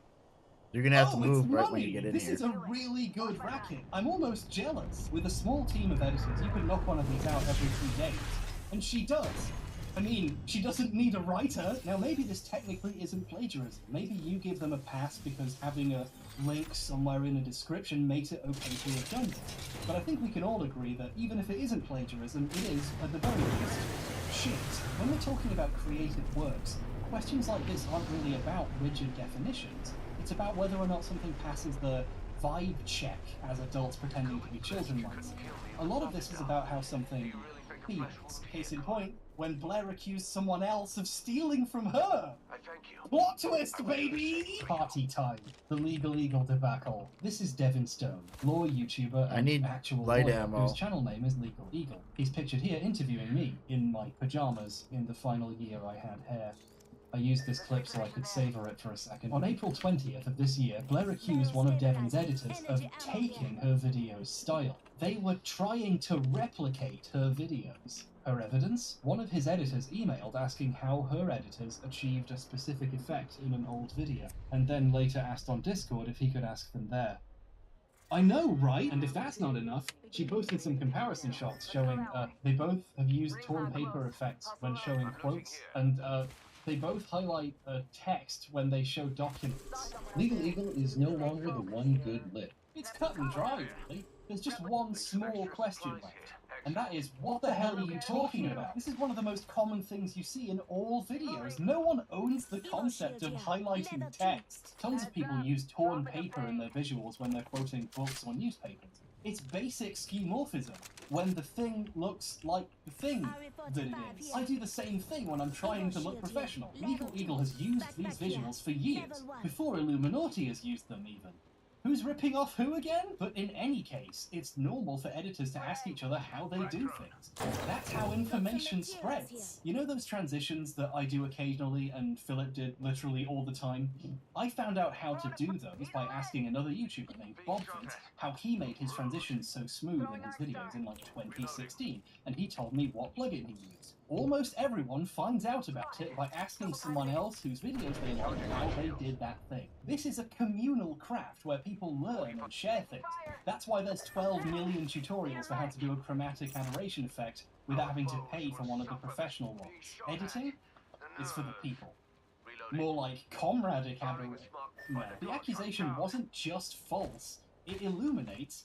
You're gonna have to move right when you get in this here. This is a really good racket. I'm almost jealous. With a small team of editors, you can knock one of these out every 3 days. And she does. I mean, she doesn't need a writer. Now, maybe this technically isn't plagiarism. Maybe you give them a pass because having a link somewhere in a description makes it okay to have done this. But I think we can all agree that even if it isn't plagiarism, it is, at the very least, shit. When we're talking about creative works, questions like this aren't really about rigid definitions. It's about whether or not something passes the vibe check, as adults pretending to be children might say. A lot of this is about how something feels. Case in point, when Blair accused someone else of stealing from her. Plot twist, baby! Party time. The Legal Eagle debacle. This is Devin Stone, law YouTuber and actual light lawyer ammo. whose channel name is Legal Eagle. He's pictured here interviewing me in my pajamas in the final year I had hair. I used this clip so I could savor it for a second. On April 20th of this year, Blair accused one of Devin's editors of taking her video's style. They were trying to replicate her videos. Her evidence? One of his editors emailed asking how her editors achieved a specific effect in an old video, and then later asked on Discord if he could ask them there. I know, right? And if that's not enough, she posted some comparison shots showing they both have used torn paper effects when showing quotes, and they both highlight text when they show documents. Legal Eagle is no longer the one good lip. It's cut and dry, really. There's just one small question left. And that is, what the hell are you talking about? This is one of the most common things you see in all videos. No one owns the concept of highlighting text. Tons of people use torn paper in their visuals when they're quoting books or newspapers. It's basic skeuomorphism, when the thing looks like the thing that it is. I do the same thing when I'm trying to look professional. Legal Eagle has used these visuals for years, before Illuminati has used them even. Who's ripping off who again? But in any case, it's normal for editors to ask each other how they do things. That's how information spreads. You know those transitions that I do occasionally and Philip did literally all the time? I found out how to do those by asking another YouTuber named BobFint how he made his transitions so smooth in his videos in like 2016, and he told me what plugin he used. Almost everyone finds out about it by asking someone else whose videos they like how they did that thing. This is a communal craft where people learn and share things. That's why there's 12 million tutorials for how to do a chromatic aberration effect without having to pay for one of the professional ones. Editing is for the people. More like comradic aberration. No, the accusation wasn't just false, it illuminates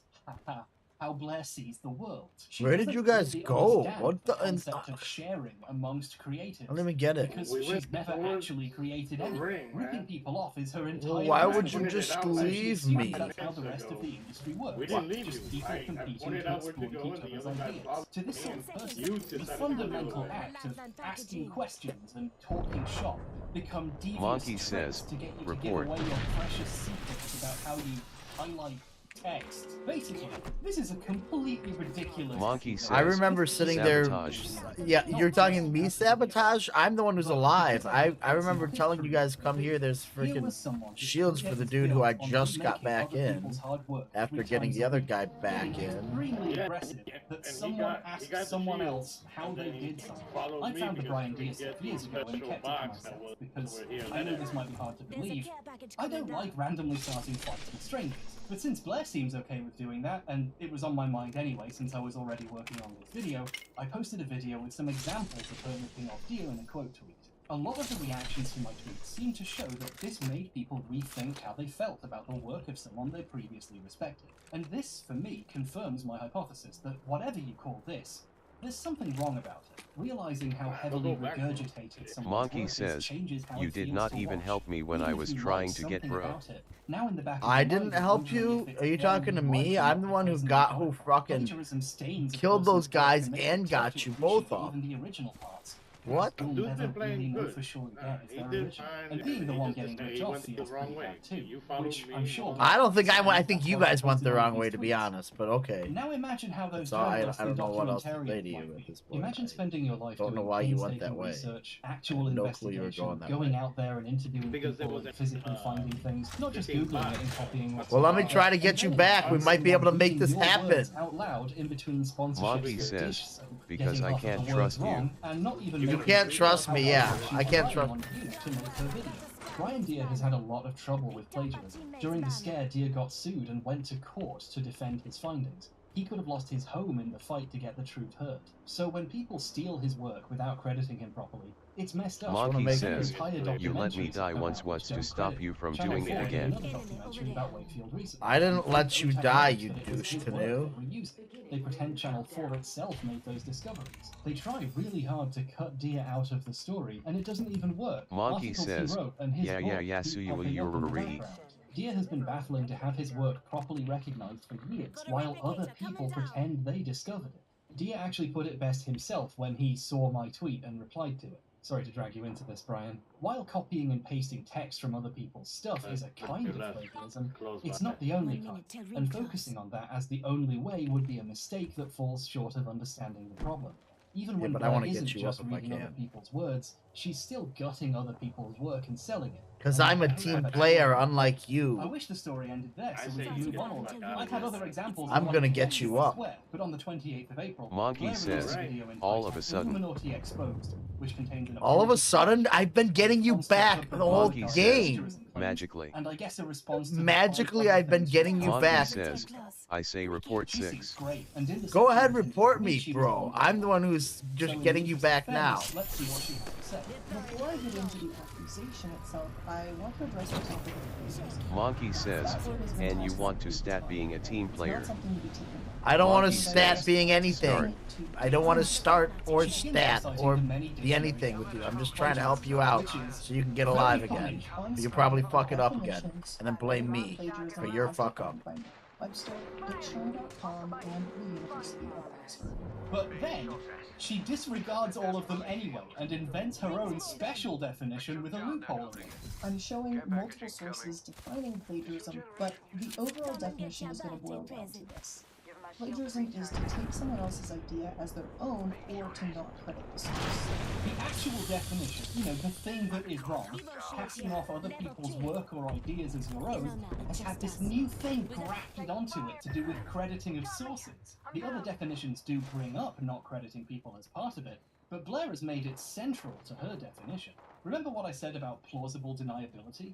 how Blair sees the world. She Where did doesn't you guys really go? understand What the? concept of sharing amongst creators. I don't even get it. Because she's never actually created anything. Ripping people off is her entire. Well, why would you business. just So leave she me? That's how the rest of the industry works. We didn't leave Just you. people competing to exploit each other's ideas. To this sort of person, the fundamental act of asking questions and talking shop become devious Monkey tricks says, to get you report. to give away your precious secrets about how you highlight text. Basically, this is a completely ridiculous. Monkey says, I remember sitting sabotage. there. Yeah, you're talking me sabotage? I'm the one who's alive. I remember telling you guys, come here, there's freaking shields for the dude who I just got back in after getting the other guy back in. Extremely aggressive that someone asked someone else how they did something. I found the Brian Deere stuff years ago and kept it to myself because I know this might be hard to believe. I don't like randomly starting fights with strangers, but since Blair seems okay with doing that, and it was on my mind anyway since I was already working on this video, I posted a video with some examples of her ripping off Deere in a quote tweet. A lot of the reactions to my tweets seem to show that this made people rethink how they felt about the work of someone they previously respected. And this, for me, confirms my hypothesis that whatever you call this, there's something wrong about it. Realizing how heavily regurgitated someone's Monkey work is says, changes how you it did feels not to even watch. help me when Even I if was you trying like to get something bro. about it, now in the back of I your didn't mind, you're help wondering you? if it's Are you them talking to me? I'm the one who got who fucking plagiarism stains a killed those person's work guys and makes and it got tough to you appreciate both off. even the original parts. What? You'll Dude's never been playing really know good. for sure again if He they're did original. fine, And being and the he one just getting said ripped he off went the feels wrong pretty way. bad too, You followed which me, I'm sure. I don't think I that's think you why I guys went posted the all wrong these way, to be tweets. honest, but okay. Now imagine how those So I journalists don't and know what else to say documentarians to you might at this be. point. Imagine spending your life Don't know doing why you went that painstaking way. research, I actual had no clue you were investigation, going that going way. out there and interviewing Because there people was and physically finding things, not just came googling back. it and copying what's Well, let me there, try to and get you then back. We might be able to make reading this your happen. words out loud in between sponsorships Monkey of says, dish soap, because getting I half of can't the words trust you. wrong, and not even You making can't it trust clear me, how yeah. hard she I can't was trust. on you to make her video. Brian Deere has had a lot of trouble with plagiarism. During the scare, Deere got sued and went to court to defend his findings. He could have lost his home in the fight to get the truth heard. So when people steal his work without crediting him properly, it's messed up. Monkey There's says, entire you let me documentaries die about once it was which to don't stop credit. you from Channel doing 4 it did again. another documentary about Wakefield recently. I didn't let They you don't die, acknowledge you that it was douche his work canoe. that reused it. They pretend Channel 4 itself made those discoveries. They try really hard to cut Deere out of the story, and it doesn't even work. Monkey Articles says, he wrote and his yeah, book so keep you popping up in the background. will Deere has been battling to have his work properly recognized for years, while other people pretend they discovered it. Deere actually put it best himself when he saw my tweet and replied to it. Sorry to drag you into this, Brian. While copying and pasting text from other people's stuff is a kind of plagiarism, it's not the only kind, and focusing on that as the only way would be a mistake that falls short of understanding the problem. Even when but I Blair wanna isn't get you just up if I reading other can. people's words, she's still gutting other people's work and selling it. Because I'm a team player, unlike I you. wish the story ended there so we could move on all that. I've had other examples. I'm gonna get you up. But on the 28th of April, Monkey Blair released says, a video all of a entitled sudden. Illuminati Exposed, which contains an All of a apology sudden, I've been getting you back the whole Monkey says, game. magically. and I guess a response to the Magically, other I've been things getting you Monkey back. says, I say report She seems 6. great, and in the Go section ahead, written report for me, she was bro. on I'm the one who's just So in getting the you interest of back now. fairness, let's see what she has to say. Before I get into the accusation itself, I want to address the topic of racism. Monkey says, and you want to stat being a team player. I don't want to Monkey stat says, being anything. start. I don't want to start or stat or be anything with you. I'm just trying to help you out so you can get alive again. But you'll probably fuck it up again and then blame me for your fuck up. Webster, Dictionary.com, and the University of Oxford. But then, she disregards all of them anyway, and invents her own special definition with a loophole in it. I'm showing multiple sources defining plagiarism, but the overall definition is going to boil down to this. Plagiarism is to take someone else's idea as their own or to not credit the source. The actual definition, the thing that is wrong, passing off other people's work or ideas as your own, has had this new thing grafted onto it to do with crediting of sources. The other definitions do bring up not crediting people as part of it, but Blair has made it central to her definition. Remember what I said about plausible deniability?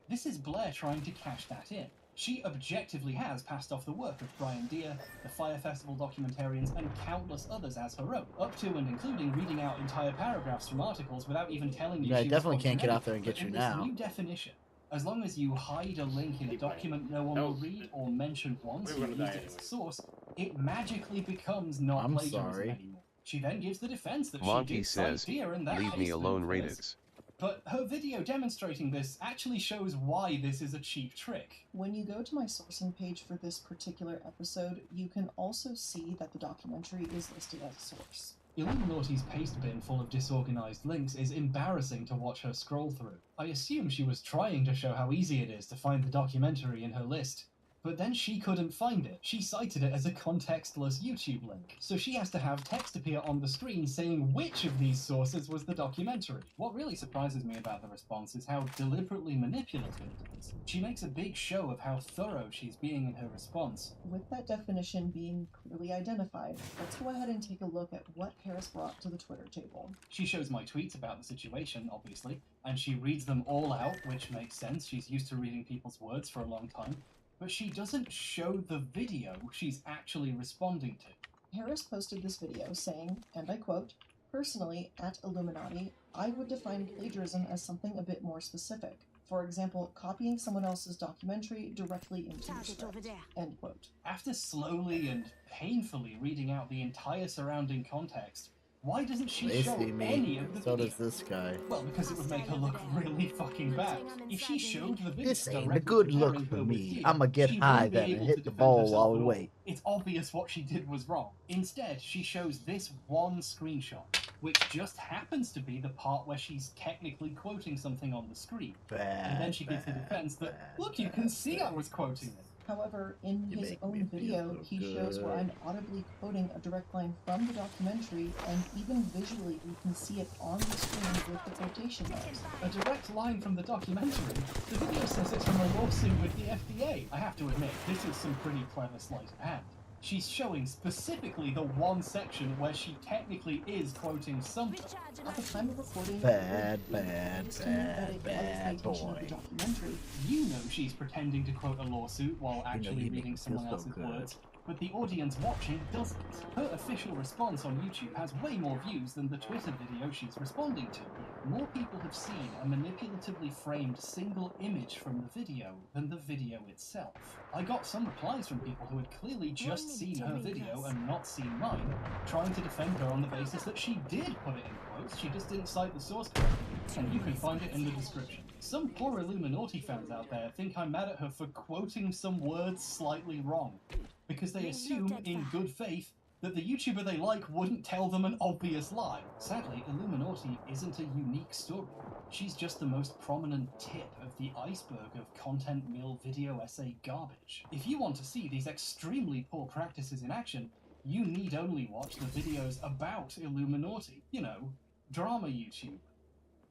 This is Blair trying to cash that in. She objectively has passed off the work of Brian Deere, the Fire Festival documentarians, and countless others as her own, up to and including reading out entire paragraphs from articles without even telling you Yeah, I she definitely was can't get quoting out there and get anything. you But in now. this new definition, As long as you hide a link in a document no one will read or mention once you used it as a source, it magically becomes not plagiarism anymore. She then gives the defense that Monty she did cite says, Dia in that "Leave me case alone, for this." Raditz." But her video demonstrating this actually shows why this is a cheap trick. When you go to my sourcing page for this particular episode, you can also see that the documentary is listed as a source. Illuminati's paste bin full of disorganized links is embarrassing to watch her scroll through. I assume she was trying to show how easy it is to find the documentary in her list. But then she couldn't find it. She cited it as a contextless YouTube link. So she has to have text appear on the screen saying which of these sources was the documentary. What really surprises me about the response is how deliberately manipulative it is. She makes a big show of how thorough she's being in her response. With that definition being clearly identified, let's go ahead and take a look at what Harris brought to the Twitter table. She shows my tweets about the situation, obviously, and she reads them all out, which makes sense. She's used to reading people's words for a long time. But she doesn't show the video she's actually responding to. Harris posted this video saying, and I quote, "Personally, at Illuminati, I would define plagiarism as something a bit more specific. For example, copying someone else's documentary directly into your script." End quote. After slowly and painfully reading out the entire surrounding context, why doesn't she show any of the So video? does this guy. Well, because it would make her look really fucking bad. If she showed the video This ain't a directly good look comparing for her with me. Dia, I'ma get she high wouldn't be then and able hit to the defend ball herself while we at all. wait. It's obvious what she did was wrong. Instead, she shows this one screenshot, which just happens to be the part where she's technically quoting something on the screen. And then she gives the defense that, look, you can see I was quoting it. However, in his own video, he shows where I'm audibly quoting a direct line from the documentary, and even visually you can see it on the screen with the quotation marks. A direct line from the documentary? The video says it's from a lawsuit with the FDA. I have to admit, this is some pretty clever sleight of hand. She's showing specifically the one section where she technically is quoting something. At the time of recording, Bad boy. You know she's pretending to quote a lawsuit while actually reading someone else's words, but the audience watching doesn't. Her official response on YouTube has way more views than the Twitter video she's responding to. More people have seen a manipulatively framed single image from the video than the video itself. I got some replies from people who had clearly just seen her video and not seen mine, trying to defend her on the basis that she did put it in quotes, she just didn't cite the source correctly, and you can find it in the description. Some poor Illuminati fans out there think I'm mad at her for quoting some words slightly wrong, because they assume, in good faith, that the YouTuber they like wouldn't tell them an obvious lie. Sadly, Illuminati isn't a unique story. She's just the most prominent tip of the iceberg of content mill video essay garbage. If you want to see these extremely poor practices in action, you need only watch the videos about Illuminati. You know, drama YouTube.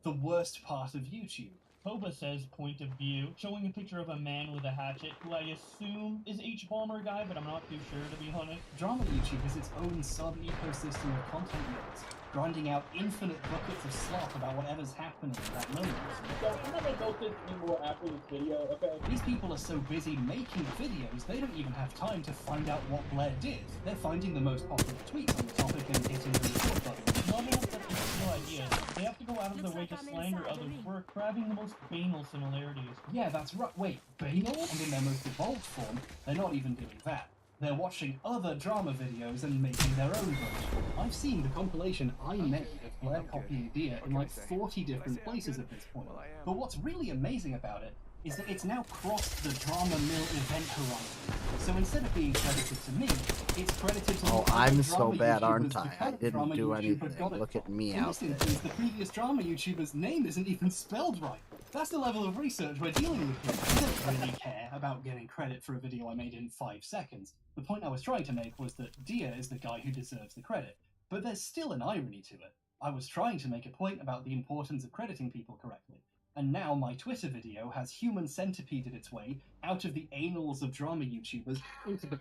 The worst part of YouTube. Koba says point of view, showing a picture of a man with a hatchet, who I assume is H-Bomber guy, but I'm not too sure, to be honest. Drama YouTube is its own sub-ecosystem of content mills, grinding out infinite buckets of slop about whatever's happening at that moment. So, I'm not gonna go this anymore after this video, okay? These people are so busy making videos, they don't even have time to find out what Blair did. They're finding the most popular tweets on the topic and hitting the report button. Not enough that there's no idea. They have to go out of their way to slander others. We're grabbing the most banal similarities. Yeah, that's right. Wait, banal? And in their most evolved form, they're not even doing that. They're watching other drama videos and making their own version. I've seen the compilation I made of Blair copying Dia in like 40 different places at this point. But what's really amazing about it is that it's now crossed the drama mill event horizon. So instead of being credited to me, it's credited to Oh, the other I'm so drama bad, YouTubers aren't the I? I kind of didn't drama do YouTuber anything. got it Look at from. me In out this there. instance, the previous drama YouTuber's name isn't even spelled right. That's the level of research we're dealing with here. I don't really care about getting credit for a video I made in 5 seconds. The point I was trying to make was that Dia is the guy who deserves the credit. But there's still an irony to it. I was trying to make a point about the importance of crediting people correctly. And now my Twitter video has Human Centipeded its way out of the annals of drama YouTubers into the...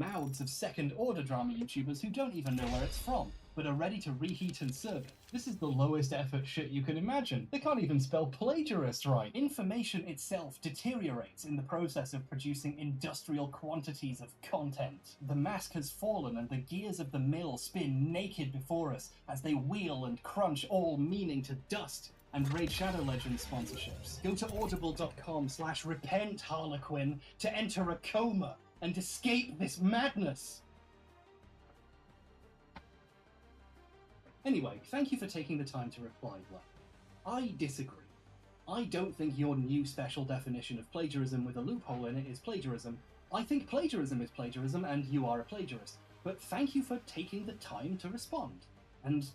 mouths of second-order drama YouTubers who don't even know where it's from, but are ready to reheat and serve it. This is the lowest effort shit you can imagine. They can't even spell plagiarist right. Information itself deteriorates in the process of producing industrial quantities of content. The mask has fallen and the gears of the mill spin naked before us as they wheel and crunch all meaning to dust. And Raid Shadow Legends sponsorships. Go to audible.com/repent Harlequin to enter a coma and escape this madness. Anyway, thank you for taking the time to reply, Glenn. I disagree. I don't think your new special definition of plagiarism with a loophole in it is plagiarism. I think plagiarism is plagiarism and you are a plagiarist. But thank you for taking the time to respond. And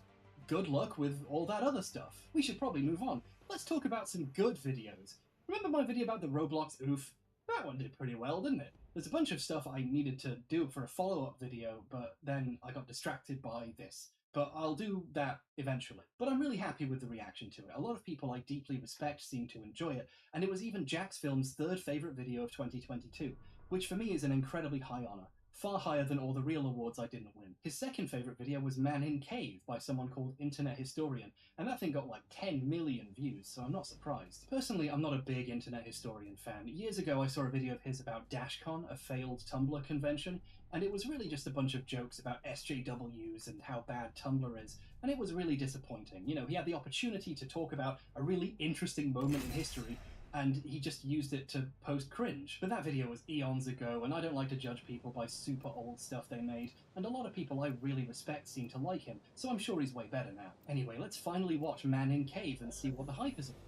good luck with all that other stuff. We should probably move on. Let's talk about some good videos. Remember my video about the Roblox oof? That one did pretty well, didn't it? There's a bunch of stuff I needed to do for a follow-up video, but then I got distracted by this. But I'll do that eventually. But I'm really happy with the reaction to it. A lot of people I deeply respect seem to enjoy it, and it was even Jack's Film's third favourite video of 2022, which for me is an incredibly high honour. Far higher than all the real awards I didn't win. His second favourite video was Man in Cave by someone called Internet Historian, and that thing got like 10 million views, so I'm not surprised. Personally, I'm not a big Internet Historian fan. Years ago I saw a video of his about DashCon, a failed Tumblr convention, and it was really just a bunch of jokes about SJWs and how bad Tumblr is, and it was really disappointing. You know, he had the opportunity to talk about a really interesting moment in history, and he just used it to post cringe. But that video was eons ago, and I don't like to judge people by super old stuff they made, and a lot of people I really respect seem to like him, so I'm sure he's way better now. Anyway, let's finally watch Man in Cave and see what the hype is about.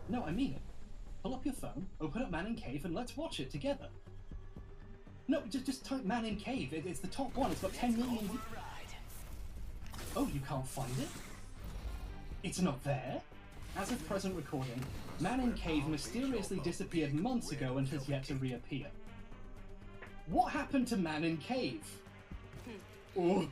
No, I mean it. Pull up your phone, open up Man in Cave, and let's watch it together. No, just type Man in Cave. It's the top one. It's got 10 million views. Oh, you can't find it? It's not there? As of present recording, Man in Cave mysteriously disappeared months ago and has yet to reappear. What happened to Man in Cave? Oh.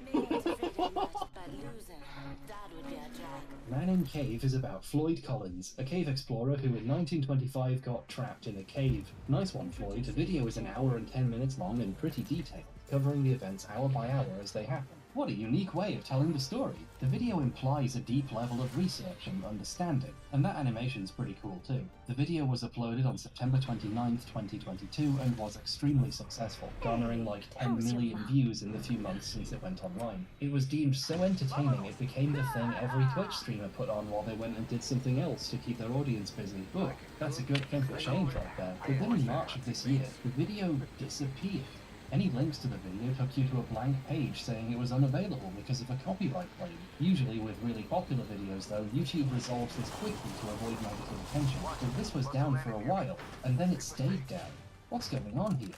Man in Cave is about Floyd Collins, a cave explorer who in 1925 got trapped in a cave. Nice one, Floyd. The video is 1 hour and 10 minutes long and pretty detailed, covering the events hour by hour as they happen. What a unique way of telling the story. The video implies a deep level of research and understanding, and that animation's pretty cool too. The video was uploaded on September 29th, 2022 and was extremely successful, garnering like 10 million views in the few months since it went online. It was deemed so entertaining it became the thing every Twitch streamer put on while they went and did something else to keep their audience busy. Look, that's a good thing for change right there. But then in March of this year, the video disappeared. Any links to the video took you to a blank page saying it was unavailable because of a copyright claim. Usually with really popular videos though, YouTube resolves this quickly to avoid negative attention, but this was down for a while, and then it stayed down. What's going on here?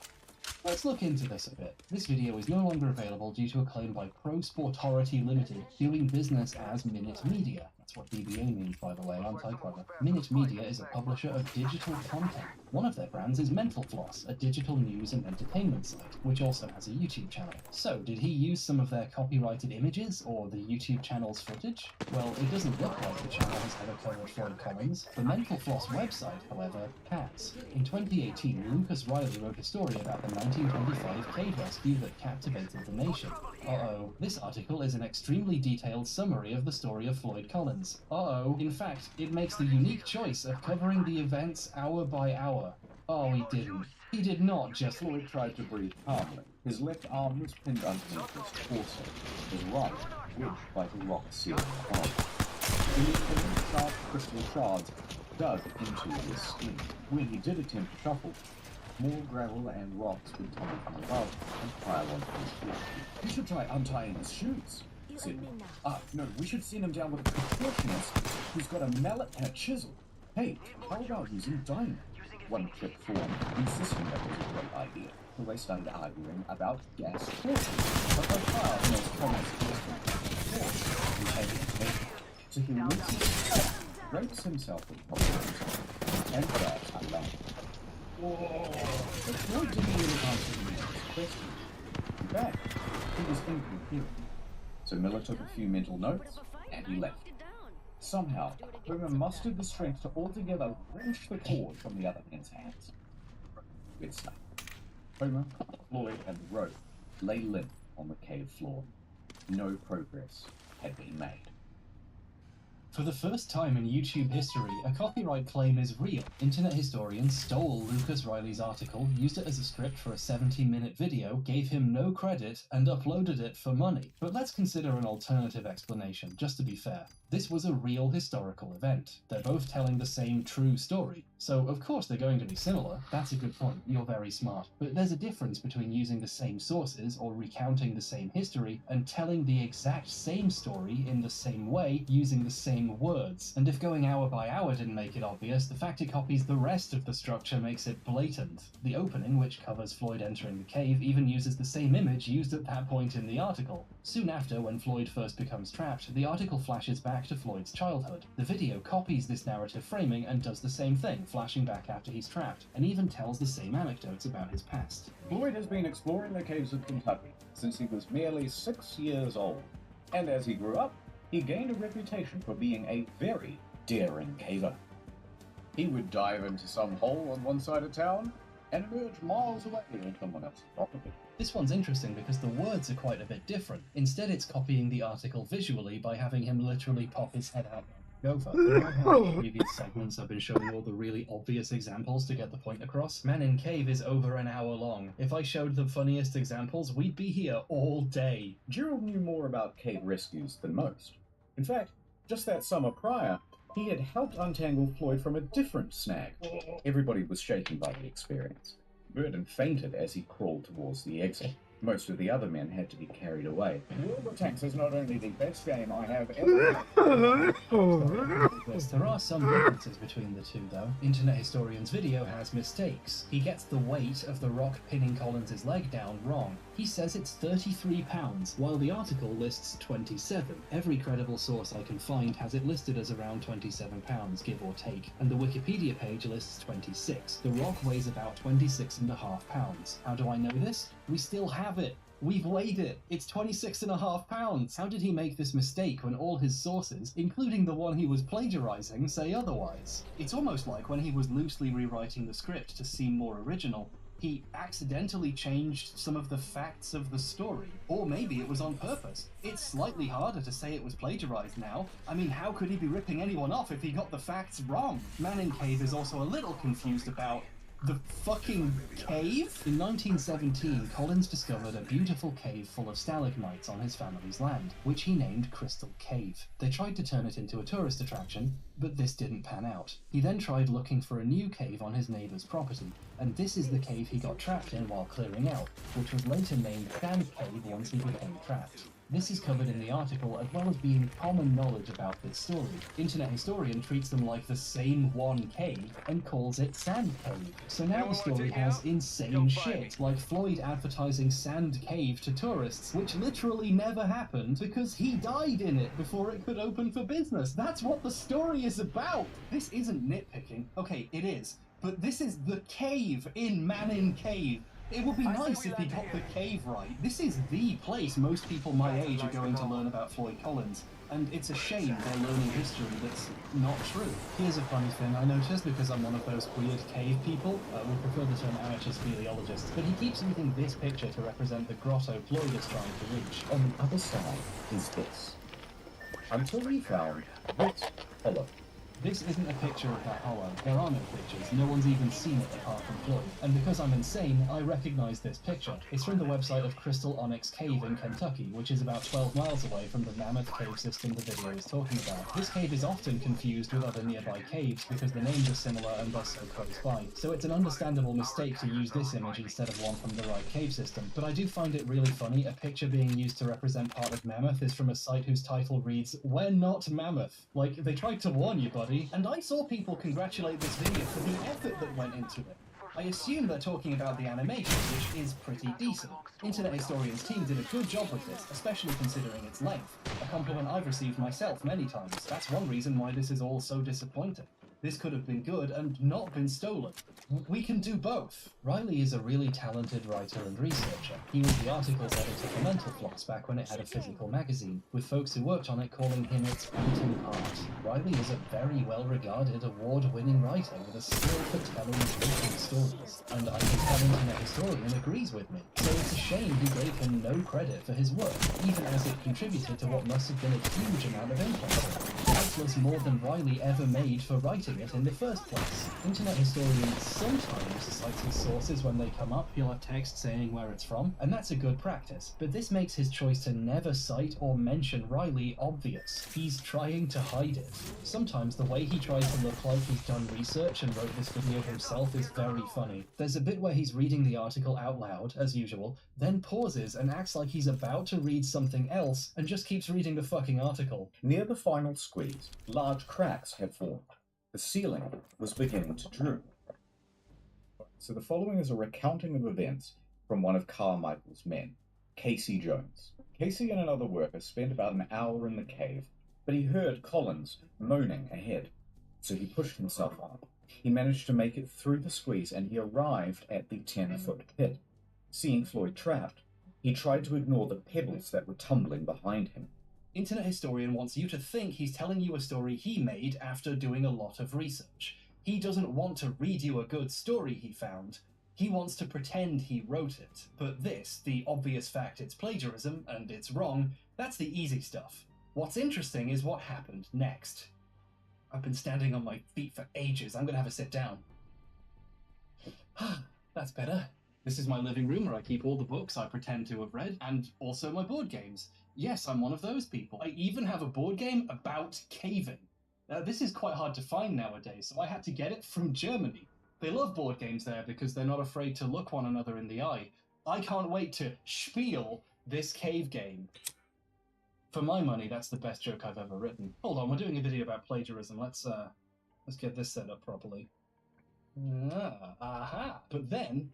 Let's look into this a bit. This video is no longer available due to a claim by Pro Sportority Limited, doing business as Minute Media. That's what DBA means, by the way, aren't I clever? Minute Media is a publisher of digital content. One of their brands is Mental Floss, a digital news and entertainment site, which also has a YouTube channel. So, did he use some of their copyrighted images, or the YouTube channel's footage? Well, it doesn't look like the channel has ever covered Floyd Collins. The Mental Floss website, however, has. In 2018, Lucas Riley wrote a story about the 1925 cave rescue that captivated the nation. Uh-oh. This article is an extremely detailed summary of the story of Floyd Collins. Uh-oh. In fact, it makes the unique choice of covering the events hour by hour. Oh, he didn't. He did not just... Floyd tried to breathe calmly. His left arm was pinned underneath his torso. His right, wedged by the rock ceiling above. Beneath him, sharp crystal shards dug into his skin. When he did attempt to shuffle, more gravel and rocks would tumble from above and pile onto his feet. We should try untying his shoes, said Mark. No, we should send him down with a contortionist who's got a mallet and a chisel. Hey, how about using dynamite? One tripped forward, insisting that was a great idea. So they started arguing about gas torches, but by far the most common suggestion So he rapes himself with popcorn and grabs a lamp. Whoa! But Floyd didn't really answer the man's question. In fact, he was incoherent. So Miller took a few mental notes, and he left. Somehow, Homer mustered the strength to altogether wrench the cord from the other man's hands. Good stuff. Homer, Floyd, and Rogue lay limp on the cave floor. No progress had been made. For the first time in YouTube history, a copyright claim is real. Internet historians stole Lucas Riley's article, used it as a script for a 70-minute video, gave him no credit, and uploaded it for money. But let's consider an alternative explanation, just to be fair. This was a real historical event. They're both telling the same true story. So, of course, they're going to be similar. That's a good point. You're very smart. But there's a difference between using the same sources or recounting the same history and telling the exact same story in the same way using the same words. And if going hour by hour didn't make it obvious, the fact it copies the rest of the structure makes it blatant. The opening, which covers Floyd entering the cave, even uses the same image used at that point in the article. Soon after, when Floyd first becomes trapped, the article flashes back to Floyd's childhood. The video copies this narrative framing and does the same thing, flashing back after he's trapped, and even tells the same anecdotes about his past. Floyd has been exploring the caves of Kentucky since he was merely 6 years old, and as he grew up, he gained a reputation for being a very daring caver. He would dive into some hole on one side of town and emerge miles away on someone else's property. This one's interesting because the words are quite a bit different. Instead, it's copying the article visually by having him literally pop his head out. Go for it. In previous segments, I've been showing all the really obvious examples to get the point across. Man in Cave is over an hour long. If I showed the funniest examples, we'd be here all day. Gerald knew more about cave rescues than most. In fact, just that summer prior, he had helped untangle Floyd from a different snag. Everybody was shaken by the experience. Burden fainted as he crawled towards the exit. Most of the other men had to be carried away. World of Tanks is not only the best game I have ever There are some differences between the two, though. Internet Historian's video has mistakes. He gets the weight of the rock pinning Collins' leg down wrong. He says it's 33 pounds, while the article lists 27. Every credible source I can find has it listed as around 27 pounds, give or take, and the Wikipedia page lists 26. The rock weighs about 26.5 pounds. How do I know this? We still have it. We've weighed it. It's 26.5 pounds. How did he make this mistake when all his sources, including the one he was plagiarizing, say otherwise? It's almost like when he was loosely rewriting the script to seem more original, he accidentally changed some of the facts of the story. Or maybe it was on purpose. It's slightly harder to say it was plagiarized now. I mean, how could he be ripping anyone off if he got the facts wrong? Man in Cave is also a little confused about the fucking cave? In 1917, Collins discovered a beautiful cave full of stalagmites on his family's land, which he named Crystal Cave. They tried to turn it into a tourist attraction, but this didn't pan out. He then tried looking for a new cave on his neighbor's property, and this is the cave he got trapped in while clearing out, which was later named Sand Cave once he became trapped. This is covered in the article, as well as being common knowledge about this story. Internet Historian treats them like the same one cave and calls it Sand Cave. So now the story has insane shit, like Floyd advertising Sand Cave to tourists, which literally never happened because he died in it before it could open for business. That's what the story is about! This isn't nitpicking. Okay, it is. But this is the cave in Man in Cave. It would be nice if he got the cave right. This is the place most people my age are going to learn about Floyd Collins, and it's a shame they're learning history that's not true. Here's a funny thing I noticed, because I'm one of those weird cave people. We prefer the term amateur speleologist, but he keeps using this picture to represent the grotto Floyd is trying to reach. On the other side is this. Until we found this hollow. This isn't a picture of that hollow. There are no pictures. No one's even seen it apart from Floyd. And because I'm insane, I recognize this picture. It's from the website of Crystal Onyx Cave in Kentucky, which is about 12 miles away from the Mammoth Cave system the video is talking about. This cave is often confused with other nearby caves because the names are similar and thus so close by. So it's an understandable mistake to use this image instead of one from the right cave system. But I do find it really funny. A picture being used to represent part of Mammoth is from a site whose title reads, "We're not Mammoth." Like, they tried to warn you, buddy. And I saw people congratulate this video for the effort that went into it. I assume they're talking about the animation, which is pretty decent. Internet Historian's team did a good job with this, especially considering its length. A compliment I've received myself many times. That's one reason why this is all so disappointing. This could have been good and not been stolen. We can do both. Riley is a really talented writer and researcher. He was the articles editor for Mental Floss back when it had a physical magazine, with folks who worked on it calling him its phantom heart. Riley is a very well-regarded, award-winning writer with a skill for telling gripping stories, and I can tell Internet Historian agrees with me. So it's a shame he gave him no credit for his work, even as it contributed to what must have been a huge amount of impact. Countless more than Riley ever made for writing it in the first place. Internet Historian sometimes cites his sources when they come up. He'll have text saying where it's from, and that's a good practice. But this makes his choice to never cite or mention Riley obvious. He's trying to hide it. Sometimes the way he tries to look like he's done research and wrote this video himself is very funny. There's a bit where he's reading the article out loud, as usual, then pauses and acts like he's about to read something else, and just keeps reading the fucking article. Near the final squeeze, large cracks had formed. The ceiling was beginning to droop. So the following is a recounting of events from one of Carmichael's men, Casey Jones. Casey and another worker spent about an hour in the cave, but he heard Collins moaning ahead, so he pushed himself up. He managed to make it through the squeeze and he arrived at the 10-foot pit. Seeing Floyd trapped, he tried to ignore the pebbles that were tumbling behind him. Internet Historian wants you to think he's telling you a story he made after doing a lot of research. He doesn't want to read you a good story he found. He wants to pretend he wrote it. But this, the obvious fact it's plagiarism, and it's wrong, that's the easy stuff. What's interesting is what happened next. I've been standing on my feet for ages. I'm gonna have a sit down. That's better. This is my living room where I keep all the books I pretend to have read, and also my board games. Yes, I'm one of those people. I even have a board game about caving. This is quite hard to find nowadays, so I had to get it from Germany. They love board games there because they're not afraid to look one another in the eye. I can't wait to spiel this cave game. For my money, that's the best joke I've ever written. Hold on, we're doing a video about plagiarism. Let's get this set up properly. Aha! But then...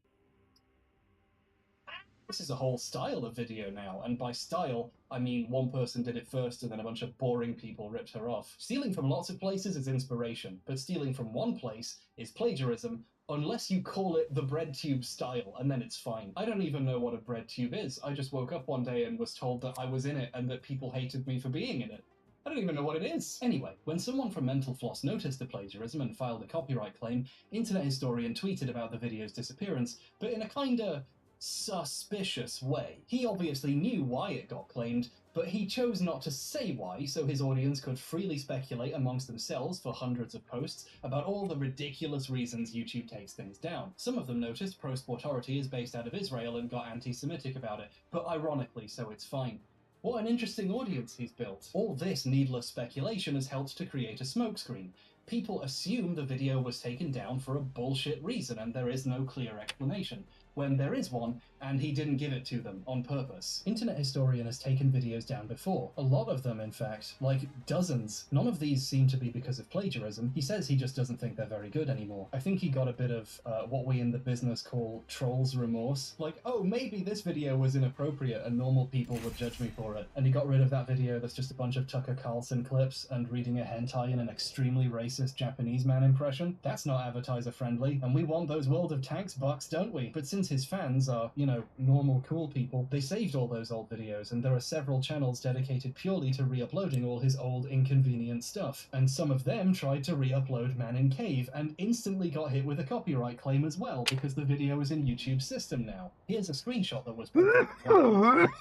This is a whole style of video now, and by style, I mean one person did it first and then a bunch of boring people ripped her off. Stealing from lots of places is inspiration, but stealing from one place is plagiarism, unless you call it the BreadTube style, and then it's fine. I don't even know what a BreadTube is. I just woke up one day and was told that I was in it and that people hated me for being in it. I don't even know what it is. Anyway, when someone from Mental Floss noticed the plagiarism and filed a copyright claim, Internet Historian tweeted about the video's disappearance, but in a kinda suspicious way. He obviously knew why it got claimed, but he chose not to say why, so his audience could freely speculate amongst themselves for hundreds of posts about all the ridiculous reasons YouTube takes things down. Some of them noticed Pro-Sport Authority is based out of Israel and got anti-Semitic about it, but ironically, so it's fine. What an interesting audience he's built. All this needless speculation has helped to create a smokescreen. People assume the video was taken down for a bullshit reason and there is no clear explanation, when there is one, and he didn't give it to them on purpose. Internet Historian has taken videos down before. A lot of them, in fact. Like, dozens. None of these seem to be because of plagiarism. He says he just doesn't think they're very good anymore. I think he got a bit of what we in the business call troll's remorse. Like, oh, maybe this video was inappropriate and normal people would judge me for it. And he got rid of that video that's just a bunch of Tucker Carlson clips and reading a hentai in an extremely racist Japanese man impression. That's not advertiser friendly, and we want those World of Tanks bucks, don't we? But since his fans are, you know, normal cool people, they saved all those old videos, and there are several channels dedicated purely to re-uploading all his old inconvenient stuff. And some of them tried to re-upload Man in Cave, and instantly got hit with a copyright claim as well, because the video is in YouTube's system now. Here's a screenshot that was the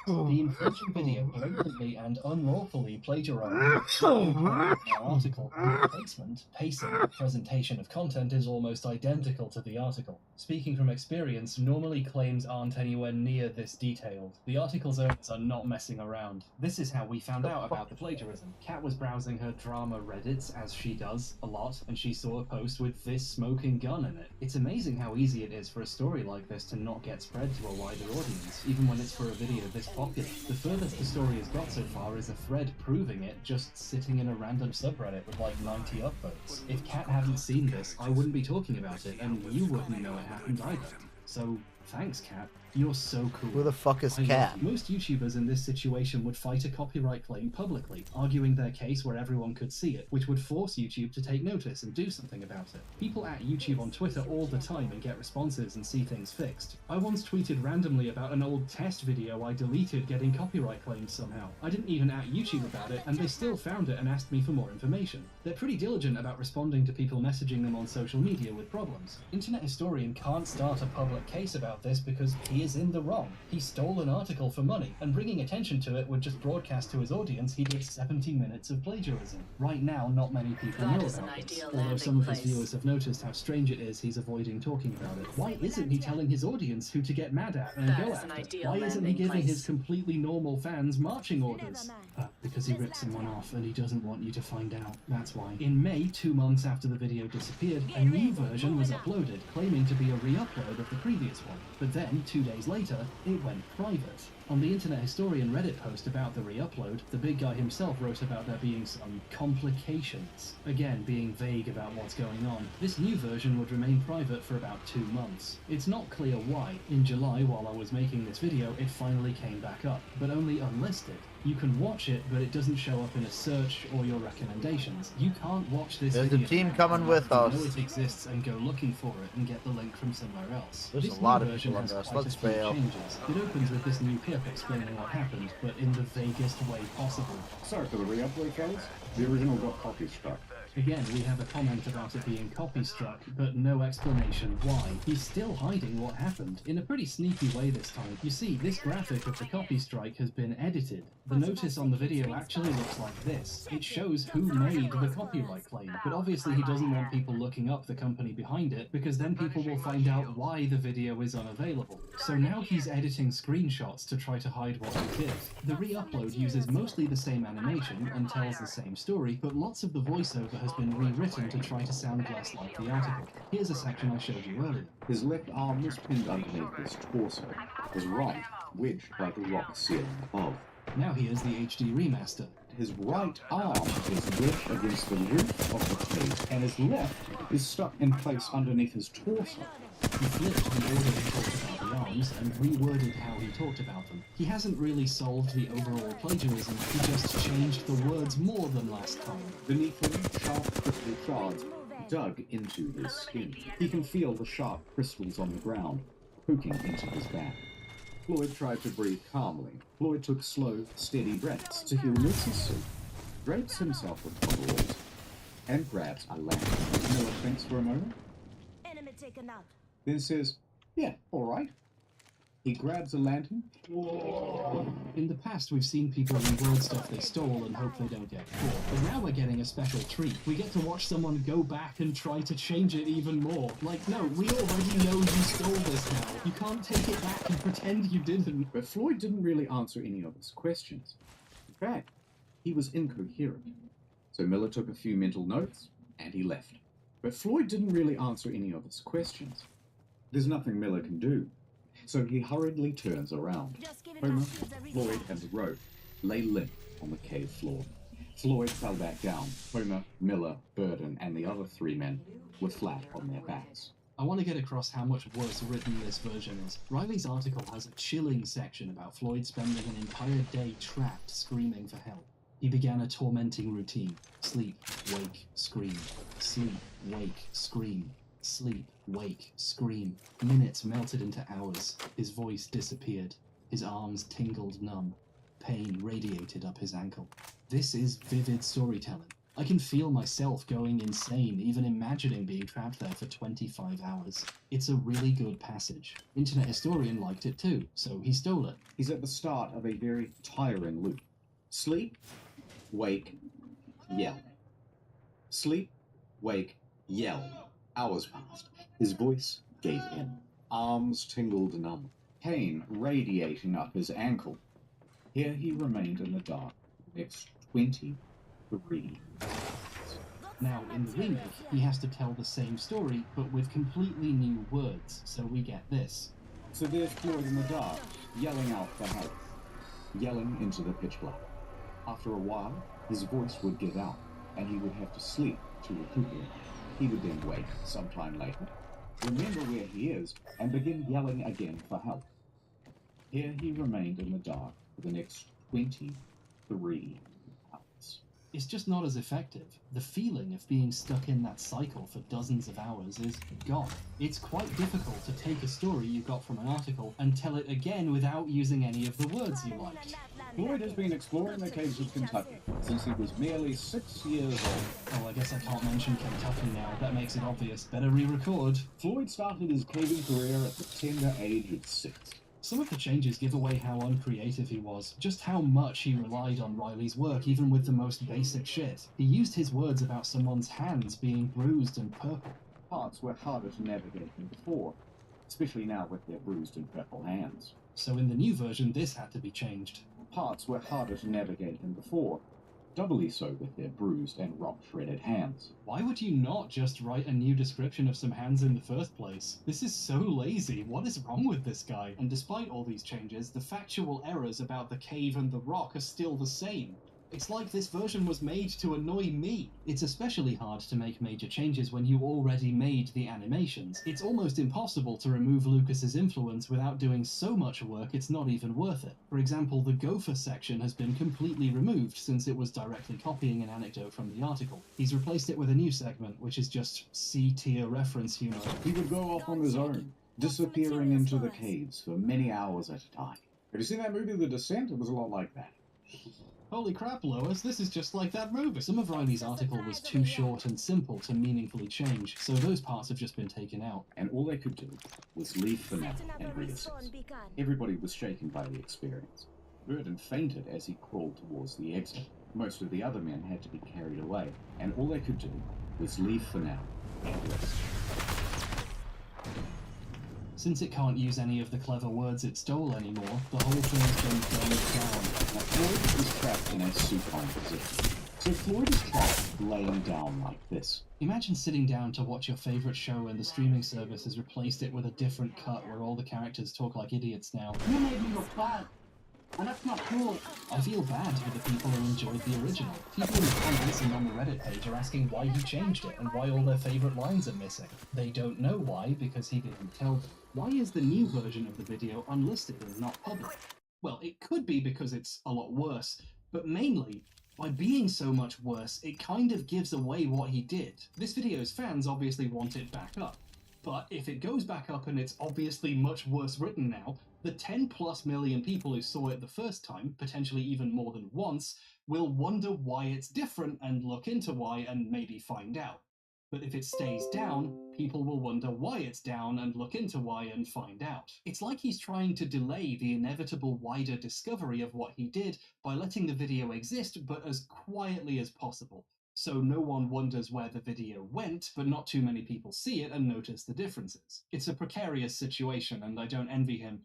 infringing video blatantly and unlawfully plagiarized our article. Placement, pacing, presentation of content is almost identical to the article. Speaking from experience, normally claims aren't anywhere near this detailed. The article's owners are not messing around. This is how we found out about the plagiarism. Kat was browsing her drama Reddits, as she does a lot, and she saw a post with this smoking gun in it. It's amazing how easy it is for a story like this to not get spread to a wider audience, even when it's for a video this popular. The furthest the story has got so far is a thread proving it just sitting in a random subreddit with like 90 upvotes. If Kat hadn't seen this, I wouldn't be talking about it, and you wouldn't know it happened either. So Thanks, Cat. You're so cool. Who the fuck is I love Cat? you. Most YouTubers in this situation would fight a copyright claim publicly, arguing their case where everyone could see it, which would force YouTube to take notice and do something about it. People at YouTube on Twitter all the time and get responses and see things fixed. I once tweeted randomly about an old test video I deleted getting copyright claimed somehow. I didn't even at YouTube about it, and they still found it and asked me for more information. They're pretty diligent about responding to people messaging them on social media with problems. Internet Historian can't start a public case about this because he is in the wrong. He stole an article for money, and bringing attention to it would just broadcast to his audience he did 70 minutes of plagiarism. Right now, not many people know about this, although some of his viewers have noticed how strange it is he's avoiding talking about it. Why isn't he telling his audience who to get mad at and go after? Why isn't he giving his completely normal fans marching orders? Because he ripped someone off and he doesn't want you to find out. That's why. In May, 2 months after the video disappeared, a new version was uploaded, claiming to be a re-upload of the previous one. But then, 2 days later, it went private. On the Internet Historian Reddit post about the re-upload, the big guy himself wrote about there being some complications. Again, being vague about what's going on. This new version would remain private for about 2 months. It's not clear why. In July, while I was making this video, it finally came back up, but only unlisted. You can watch it, but it doesn't show up in a search or your recommendations. You can't watch this There's video. a team coming with us. You know it exists and go looking for it and get the link from somewhere else. There's This a lot new of version people has on this. quite Let's a few fail. changes. It opens with this new pip explaining what happened, but in the vaguest way possible. Sorry for the re-upload, fellas. The original got copy struck. Again, we have a comment about it being copy struck, but no explanation why. He's still hiding what happened, in a pretty sneaky way this time. You see, this graphic of the copy strike has been edited. The notice on the video actually looks like this. It shows who made the copyright claim, but obviously he doesn't want people looking up the company behind it, because then people will find out why the video is unavailable. So now he's editing screenshots to try to hide what he did. The re-upload uses mostly the same animation and tells the same story, but lots of the voiceover has been rewritten to try to sound less like the article. Here's a section I showed you earlier. His left arm was pinned underneath his torso, his right wedged by the rock ceiling above. Now here's the HD remaster. His right arm is wedged against the roof of the cage, and his left is stuck in place underneath his torso. He flipped the order he talked about the arms and reworded how he talked about them. He hasn't really solved the overall plagiarism, he just changed the words more than last time. Beneath him, sharp crystal shards dug into his skin. He can feel the sharp crystals on the ground, poking into his back. Floyd tried to breathe calmly. Floyd took slow, steady breaths to heal Nix's suit, drapes himself with coveralls, and grabs a lantern. Miller thinks for a moment, Enemy taken out. then says, "Yeah, all right." He grabs a lantern. In the past, we've seen people reword stuff they stole and hope they don't get caught. But now we're getting a special treat. We get to watch someone go back and try to change it even more. Like, no, we already know you stole this now. You can't take it back and pretend you didn't. But Floyd didn't really answer any of his questions. In fact, he was incoherent. So Miller took a few mental notes, and he left. But Floyd didn't really answer any of his questions. There's nothing Miller can do. So he hurriedly turns around. Homer, Floyd, and the rope lay limp on the cave floor. Floyd fell back down. Homer, Miller, Burden, and the other 3 men were flat on their backs. I want to get across how much worse written this version is. Riley's article has a chilling section about Floyd spending an entire day trapped, screaming for help. He began a tormenting routine. Sleep, wake, scream. Sleep, wake, scream. Sleep, wake, scream. Minutes melted into hours. His voice disappeared. His arms tingled numb. Pain radiated up his ankle. This is vivid storytelling. I can feel myself going insane, even imagining being trapped there for 25 hours. It's a really good passage. Internet Historian liked it too, so he stole it. He's at the start of a very tiring loop. Sleep, wake, yell. Sleep, wake, yell. Hours passed. His voice gave in. Arms tingled numb. Pain radiating up his ankle. Here he remained in the dark. Next 23. Now, in the remake, he has to tell the same story, but with completely new words, so we get this. So there's Floyd in the dark, yelling out for help. Yelling into the pitch black. After a while, his voice would give out, and he would have to sleep to recuperate. He would then wake sometime later, remember where he is, and begin yelling again for help. Here he remained in the dark for the next 23 hours. It's just not as effective. The feeling of being stuck in that cycle for dozens of hours is gone. It's quite difficult to take a story you got from an article and tell it again without using any of the words you liked. Floyd has been exploring the caves of Kentucky since he was merely 6 years old. Oh, I guess I can't mention Kentucky now. That makes it obvious. Better re-record. Floyd started his caving career at the tender age of 6. Some of the changes give away how uncreative he was, just how much he relied on Riley's work even with the most basic shit. He used his words about someone's hands being bruised and purple. Parts were harder to navigate than before, especially now with their bruised and purple hands. So in the new version, this had to be changed. Parts were harder to navigate than before, doubly so with their bruised and rock-shredded hands. Why would you not just write a new description of some hands in the first place? This is so lazy. What is wrong with this guy? And despite all these changes, the factual errors about the cave and the rock are still the same. It's like this version was made to annoy me. It's especially hard to make major changes when you already made the animations. It's almost impossible to remove Lucas's influence without doing so much work it's not even worth it. For example, the gopher section has been completely removed since it was directly copying an anecdote from the article. He's replaced it with a new segment, which is just C-tier reference humor. He would go off on his own, disappearing into the caves for many hours at a time. Have you seen that movie, The Descent? It was a lot like that. Holy crap, Lois, this is just like that movie. Some of Riley's article was too short and simple to meaningfully change, so those parts have just been taken out. And all they could do was leave for now and reassess. Everybody was shaken by the experience. Burden fainted as he crawled towards the exit. Most of the other men had to be carried away, and all they could do was leave for now and rest. Since it can't use any of the clever words it stole anymore, the whole thing's been dumbed down. Now, Floyd is trapped in a supine position. So Floyd is trapped laying down like this. Imagine sitting down to watch your favorite show and the streaming service has replaced it with a different cut where all the characters talk like idiots now. You made me look bad, and that's not cool. I feel bad for the people who enjoyed the original. People in the comments and on the Reddit page are asking why he changed it and why all their favorite lines are missing. They don't know why because he didn't tell them. Why is the new version of the video unlisted and not public? Well, it could be because it's a lot worse, but mainly, by being so much worse, it kind of gives away what he did. This video's fans obviously want it back up, but if it goes back up and it's obviously much worse written now, the 10+ million people who saw it the first time, potentially even more than once, will wonder why it's different and look into why and maybe find out. But if it stays down, people will wonder why it's down and look into why and find out. It's like he's trying to delay the inevitable wider discovery of what he did by letting the video exist, but as quietly as possible. So no one wonders where the video went, but not too many people see it and notice the differences. It's a precarious situation, and I don't envy him.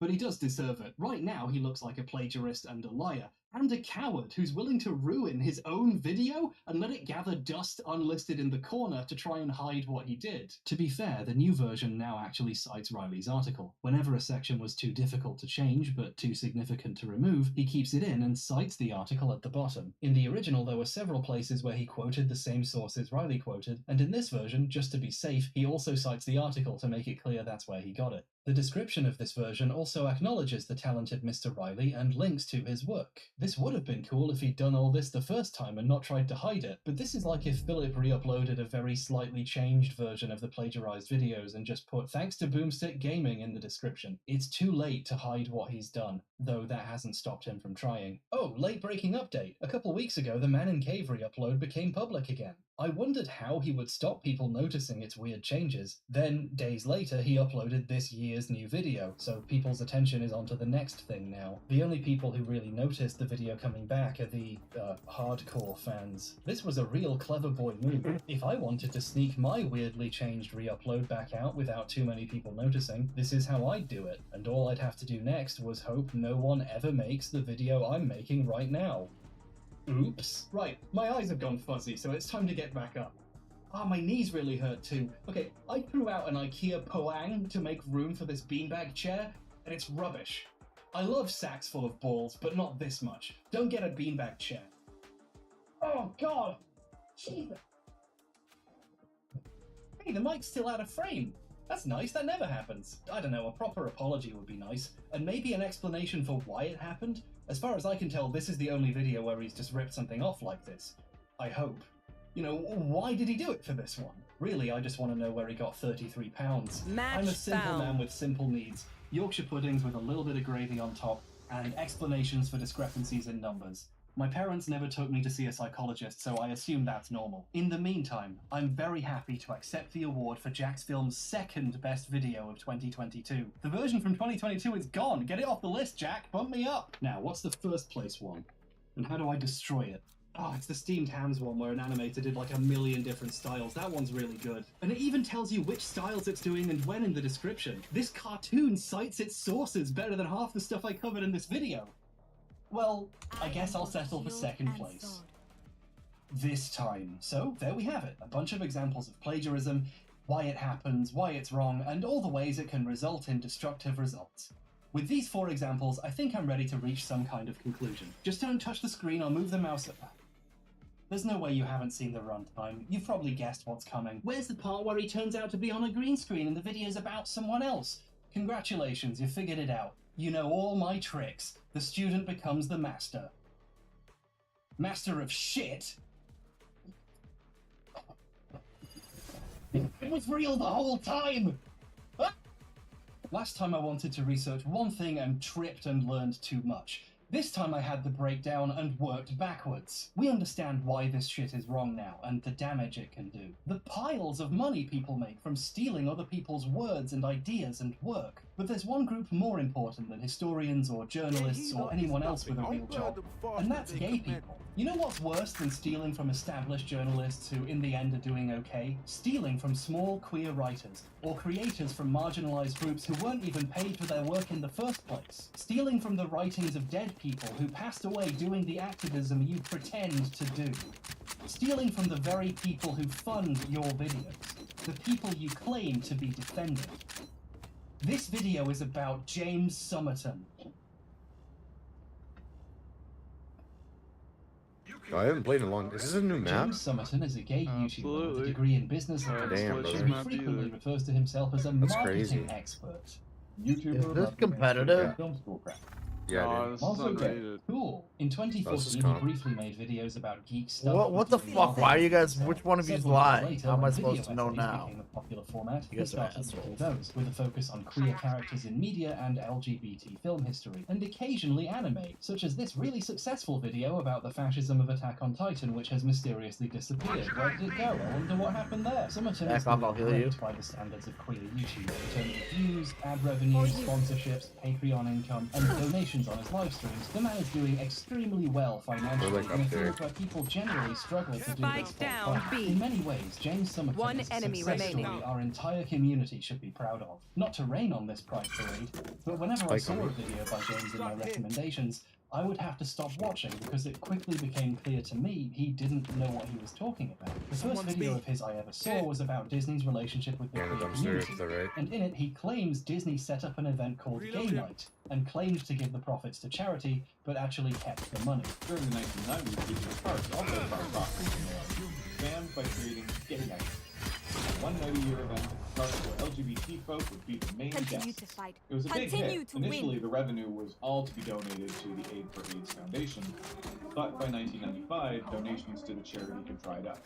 But he does deserve it. Right now, he looks like a plagiarist and a liar, and a coward who's willing to ruin his own video and let it gather dust unlisted in the corner to try and hide what he did. To be fair, the new version now actually cites Riley's article. Whenever a section was too difficult to change, but too significant to remove, he keeps it in and cites the article at the bottom. In the original, there were several places where he quoted the same sources Riley quoted, and in this version, just to be safe, he also cites the article to make it clear that's where he got it. The description of this version also acknowledges the talented Mr. Riley and links to his work. This would have been cool if he'd done all this the first time and not tried to hide it, but this is like if Philip re-uploaded a very slightly changed version of the plagiarized videos and just put "Thanks to Boomstick Gaming" in the description. It's too late to hide what he's done, though that hasn't stopped him from trying. Oh, late-breaking update. A couple weeks ago, the Man in Cave re-upload became public again. I wondered how he would stop people noticing its weird changes. Then, days later, he uploaded this year's new video, so people's attention is onto the next thing now. The only people who really noticed the video coming back are the, hardcore fans. This was a real clever boy move. If I wanted to sneak my weirdly changed re-upload back out without too many people noticing, this is how I'd do it, and all I'd have to do next was hope no one ever makes the video I'm making right now. Oops. Right, my eyes have gone fuzzy, so it's time to get back up. Ah, my knees really hurt too. Okay, I threw out an IKEA Poang to make room for this beanbag chair, and it's rubbish. I love sacks full of balls, but not this much. Don't get a beanbag chair. Oh god! Jesus! Hey, the mic's still out of frame! That's nice, that never happens. I don't know, a proper apology would be nice. And maybe an explanation for why it happened? As far as I can tell, this is the only video where he's just ripped something off like this. I hope. You know, why did he do it for this one? Really, I just want to know where he got £33. I'm a simple man with simple needs. Yorkshire puddings with a little bit of gravy on top, and explanations for discrepancies in numbers. My parents never took me to see a psychologist, so I assume that's normal. In the meantime, I'm very happy to accept the award for Jack's Film's second best video of 2022. The version from 2022 is gone! Get it off the list, Jack! Bump me up! Now, what's the first place one? And how do I destroy it? Oh, it's the Steamed Hams one where an animator did like 1,000,000 different styles. That one's really good. And it even tells you which styles it's doing and when in the description. This cartoon cites its sources better than half the stuff I covered in this video. Well, I guess I'll settle for second place. This time. So, there we have it. A bunch of examples of plagiarism, why it happens, why it's wrong, and all the ways it can result in destructive results. With these 4 examples, I think I'm ready to reach some kind of conclusion. Just don't touch the screen, I'll move the mouse up. There's no way you haven't seen the runtime. You've probably guessed what's coming. Where's the part where he turns out to be on a green screen and the video's about someone else? Congratulations, you figured it out. You know all my tricks. The student becomes the master. Master of shit? It was real the whole time! Ah! Last time I wanted to research one thing and tripped and learned too much. This time I had the breakdown and worked backwards. We understand why this shit is wrong now, and the damage it can do. The piles of money people make from stealing other people's words and ideas and work. But there's one group more important than historians or journalists or anyone else with a real job, and that's gay people. You know what's worse than stealing from established journalists who in the end are doing okay? Stealing from small queer writers, or creators from marginalized groups who weren't even paid for their work in the first place. Stealing from the writings of dead people who passed away doing the activism you pretend to do. Stealing from the very people who fund your videos, the people you claim to be defending. This video is about James Somerton. I haven't played in a long. Is this a new map? James Somerton is a gay YouTuber with a degree in business administration who frequently refers to himself as a marketing expert. YouTuber. Is this competitive? Film school crap. Yeah, dude. Also gay. Cool. In 2014, he briefly made videos about geek stuff. What the fuck? Why are you guys? Which one of you's lying? How am I supposed to know now? Popular format. You guys are assholes. Those with a focus on queer characters in media and LGBT film history, and occasionally anime, such as this really successful video about the fascism of Attack on Titan, which has mysteriously disappeared. Where did it go? I wonder what happened there. Somerton is ranked by the standards of queer YouTube in terms of views, ad revenue, sponsorships, Patreon income, and donations on his live streams. The man is doing extremely well financially in a field where people generally struggle to do this. In many ways, James Somerton is a success story our entire community should be proud of. Not to rain on this pride parade, but whenever I saw a video by James in my recommendations, I would have to stop watching because it quickly became clear to me he didn't know what he was talking about. The first video of his I ever saw was about Disney's relationship with the queer community, and in it he claims Disney set up an event called Gay Night, and claimed to give the profits to charity, but actually kept the money. During the 1990s, Disney Parks also found profits in their fans by creating Gay Night. One night a year event parks where LGBT folk would be the main guests. It was a big hit. Initially, the revenue was all to be donated to the Aid for AIDS Foundation, but by 1995, donations to the charity had dried up.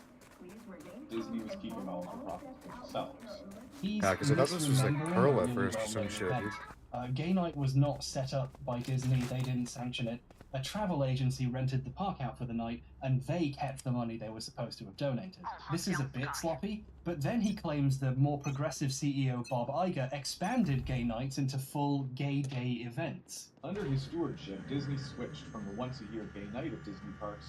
Disney was keeping all of the profits for themselves. Yeah, because I thought this was like Pearl at first or some shit, dude. Gay Night was not set up by Disney, they didn't sanction it. A travel agency rented the park out for the night, and they kept the money they were supposed to have donated. This is a bit sloppy, but then he claims the more progressive CEO Bob Iger expanded Gay Nights into full Gay Day events. Under his stewardship, Disney switched from the once-a-year Gay Night of Disney Parks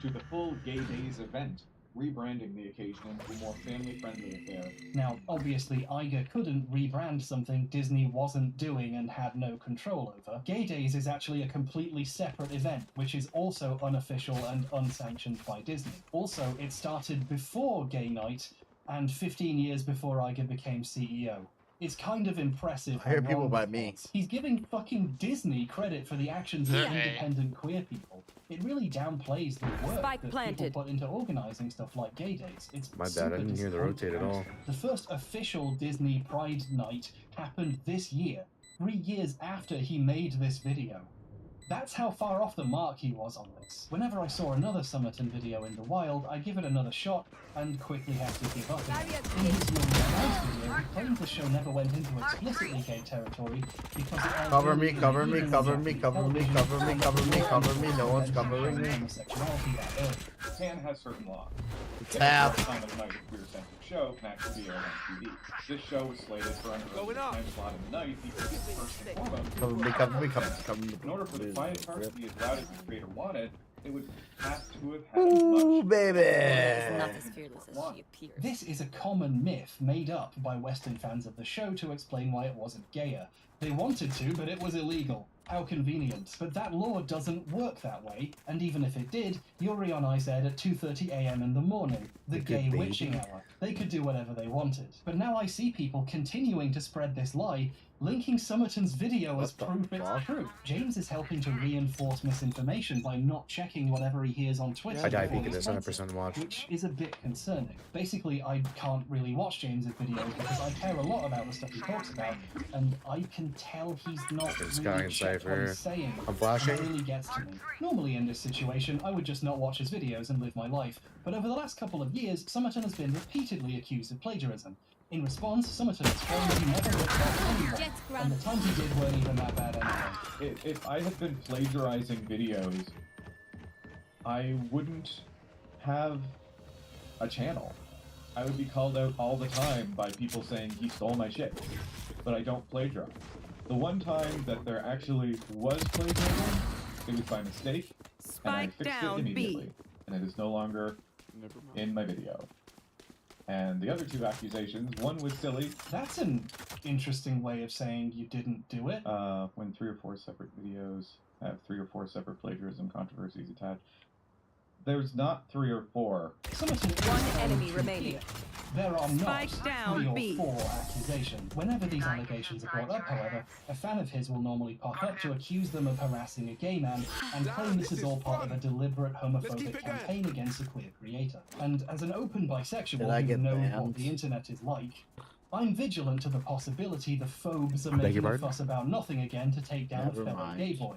to the full Gay Days event, rebranding the occasion into a more family-friendly affair. Now, obviously, Iger couldn't rebrand something Disney wasn't doing and had no control over. Gay Days is actually a completely separate event, which is also unofficial and unsanctioned by Disney. Also, it started before Gay Night, and 15 years before Iger became CEO. It's kind of impressive. I hear people by me. He's giving fucking Disney credit for the actions of independent queer people. it really downplays the work Spike that planted. people put into organizing stuff like gay days. It's My bad, I super didn't hear the rotate at all. The first official Disney Pride Night happened this year, 3 years after he made this video. That's how far off the mark he was on this. Whenever I saw another Summerton video in the wild, I'd give it another shot and quickly have to give up. In his Young Nice video, he claims the show never went into explicitly gay territory because it aired Cover me, early cover in me, the cover evening me, on cover me, television cover me, and cover me, before cover me. No one's and covering me. homosexuality that early. Japan has certain laws. Tap. The time of night a queer-centric show can actually be aired on TV. This show was slated for an early time slot in the night because first and foremost, Cover me, cover me, cover me. in order for the quiet part to be as loud as the creator wanted, it would have to have had Ooh, much. baby. Not as fearless as she appears. This is a common myth made up by Western fans of the show to explain why it wasn't gayer. They wanted to, but it was illegal. How convenient. But that law doesn't work that way, and even if it did, Yuri on Ice aired at 2:30 a.m. in the morning, the gay witching hour. They could do whatever they wanted. But now I see people continuing to spread this lie, linking Summerton's video as proof it's true. James is helping to reinforce misinformation by not checking whatever he hears on Twitter. I die before peek he it is spreads 100% watch. which is a bit concerning. Basically, I can't really watch James's videos because I care a lot about the stuff he talks about, and I can tell he's not This really guy in checked what Cypher. he's saying. I'm flashing. And that really gets to me. Normally in this situation, I would just not watch his videos and live my life, but over the last couple of years, Summerton has been repeatedly accused of plagiarism. In response, Summerton has claimed he never looked at anyone, and the times he did weren't even that bad anyway. If I had been plagiarizing videos, I wouldn't have a channel. I would be called out all the time by people saying he stole my shit, but I don't plagiarize. The one time that there actually was plagiarism, it was by mistake, and I Spike fixed down, it B. immediately, and it is no longer in my video. And the other two accusations, one was silly. That's an interesting way of saying you didn't do it. When 3 or 4 separate videos have 3 or 4 separate plagiarism controversies attached. There's not 3 or 4. One enemy remaining. There are not Spike down, 3 or B. 4 accusations. Whenever these allegations are brought up, however, a fan of his will normally pop up to accuse them of harassing a gay man and claim this is all part of a deliberate homophobic campaign against a queer creator. And as an open Did I bisexual who get knows banned? what the internet is like, I'm vigilant to the possibility the phobes are Beg your making a pardon? fuss about nothing again to take down Never a fellow mind. gay boy.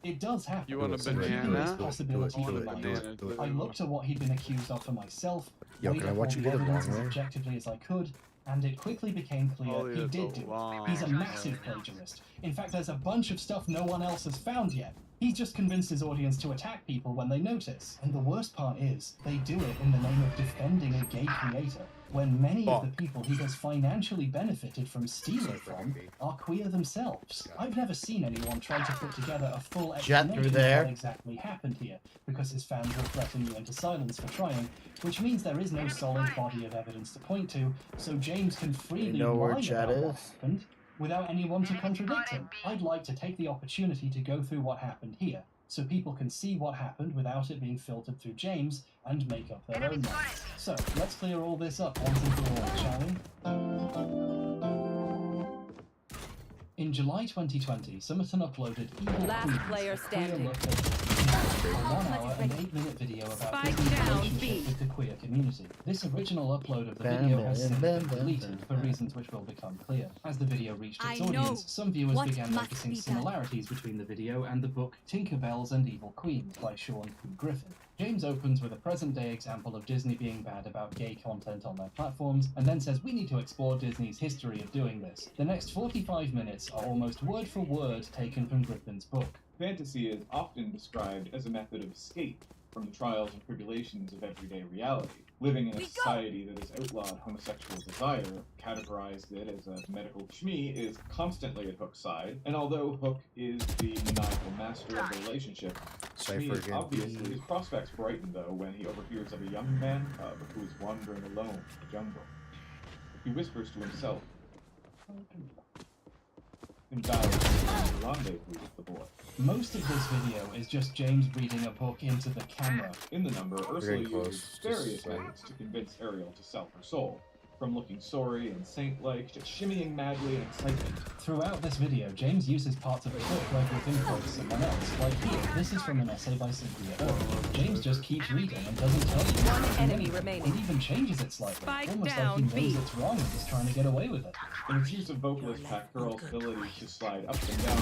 It does happen. You want a So keeping banana? this possibility Do it, in do mind, it, do it. I looked at what he'd been accused of for myself, Yo, weighed can I up watch all you the do the evidence long as way? objectively as I could, and it quickly became clear he did do it. He's a massive plagiarist. In fact, there's a bunch of stuff no one else has found yet. He's just convinced his audience to attack people when they notice. And the worst part is, they do it in the name of defending a gay creator, when many of the people he has financially benefited from stealing from are queer themselves. I've never seen anyone try to put together a full Jet explanation through of there. what exactly happened here, because his fans will threaten you into silence for trying, which means there is no solid body of evidence to point to, so James can freely know where lie Jet about what is? happened without anyone to contradict him. I'd like to take the opportunity to go through what happened here, so people can see what happened without it being filtered through James and make up their own minds. So, let's clear all this up once and for all, shall we? In July 2020, Summerton uploaded Evil Last Queens, player a queer standing. look at a 1 hour and 8-minute video about Spike Disney's down, relationship B. with the queer community. This original upload of the Bam, video has bam, since bam, been bam, deleted for bam. reasons which will become clear. As the video reached its I know audience, some viewers what began must noticing be done. similarities between the video and the book Tinkerbells and Evil Queens by Sean P. Griffin. James opens with a present-day example of Disney being bad about gay content on their platforms, and then says we need to explore Disney's history of doing this. The next 45 minutes are almost word for word taken from Griffin's book. Fantasy is often described as a method of escape from the trials and tribulations of everyday reality. Living in a society that has outlawed homosexual desire, categorized it as a medical shmee, is constantly at Hook's side, and although Hook is the maniacal master of the relationship, Cypher Shmee is again. obviously his prospects brighten, though, when he overhears of a young man cub who is wandering alone in the jungle. He whispers to himself, and vows to rendezvous with the boy. Most of this video is just James reading a book into the camera. In the number, Ursula Very close, uses just various like- methods to convince Ariel to sell her soul. from looking sorry and saint-like to shimmying madly in excitement. Throughout this video, James uses parts of a book where Griffin quotes someone else. Like here, this is from an essay by Cynthia Earle. James just keeps reading and doesn't tell you. One enemy remaining. It even changes it slightly, Spike almost down, like he knows B. it's wrong and is trying to get away with it. In its use of vocalist Pat Girl's ability to slide up and down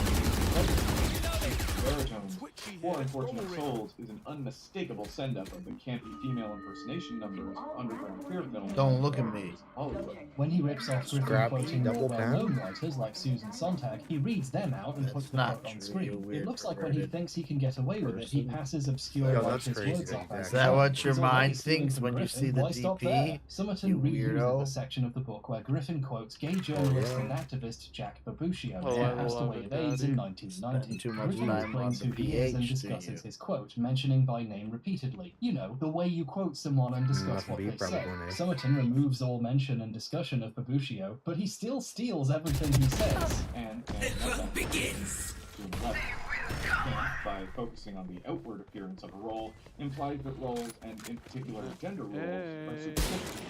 baritones, For Unfortunate Souls is an unmistakable send-up of the campy female impersonation numbers of underground queer films. Don't look at me. Hollywood. When he rips off Griffin Scrappy, quoting more double well-known pound. writers like Susan Sontag, he reads them out and puts them not up on true, you screen. weird It looks like when he perverted thinks he can get away with it, he person. passes obscure Yo, that's writers' crazy words that off you as Is that well. what your He's already mind stealing thinks from when you Griffin, see the why stop DP? there? Summerton You reuses weirdo. the section of the book where Griffin quotes gay journalist and activist Jack Babushio, who passed away of AIDS in 1990. Too much Griffin time on explains the who he is and PH, do discusses you? his quote, mentioning by name repeatedly. You know, the way you quote someone and discuss Nothing what to be they proud say. of, eh? Summerton removes all mention and discussion of Babushio, but he still steals everything he says. And begins. By focusing on the outward appearance of a role, implies that roles, and in particular gender roles, are superficial,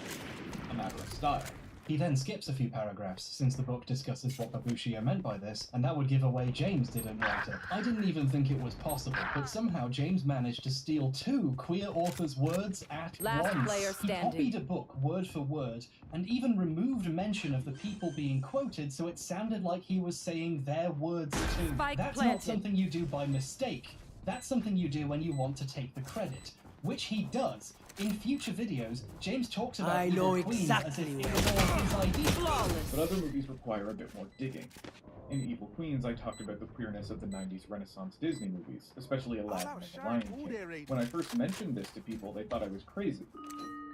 a matter of style. He then skips a few paragraphs, since the book discusses what Babushio meant by this, and that would give away James didn't write it. I didn't even think it was possible, but somehow James managed to steal 2 queer authors' words at Last once. player He standing. copied a book word for word, and even removed mention of the people being quoted, so it sounded like he was saying their words too. Spike That's planted. not something you do by mistake. That's something you do when you want to take the credit, which he does. In future videos, James talks about I Evil know Queen exactly as if what it was all his idea. Flawless. But other movies require a bit more digging. In Evil Queens, I talked about the queerness of the 90s Renaissance Disney movies, especially Aladdin and The Lion King. When I first mentioned this to people, they thought I was crazy.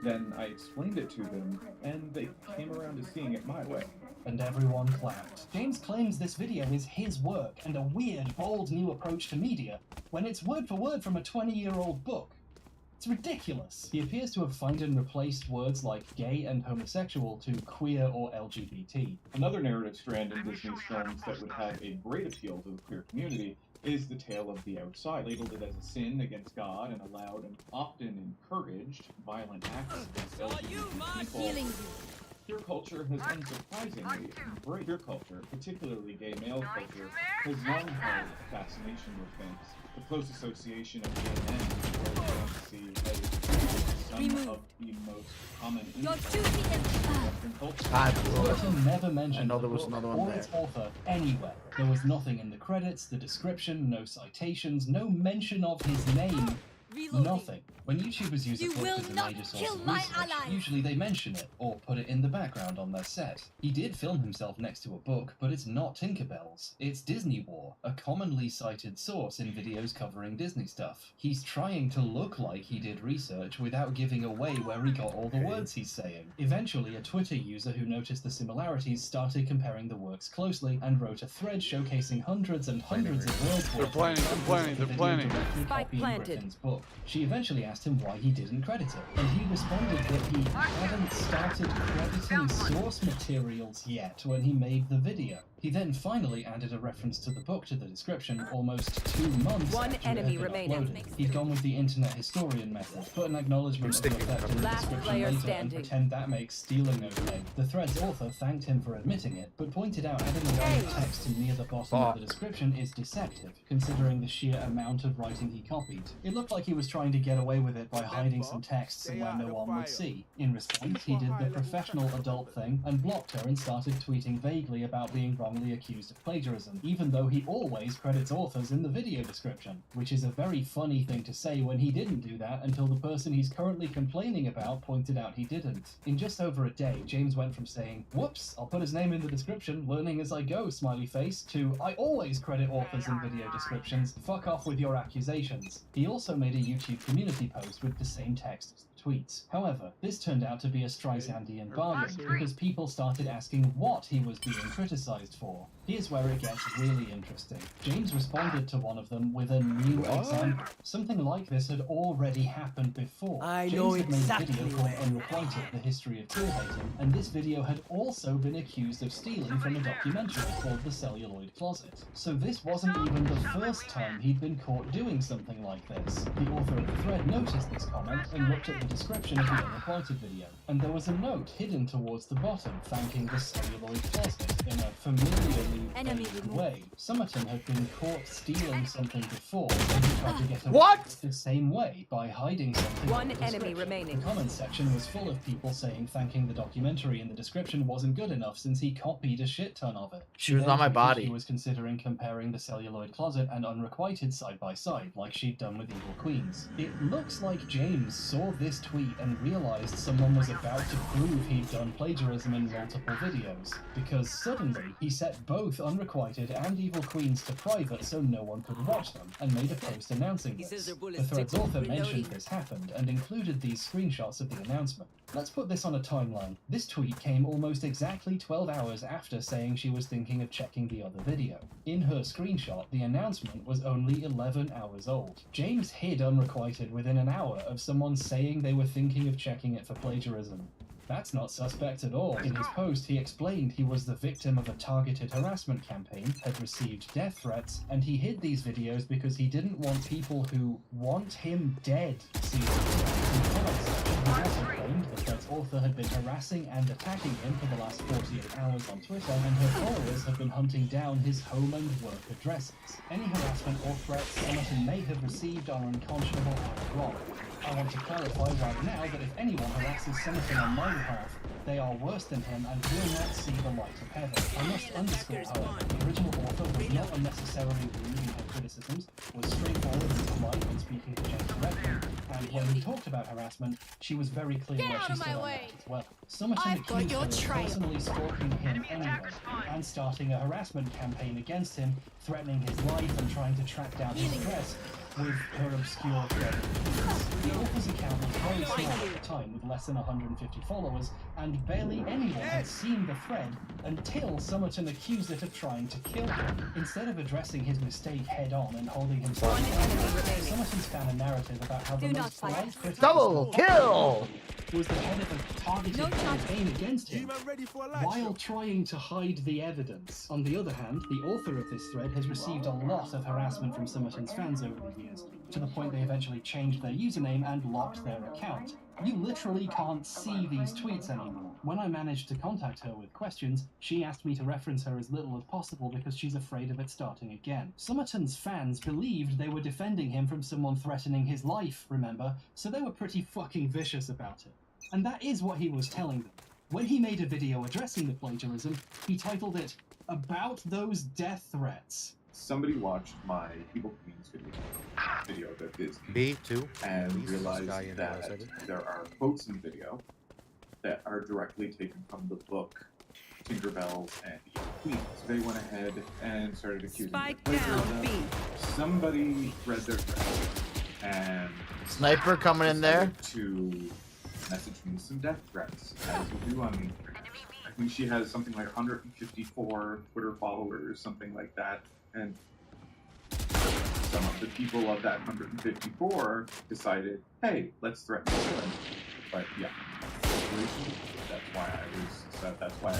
Then I explained it to them, and they came around to seeing it my way. And everyone clapped. James claims this video is his work and a weird, bold new approach to media, when it's word for word from a 20-year-old book. It's ridiculous. He appears to have found and replaced words like gay and homosexual to queer or LGBT. Another narrative strand in Disney's films that would have a great appeal to the queer community is the tale of the outside, labeled it as a sin against God and allowed and often encouraged violent acts against LGBT people. Queer culture has unsurprisingly embraced queer culture, particularly gay male culture, has long held a fascination with things. The close association of gay men with world fantasy is some of the most common influences of Western culture. Summerton never mentioned I know there the was book another one or there. its author anywhere. There was nothing in the credits, the description, no citations, no mention of his name. Nothing. When YouTubers use a book as a major source of research, usually they mention it, or put it in the background on their set. He did film himself next to a book, but it's not Tinkerbell's. It's Disney War, a commonly cited source in videos covering Disney stuff. He's trying to look like he did research without giving away where he got all the words he's saying. Eventually, a Twitter user who noticed the similarities started comparing the works closely and wrote a thread showcasing hundreds and hundreds of words They're planning, they're planning, they're planning. Spike planted. Griffin's book. She eventually asked him why he didn't credit it, and he responded that he hadn't started crediting source materials yet when he made the video. He then finally added a reference to the book to the description almost 2 months One after enemy it had been remaining. uploaded. He'd gone with the internet historian method, put an acknowledgement of the effect in the Last description player later standing. and pretend that makes stealing okay. The thread's author thanked him for admitting it, but pointed out adding a line of text near the bottom of the description is deceptive, considering the sheer amount of writing he copied. It looked like he was trying to get away with it by hiding some text somewhere no one would see. In response, he did the professional adult thing and blocked her and started tweeting vaguely about being wrongly accused of plagiarism, even though he always credits authors in the video description, which is a very funny thing to say when he didn't do that until the person he's currently complaining about pointed out he didn't. In just over a day, James went from saying, "Whoops, I'll put his name in the description, learning as I go, smiley face," to "I always credit authors in video descriptions, fuck off with your accusations." He also made a YouTube community post with the same text as the tweets. However, this turned out to be a Streisandian bargain, because people started asking what he was being criticized for. Here's where it gets really interesting. James responded to one of them with a new example. Something like this had already happened before. I James know had made exactly a video called Unrequited, The History of Queer Hating, and this video had also been accused of stealing from a documentary called The Celluloid Closet. So this wasn't even the first time he'd been caught doing something like this. The author of the thread noticed this comment and looked at the description of the unrequited video, and there was a note hidden towards the bottom thanking the celluloid closet in a familiarly vague way. Summerton had been caught stealing something before, and he tried to get away the same way by hiding something. One enemy remaining. The comments section was full of people saying thanking the documentary in the description wasn't good enough since he copied a shit ton of it. She was on my body. He was considering comparing the celluloid closet and unrequited side by side, like she'd done with Evil Queens. It looks like James saw this tweet and realized someone was about to prove he'd done plagiarism in multiple videos, because suddenly he set both unrequited and Evil Queens to private so no one could watch them, and made a post announcing this. The thread's author mentioned this happened and included these screenshots of the announcement. Let's put this on a timeline. This tweet came almost exactly 12 hours after saying she was thinking of checking the other video. In her screenshot, the announcement was only 11 hours old. James hid unrequited within an hour of someone saying they were thinking of checking it for plagiarism. That's not suspect at all. In his post, he explained he was the victim of a targeted harassment campaign, had received death threats, and he hid these videos because he didn't want people who want him dead to see them. He also claimed the threat's author had been harassing and attacking him for the last 48 hours on Twitter, and her followers have been hunting down his home and work addresses. Any harassment or threats Summerton may have received are unconscionable and wrong. I want to clarify right now that if anyone harasses Summerton on my behalf, they are worse than him and will not see the light of heaven. I must underscore, however, the original author was not unnecessarily rude in her criticisms, was straightforward and polite when speaking to James directly, and when he talked about harassment, she was very clear where she stood on that as well. Summerton accused her of personally stalking him anyway, and starting a harassment campaign against him, threatening his life and trying to track down his address with her obscure thread. The author's account was very small at the time, with less than 150 followers, and barely anyone had seen the thread until Summerton accused it of trying to kill him. Instead of addressing his mistake head-on and holding himself accountable, Summerton span a narrative about how the most polite critic Double kill! was the head of a targeted campaign against him, while trying to hide the evidence. On the other hand, the author of this thread has received a lot of harassment from Summerton's fans over the years, to the point they eventually changed their username and locked their account. You literally can't see these tweets anymore. When I managed to contact her with questions, she asked me to reference her as little as possible because she's afraid of it starting again. Summerton's fans believed they were defending him from someone threatening his life, remember? So they were pretty fucking vicious about it. And that is what he was telling them. When he made a video addressing the plagiarism, he titled it, "About Those Death Threats." Somebody watched my Evil Queens video that is B2 and realized that there are quotes in the video that are directly taken from the book Tinkerbell and Evil Queens. They went ahead and started accusing me of plagiarism. Somebody read their thread and Sniper coming in there to message me some death threats, as you do on me. I think she has something like 154 Twitter followers, something like that, and some of the people of that 154 decided, hey, let's threaten them. But yeah, that's why I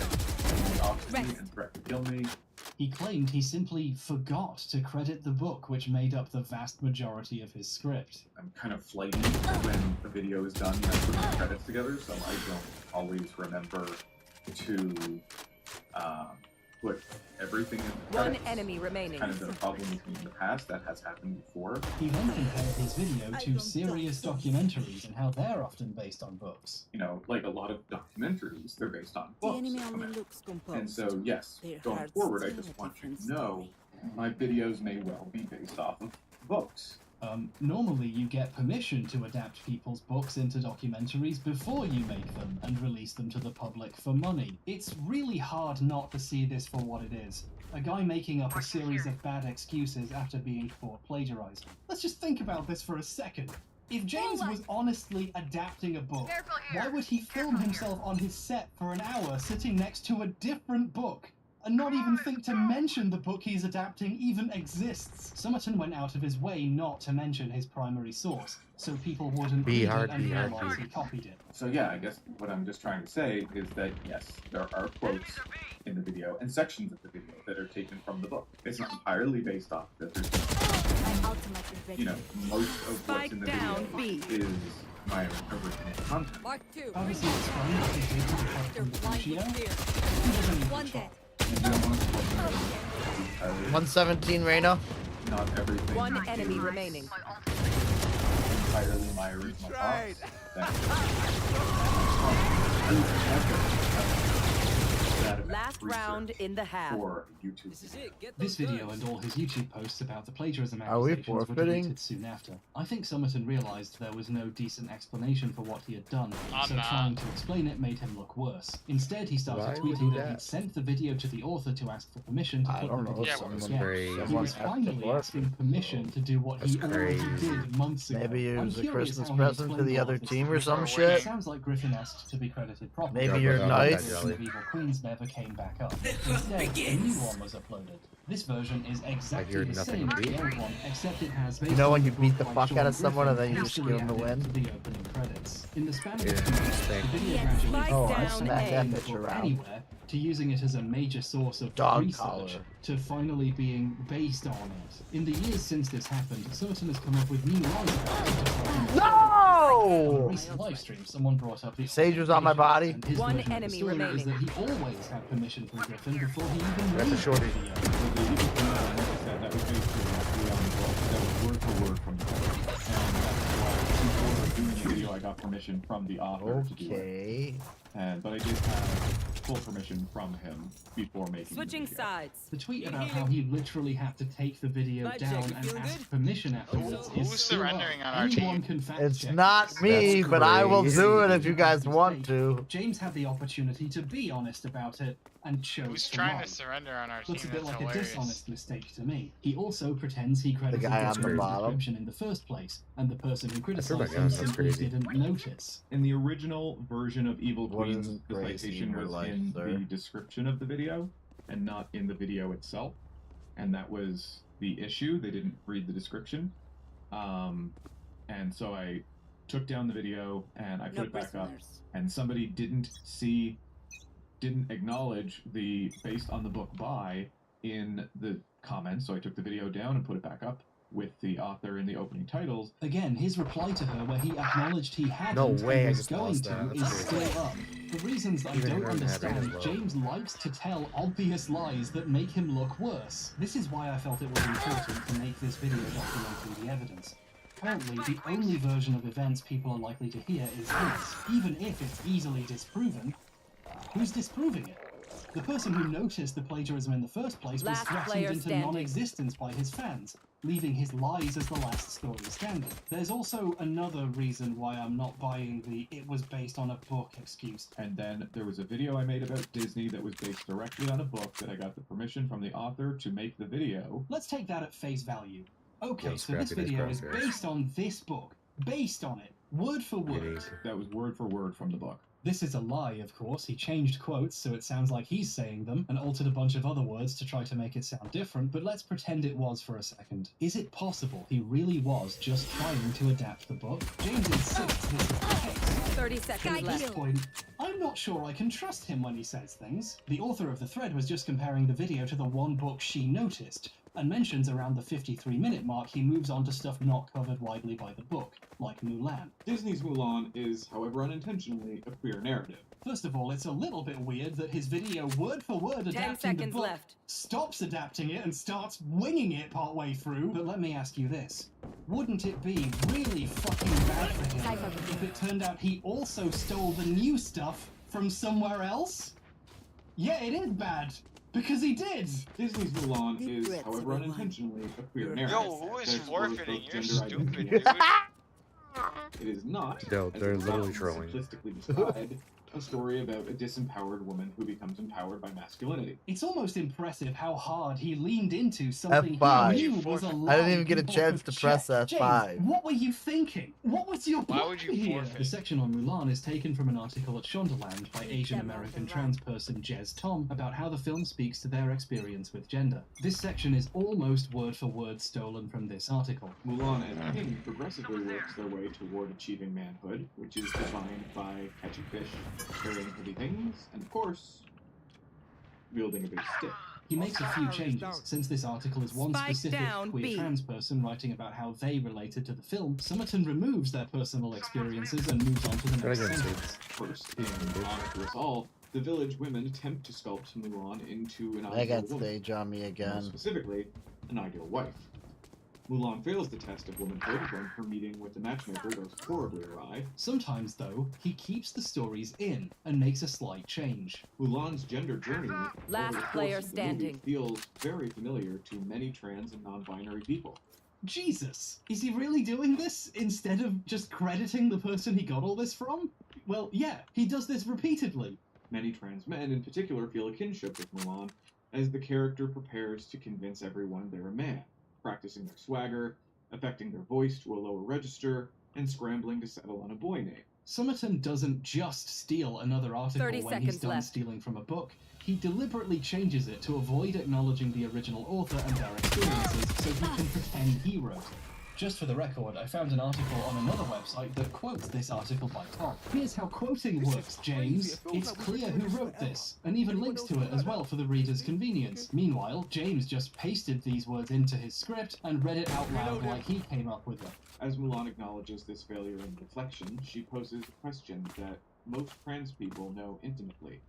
off me and threatened to kill me. He claimed he simply forgot to credit the book, which made up the vast majority of his script. I'm kind of flighty when the video is done and I put the credits together, so I don't always remember to put everything in the credits. One enemy remaining. Kind of been a problem with me in the past. That has happened before. He then compared his video to serious documentaries and how they're often based on books. You know, like a lot of documentaries, they're based on books. And so, yes, going forward, I just want you to know my videos may well be based off of books. Normally you get permission to adapt people's books into documentaries before you make them and release them to the public for money. It's really hard not to see this for what it is. A guy making up a series of bad excuses after being caught plagiarizing. Let's just think about this for a second. If James was honestly adapting a book, why would he film himself on his set for an hour sitting next to a different book? And not even think to mention the book he's adapting even exists. Summerton went out of his way not to mention his primary source, so people wouldn't read it and realize he copied it. So yeah, I guess what I'm just trying to say is that yes, there are quotes in the video and sections of the video that are taken from the book. It's not entirely based off that. There's, you know, most of what's in the video is my original content. Mark 2. Obviously, it's fine that he did the part from the Lucio. He doesn't need One to try. dead. And you don't want to spoil it. 117, Reyna. Not everything. One enemy remaining. Entirely my original thoughts. Last round in the half. For YouTube. This video and all his YouTube posts about the plagiarism Are we accusations were forfeiting? deleted soon after. I think Summerton realized there was no decent explanation for what he had done, so trying to explain it made him look worse. Instead, he started Why would tweeting he do that he'd that? sent the video to the author to ask for permission to I put don't the know. video Someone up crazy. again. He was finally asking permission to do what he That's already crazy. did months ago. Maybe it I'm was a curious Christmas how he present to explained the all other of this team to or me. some It shit. sounds like Griffin-esque to be credited properly. Maybe you're without nice. that The jelly. of Evil Queens never came back up. Instead, a new one was uploaded. This version is exactly hear the nothing same as beat. the old one, except it has You know when you beat the like fuck out of Sean someone and then Griffin you just actually give them the added win? to the opening credits. In the span of Yeah, a few months, thank the video you. gradually Oh, I Down smacked A. that from bitch around. anywhere to using it as a major source of Dog research collar. to finally being based on it. In the years since this happened, Summerton has come up with new lies about it. just like on a No! recent live stream, someone brought up the Sage was on my body. and his One version of the enemy story remaining. is that he always had permission from Griffin before he even Got made the the shorty. video. That was basically on the book. That was word for word from the book. And that's why before doing the video, I got permission from the author to do it. Okay. But I did have full permission from him before making Switching the video. sides. The tweet about how he literally had to take the video Vibe down check, you and feeling ask good? permission afterwards is Who's still surrendering up. on our Anyone team? can fact It's check not this. me, That's but I will crazy. do it if you guys want to. James had the opportunity to be honest about it and chose Who's to trying lie. to surrender on our team? Looks a bit That's like a hilarious. dishonest mistake to me. He also pretends he credited guy on the Griffin bottom. description in the first place, and the person who my criticized God, him that's simply crazy. didn't notice. In the original version of Evil What Queens, isn't the crazy in citation your was life, in sir? the description of the video and not in the video itself. And that was the issue. They didn't read the description. And so I took down the video and I put No it back up. prisoners. And somebody didn't acknowledge the based on the book by in the comments. So I took the video down and put it back up with the author in the opening titles. Again, his reply to her where he acknowledged he hadn't No way, and I was just going lost to that. is That's crazy. still up. For reasons I Even don't Aaron had right understand, as well. James likes to tell obvious lies that make him look worse. This is why I felt it was important to make this video documenting the evidence. Currently, the only version of events people are likely to hear is his. Even if it's easily disproven, who's disproving it? The person who noticed the plagiarism in the first place was Last threatened player into standing. non-existence by his fans, leaving his lies as the last story standing. There's also another reason why I'm not buying the "it was based on a book" excuse. And then there was a video I made about Disney that was based directly on a book that I got the permission from the author to make the video. Let's take that at face value. Okay, Yo, so this Scrappy, video this is crosshairs. based on this book. Based on it. Word for word. That was word for word from the book. This is a lie, of course. He changed quotes so it sounds like he's saying them, and altered a bunch of other words to try to make it sound different, but let's pretend it was for a second. Is it possible he really was just trying to adapt the book? James insists this is the case. 30 seconds At left. this point, I'm not sure I can trust him when he says things. The author of the thread was just comparing the video to the one book she noticed, and mentions around the 53-minute mark he moves on to stuff not covered widely by the book, like Mulan. Disney's Mulan is, however unintentionally, a queer narrative. First of all, it's a little bit weird that his video word for word 10 adapting the seconds book left. stops adapting it and starts winging it partway through. But let me ask you this. Wouldn't it be really fucking bad for him if it turned out he also stole the new stuff from somewhere else? Yeah, it is bad. Because he did! Disney's Mulan is, however unintentionally, a queer narrative. Yo, who is that explores forfeiting? both You're gender stupid, identity dude. It is not, No, as they're it's literally often trolling. simplistically described, a story about a disempowered woman who becomes empowered by masculinity. It's almost impressive how hard he leaned into something F5. he knew was a lie I didn't even get a people chance could to press check. F5. James, what were you thinking? What was your Why plan would you here? forfeit? The section on Mulan is taken from an article at Shondaland by Asian American trans person Jez Tom about how the film speaks to their experience with gender. This section is almost word for word stolen from this article. Mulan and King progressively works their way toward achieving manhood, which is defined by catching fish, carrying heavy things, and of course, wielding a big stick. He makes a few changes, since this article is one Spike specific down, queer B. trans person writing about how they related to the film. Summerton removes their personal experiences and moves on to the next sentence. First, in Honor to Us All, the village women attempt to sculpt Mulan into an I ideal got woman. stage on me More again. specifically, an ideal wife. Mulan fails the test of womanhood when her meeting with the matchmaker goes horribly awry. Sometimes, though, he keeps the stories in and makes a slight change. Mulan's gender journey Last over the player course of the movie standing. feels very familiar to many trans and non-binary people. Jesus! Is he really doing this instead of just crediting the person he got all this from? Well, yeah, he does this repeatedly. Many trans men in particular feel a kinship with Mulan, as the character prepares to convince everyone they're a man, practicing their swagger, affecting their voice to a lower register, and scrambling to settle on a boy name. Summerton doesn't just steal another article 30 when he's seconds done left. stealing from a book. He deliberately changes it to avoid acknowledging the original author and their experiences so he can pretend he wrote it. Just for the record, I found an article on another website that quotes this article by Tom. Here's how quoting works, James. It's clear who wrote this, and even links to it as well for the reader's convenience. Meanwhile, James just pasted these words into his script and read it out loud like he came up with them. As Mulan acknowledges this failure in reflection, she poses a question that most trans people know intimately.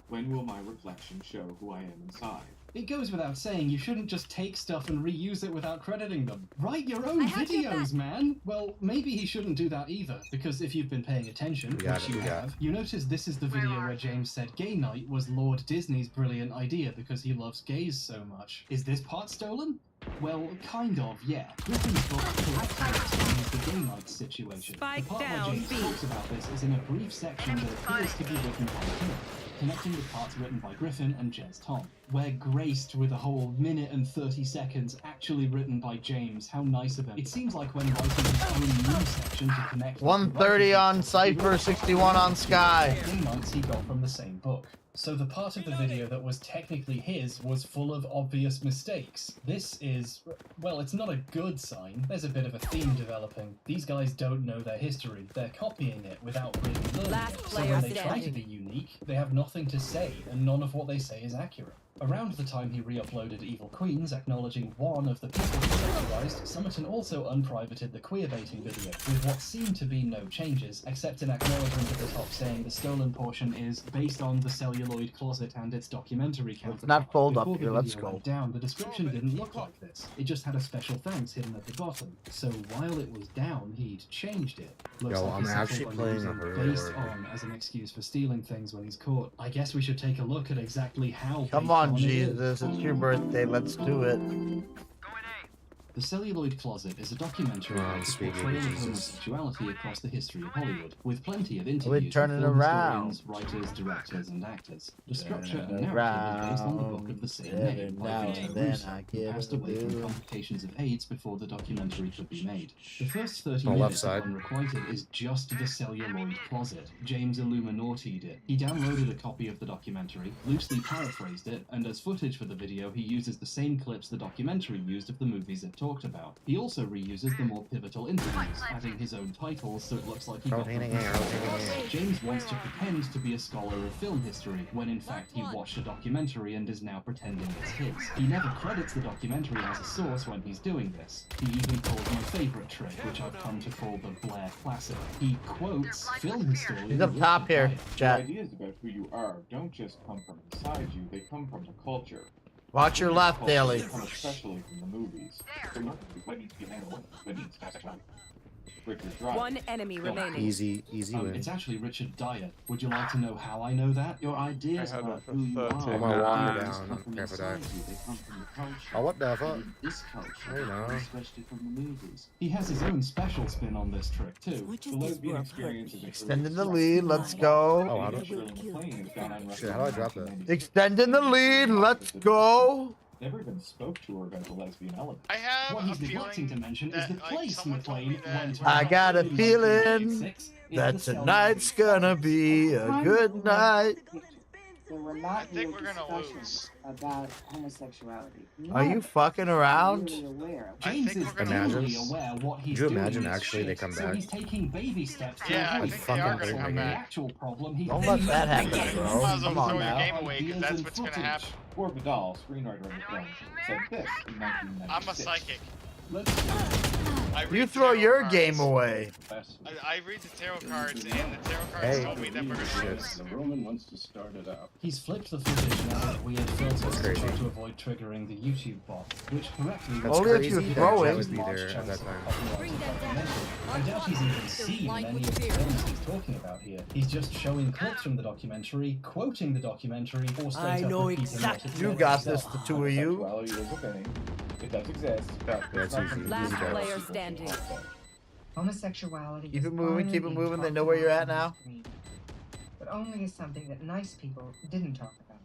When will my reflection show who I am inside? It goes without saying you shouldn't just take stuff and reuse it without crediting them. Write your own I have your videos, back. man! Well, maybe he shouldn't do that either, because if you've been paying attention, We got which it, you we got have, you notice this is the video where James said gay night was Lord Disney's brilliant idea because he loves gays so much. Is this part stolen? Well, kind of, yeah. Griffin's book correctly explains the gay night situation. Spike the part down, where James B. talks about this is in a brief section that appears to be written by him, connecting the parts written by Griffin and Jez Tom. We're graced with a whole minute and 30 seconds actually written by James. How nice of him. It seems like when writing his own news section to connect... 130 on Cypher, 61 on Sky. Gay nights he got from the same book. So the part of the video that was technically his was full of obvious mistakes. This is, well, it's not a good sign. There's a bit of a theme developing. These guys don't know their history. They're copying it without really learning Last it. So player when they try to standing. be unique, they have nothing to say, and none of what they say is accurate. Around the time he re-uploaded Evil Queens, acknowledging one of the people he sexualized, Summerton also unprivated the queerbaiting video, with what seemed to be no changes, except an acknowledgement at the top saying the stolen portion is based on the celluloid closet and its documentary counterpart. not fold up Before the here, let's video go. went down, the description didn't look like this. It just had a special thanks hidden at the bottom. So while it was down, he'd changed it. Looks Yo, like I'm he actually settled on playing using a very based hard on as an excuse for stealing things when he's caught. I guess we should take a look at exactly how Come based on, it is. Jesus. It's your birthday. Let's do it. The Celluloid Closet is a documentary about the speaking of portrayal of Jesus. homosexuality across the history of Hollywood, with plenty of We're interviews with turning film around. historians, writers, directors, and actors. The structure and Turning narrative is based on the book of the same around, name by now Peter and then Russo, I who give passed a away from do. complications of AIDS before the documentary could be made. The first 30 Oh, left minutes side. of Unrequited is just the Celluloid Closet. James Illuminati'd it. He downloaded a copy of the documentary, loosely paraphrased it, and as footage for the video he uses the same clips the documentary used of the movies it talked about. He also reuses the more pivotal interviews, adding his own titles so it looks like he got them Rotating from air, someone rotating else. air. James wants to pretend to be a scholar of film history, when in fact he watched a documentary and is now pretending it's his. He never credits the documentary as a source when he's doing this. He even calls my favourite trick, which I've come to call the Blair Classic. He quotes film historians. He's up top here, The chat. ideas about who you are don't just come from inside you, they come from the culture. Watch your left, Culture Daily. come especially from the movies. What needs to be handled? What needs to be Richard Dreyfuss. One enemy remaining. Easy win. It's actually Richard Dyer. Would you like to know how I know that? Your ideas I had about a who you third are. I'm gonna wander ideas down. come from Careful, inside die. you. They come from the culture. Oh, what the fuck? And this culture, Hey, now. especially from the movies. He has his own special spin on this trick too. The lesbian experience is Extending the lead. Let's go. Oh, how do Shit, how do I drop that? Extending the lead. Let's go. Never even spoke to her about the lesbian element. I have What he's a neglecting to feeling mention is that, the like, place someone told me McLean that- went to. I got a feeling 1986 is that the Celluloid tonight's gonna be a good night. There were not I think real we're gonna discussions about homosexuality. Are you fucking around? Really aware of James is clearly aware what he's Could you doing imagine is actually shit, they come so back? he's taking baby steps to Yeah, I avoid think they are fucking gonna come the back. actual problem. He Don't let that happen, bro. Might as well Come on throw your now. game away because that's what's gonna happen. Gore Vidal, screenwriter of the film, said this in 1996. I'm a psychic. I You read throw tarot your cards. game away. I read the tarot cards, and the tarot cards Hey. told me that we're gonna lose. The Roman wants to start it out. He's flipped the footage now with weird filters to Crazy. try to avoid triggering the YouTube bot, which correctly That's Only if crazy you that throw Jet it. would be there at that time. I doubt he's even seen any of the films he's talking about here. He's just showing clips from the documentary, quoting the documentary, or straight I up know repeating what exactly. it You said got himself. this, the two of you. Sexuality is a thing. It does exist, but That's it's easy. not Last Easy player does. standing. homosexuality. Keep is it moving, keep it honored moving. and They know where you're at now. but only as something that nice people didn't talk about.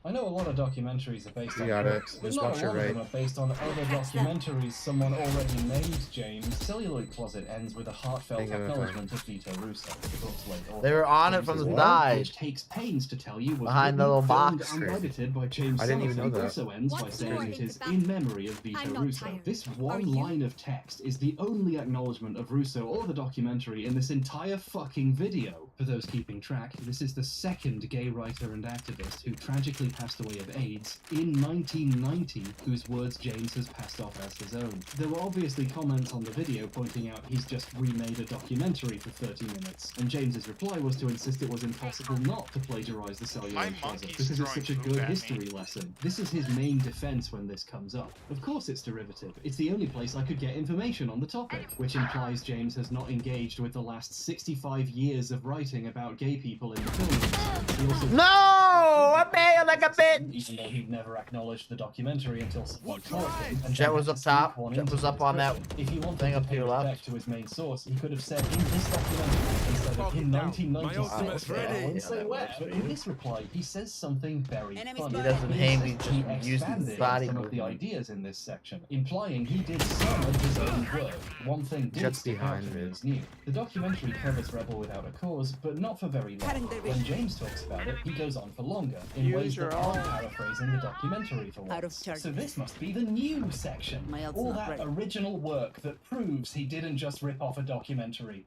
I know a lot of documentaries are based You on got it. books, but Just not watch a it lot of right. them are based on other documentaries someone already made, James. Celluloid Closet ends with a heartfelt Think of it, acknowledgement of Vito Russo, the book's late author. They were on it from the James's side. work, which takes pains to tell you was Behind the written, little filmed, box. and edited by James I didn't even Sullivan, know that. also ends by What's saying more, it is about- in memory of Vito I'm not Russo. tired. This Are one you? line of text is the only acknowledgement of Russo or the documentary in this entire fucking video. For those keeping track, this is the second gay writer and activist who tragically passed away of AIDS in 1990, whose words James has passed off as his own. There were obviously comments on the video pointing out he's just remade a documentary for 30 minutes, and James's reply was to insist it was impossible not to plagiarize the My Celluloid Closet monkey's because it's throwing such a poop good at me. history lesson. This is his main defense when this comes up. Of course it's derivative. It's the only place I could get information on the topic, which implies James has not engaged with the last 65 years of writing about gay people in the film industry. He also No! I made it like a bitch! even though he'd never acknowledged the documentary until someone told him. And Jet then was had up to sneak top. one Jet into was up his on that description. If he wanted thing to up to pay your left. respect to his main source, he could have said in this documentary instead of in 1996. My ultimate's I wouldn't say ready. where. But in this reply, he says something very funny. He doesn't hate me, He just uses expanded body some of the movement. ideas in this section, implying he did some of his own work. One thing did Jet's stick out behind to me it. as new. The documentary covers Rebel without a cause, but not for very long. When James talks about it, he goes on for longer, in Use ways your that aren't paraphrasing the documentary for Out of once. target. So this must be the new section. My ult's All not that ready. original work that proves he didn't just rip off a documentary.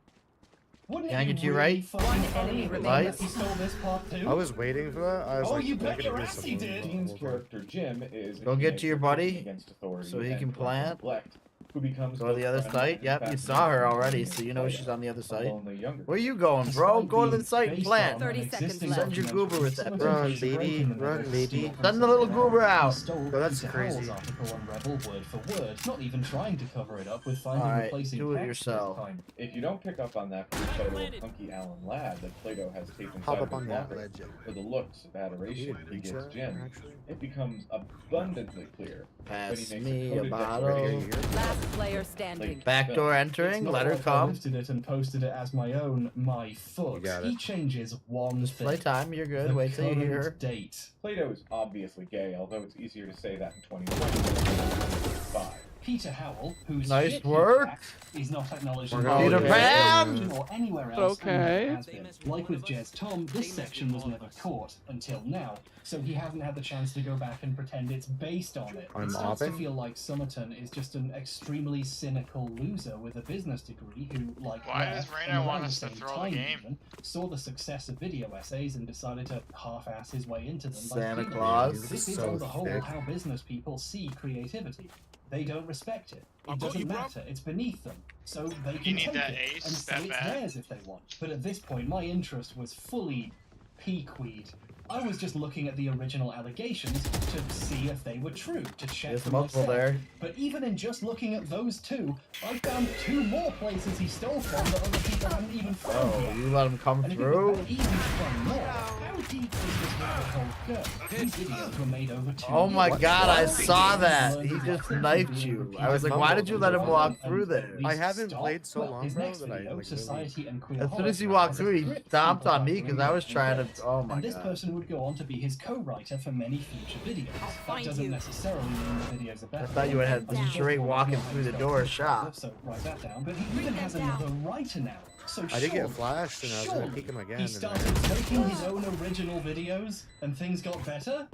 Wouldn't Can I it be get you really right? fucking One funny enemy if remaining. he stole this part too? I was waiting for that. I was Oh, like, you I bet could your do ass he something. did. Dean's character Jim is a Go get to teenager your buddy, pushing against authority so he and can parental plant. neglect, who becomes Go to the other friend site. and Yep, you fascinated saw her by already, Dean so you know and she's Cleo, on the other a site. lonely younger Where you going, bro? Despite Go to being the site and based plant. on 30 an seconds existing left. Send your documentary, goober with that, some bro. of Run, which is a break baby, in the middle run, to baby. steal from Send the little somewhere goober else. out. He stole Oh, that's Peter crazy. Howell's article on Rebel word for word, not even trying to cover it up with finding Alright, replacing do it text yourself. this time. If you don't pick up on that from the photo of Hunky Allen Ladd that Plato has taped inside Hop of up on his that locker ledge. for the looks of He adoration didn't he reach gives that, Jim, actually. it becomes abundantly clear that Pass he makes me a a coded bottle. declaration. Last player standing. Backdoor entering. It's Let her not like I come. lifted it and posted it as my own, my foot. You got He it. changes one thing. Playtime, you're good. The Wait till you hear her. current date. Plato is obviously gay, although it's easier to say that in 2020 than in 2005. Peter Howell, whose Nice shit he work. packed, is not acknowledged in We're the going Peter to Pan! or anywhere else. and Okay. never has been. Like with Jez Tom, this section was never caught until now, so he hasn't had the chance to go back and pretend it's based on it. I'm It starts to mopping. feel like Summerton is just an extremely cynical loser with a business degree who, like Why Rare, does and Reyna around want the us to same throw the time game? even, saw the success of video essays and decided to half-ass his way into them. by Santa stealing them. Claus. This is So on the whole thick. how business people see creativity. They don't respect it. I'll It go doesn't you, bro. matter. It's beneath them. So they You can need take that it ace and that say it's bad? theirs if they want. But at this point, my interest was fully peaweed. I was just looking at the original allegations to see if they were true, to check There's for multiple myself. there. But even in just looking at those two, I found 2 more places he stole from that other people hadn't even found Oh, yet. you let him come And if it through? was that easy to find more, how deep is this rabbit hole go? These videos were made over 2 Oh my years. god, I saw Learned that. He what just could be knifed being you. repeated I was like, why did you let him walk through there? I haven't played so long, His bro, next that I, video, like, Society and As soon as he Queerholic, walked has a through, he script stomped on me people because I was have trying read. to. Oh my And this god. person would go on to be his co-writer for many future videos. That doesn't necessarily mean the videos are better. I thought you would have I just straight wanna walking know how through he's the got door this shop. stuff, So write that down. But he even has another writer now. So I did get surely- flashed, and I was gonna surely peek him again. He and started making his own original videos, and things got better.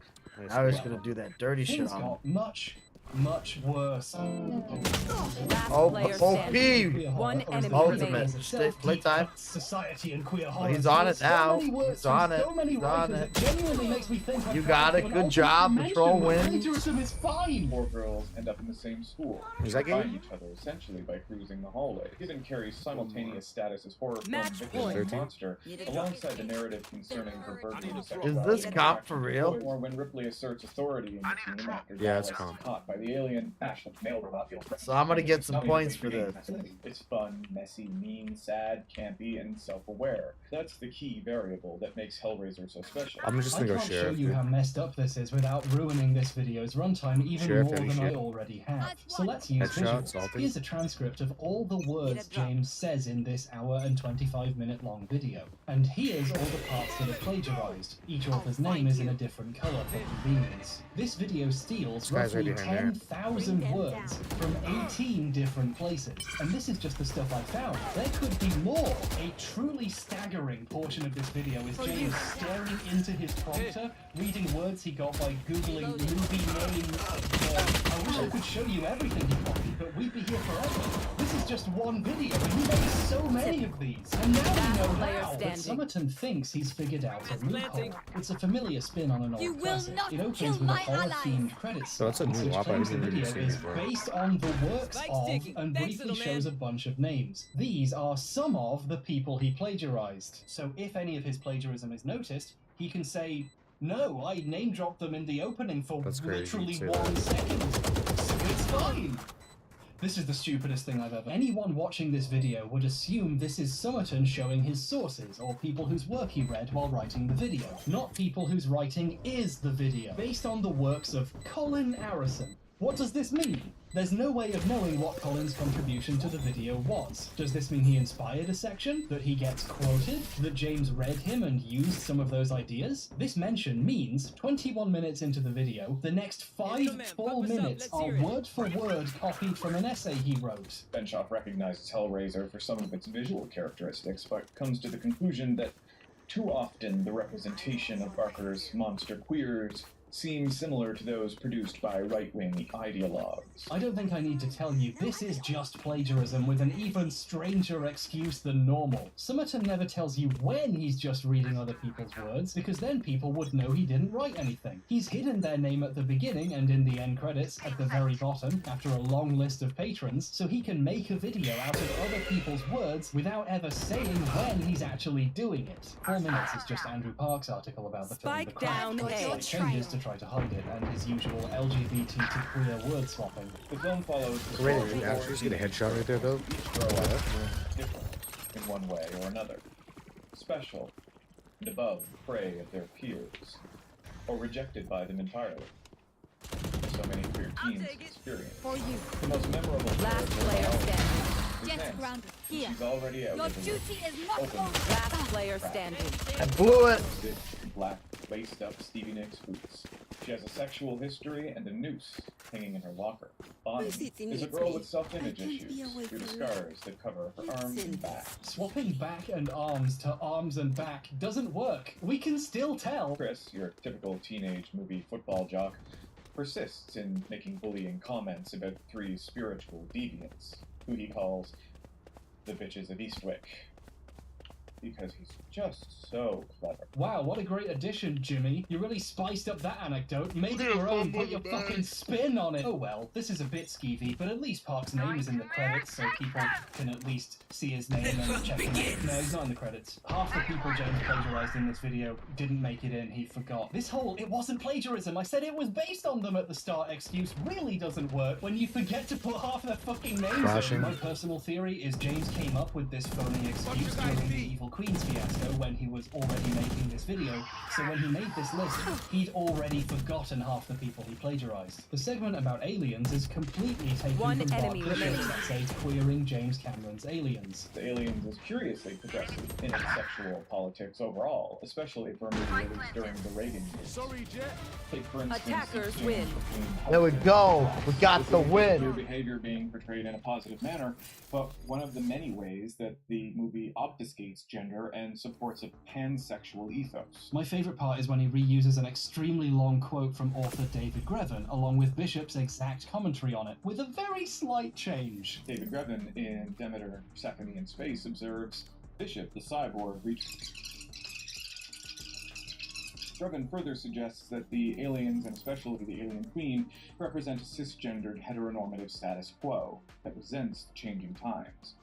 I was gonna do that dirty shit Things on him. got much worse. One enemy Ultimate. Playtime. Society and queer Well, he's on it now. He's on it. He's on it. Genuinely makes me think You got it. Good job. Patrol wins. Plagiarism is fine. Four girls end up in the same school. Is that They find game? each other essentially by cruising the hallway. Given Carrie's simultaneous status as horror film Match victim point. and monster, alongside the narrative concerning her burden of sexuality. Is this comp for real? Or when Ripley asserts authority in the team after Yeah, it's Dallas is comp. caught by the alien, Ashley's male robot feels So I'm gonna get some Not points even for a big this. game. It's fun, messy, mean, sad, campy, and self-aware. That's the key variable that makes Hellraiser so special. I'm just gonna go I can't show sheriff. you dude. how messed up this is without ruining this video's runtime even Sheriff, more any than I shit? already have. So let's use Headshot, visuals. salty. Here's a transcript of all the words James says in this hour and 25-minute long video. And here's all the parts that are plagiarized. Each author's name is in a different color for convenience. This video steals This guy's roughly right behind there. 10,000 words from 18 different places. And this is just the stuff I found. There could be more. A truly staggering portion of this video is James staring into his prompter, reading words he got by Googling movie name. I wish I could show you everything he copied, but we'd be here forever. This is just one video, and he made so many of these. And now we know how. But Summerton thinks he's figured out a loophole. It's a familiar spin on an old You will classic. not It opens kill with a my horror-themed credits So that's a sequence, new which op I claims the didn't really video see is before. based on the works of and Thanks, briefly little shows a man. bunch of names. These are some of the people he plagiarized. So if any of his plagiarism is noticed, he can say, "No, I name dropped them in the opening for That's crazy, literally you'd say 1 that. second. So it's fine." This is the stupidest thing I've ever. Anyone watching this video would assume this is Summerton showing his sources, or people whose work he read while writing the video, not people whose writing is the video, based on the works of Colin Arison. What does this mean? There's no way of knowing what Colin's contribution to the video was. Does this mean he inspired a section? That he gets quoted? That James read him and used some of those ideas? This mention means 21 minutes into the video, the next 5 full minutes are word for word copied from an essay he wrote. Benshoff recognizes Hellraiser for some of its visual characteristics, but comes to the conclusion that too often the representation of Barker's monster queers seems similar to those produced by right-wing ideologues. I don't think I need to tell you, this is just plagiarism with an even stranger excuse than normal. Summerton never tells you when he's just reading other people's words, because then people would know he didn't write anything. He's hidden their name at the beginning and in the end credits at the very bottom, after a long list of patrons, so he can make a video out of other people's words without ever saying when he's actually doing it. 4 minutes is just Andrew Park's article about the film The Spike Craft, down with A. slight changes to try to hide it, and his usual LGBT to queer word swapping. The film follows the Wait, story did you of actually just get a headshot right there, though? Each grow up different in one way or another. Special and above the prey of their peers, or rejected by them entirely. So many queer teens experience. For you. The most memorable Last player standing. Jet grounded. Here. She's already out Your of the loop. duty is not Open. over. Last player standing. I blew it. Black, laced up Stevie Nicks boots. She has a sexual history and a noose hanging in her locker. Bonnie is a girl with self-image issues due to scars that cover her arms and back. Swapping back and arms to arms and back doesn't work. We can still tell. Chris, your typical teenage movie football jock, persists in making bullying comments about 3 spiritual deviants, who he calls the bitches of Eastwick. Because he's just so clever. Wow, what a great addition, Jimmy. You really spiced up that anecdote. Made it your own, put your fucking spin on it. Oh well, this is a bit skeevy, but at least Park's name is in the credits, so people can at least see his name and check him out. No, he's not in the credits. Half the people James plagiarized in this video didn't make it in, he forgot. This whole, it wasn't plagiarism, I said it was based on them at the start excuse really doesn't work when you forget to put half their fucking names Flashing. in. My personal theory is James came up with this phony excuse during the Evil Queens fiasco. ago when he was already making this video, so when he made this list, he'd already forgotten half the people he plagiarized. The segment about aliens is completely taken One from enemy Bart Bishop's remaining. essay queering James Cameron's Aliens. The Aliens is curiously progressive in its sexual politics overall, especially for a movie released during the Reagan years. Sorry, Jet. Take, for instance, Attackers the scene win. between There we go. We got the Their win. behavior being portrayed in a positive manner, but one of the many ways that the movie obfuscates gender and supports a pansexual ethos. My favourite part is when he reuses an extremely long quote from author David Grevin, along with Bishop's exact commentary on it, with a very slight change. David Grevin in Demeter, Persephone in Space observes, Bishop, the cyborg, Grevin further suggests that the aliens, and especially the alien queen, represent a cisgendered heteronormative status quo that resents the changing times.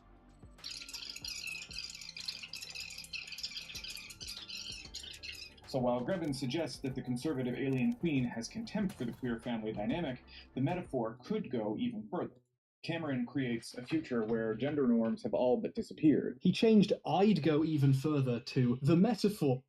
So while Grevin suggests that the conservative alien queen has contempt for the queer family dynamic, the metaphor could go even further. Cameron creates a future where gender norms have all but disappeared. He changed "I'd go even further" to "the metaphor."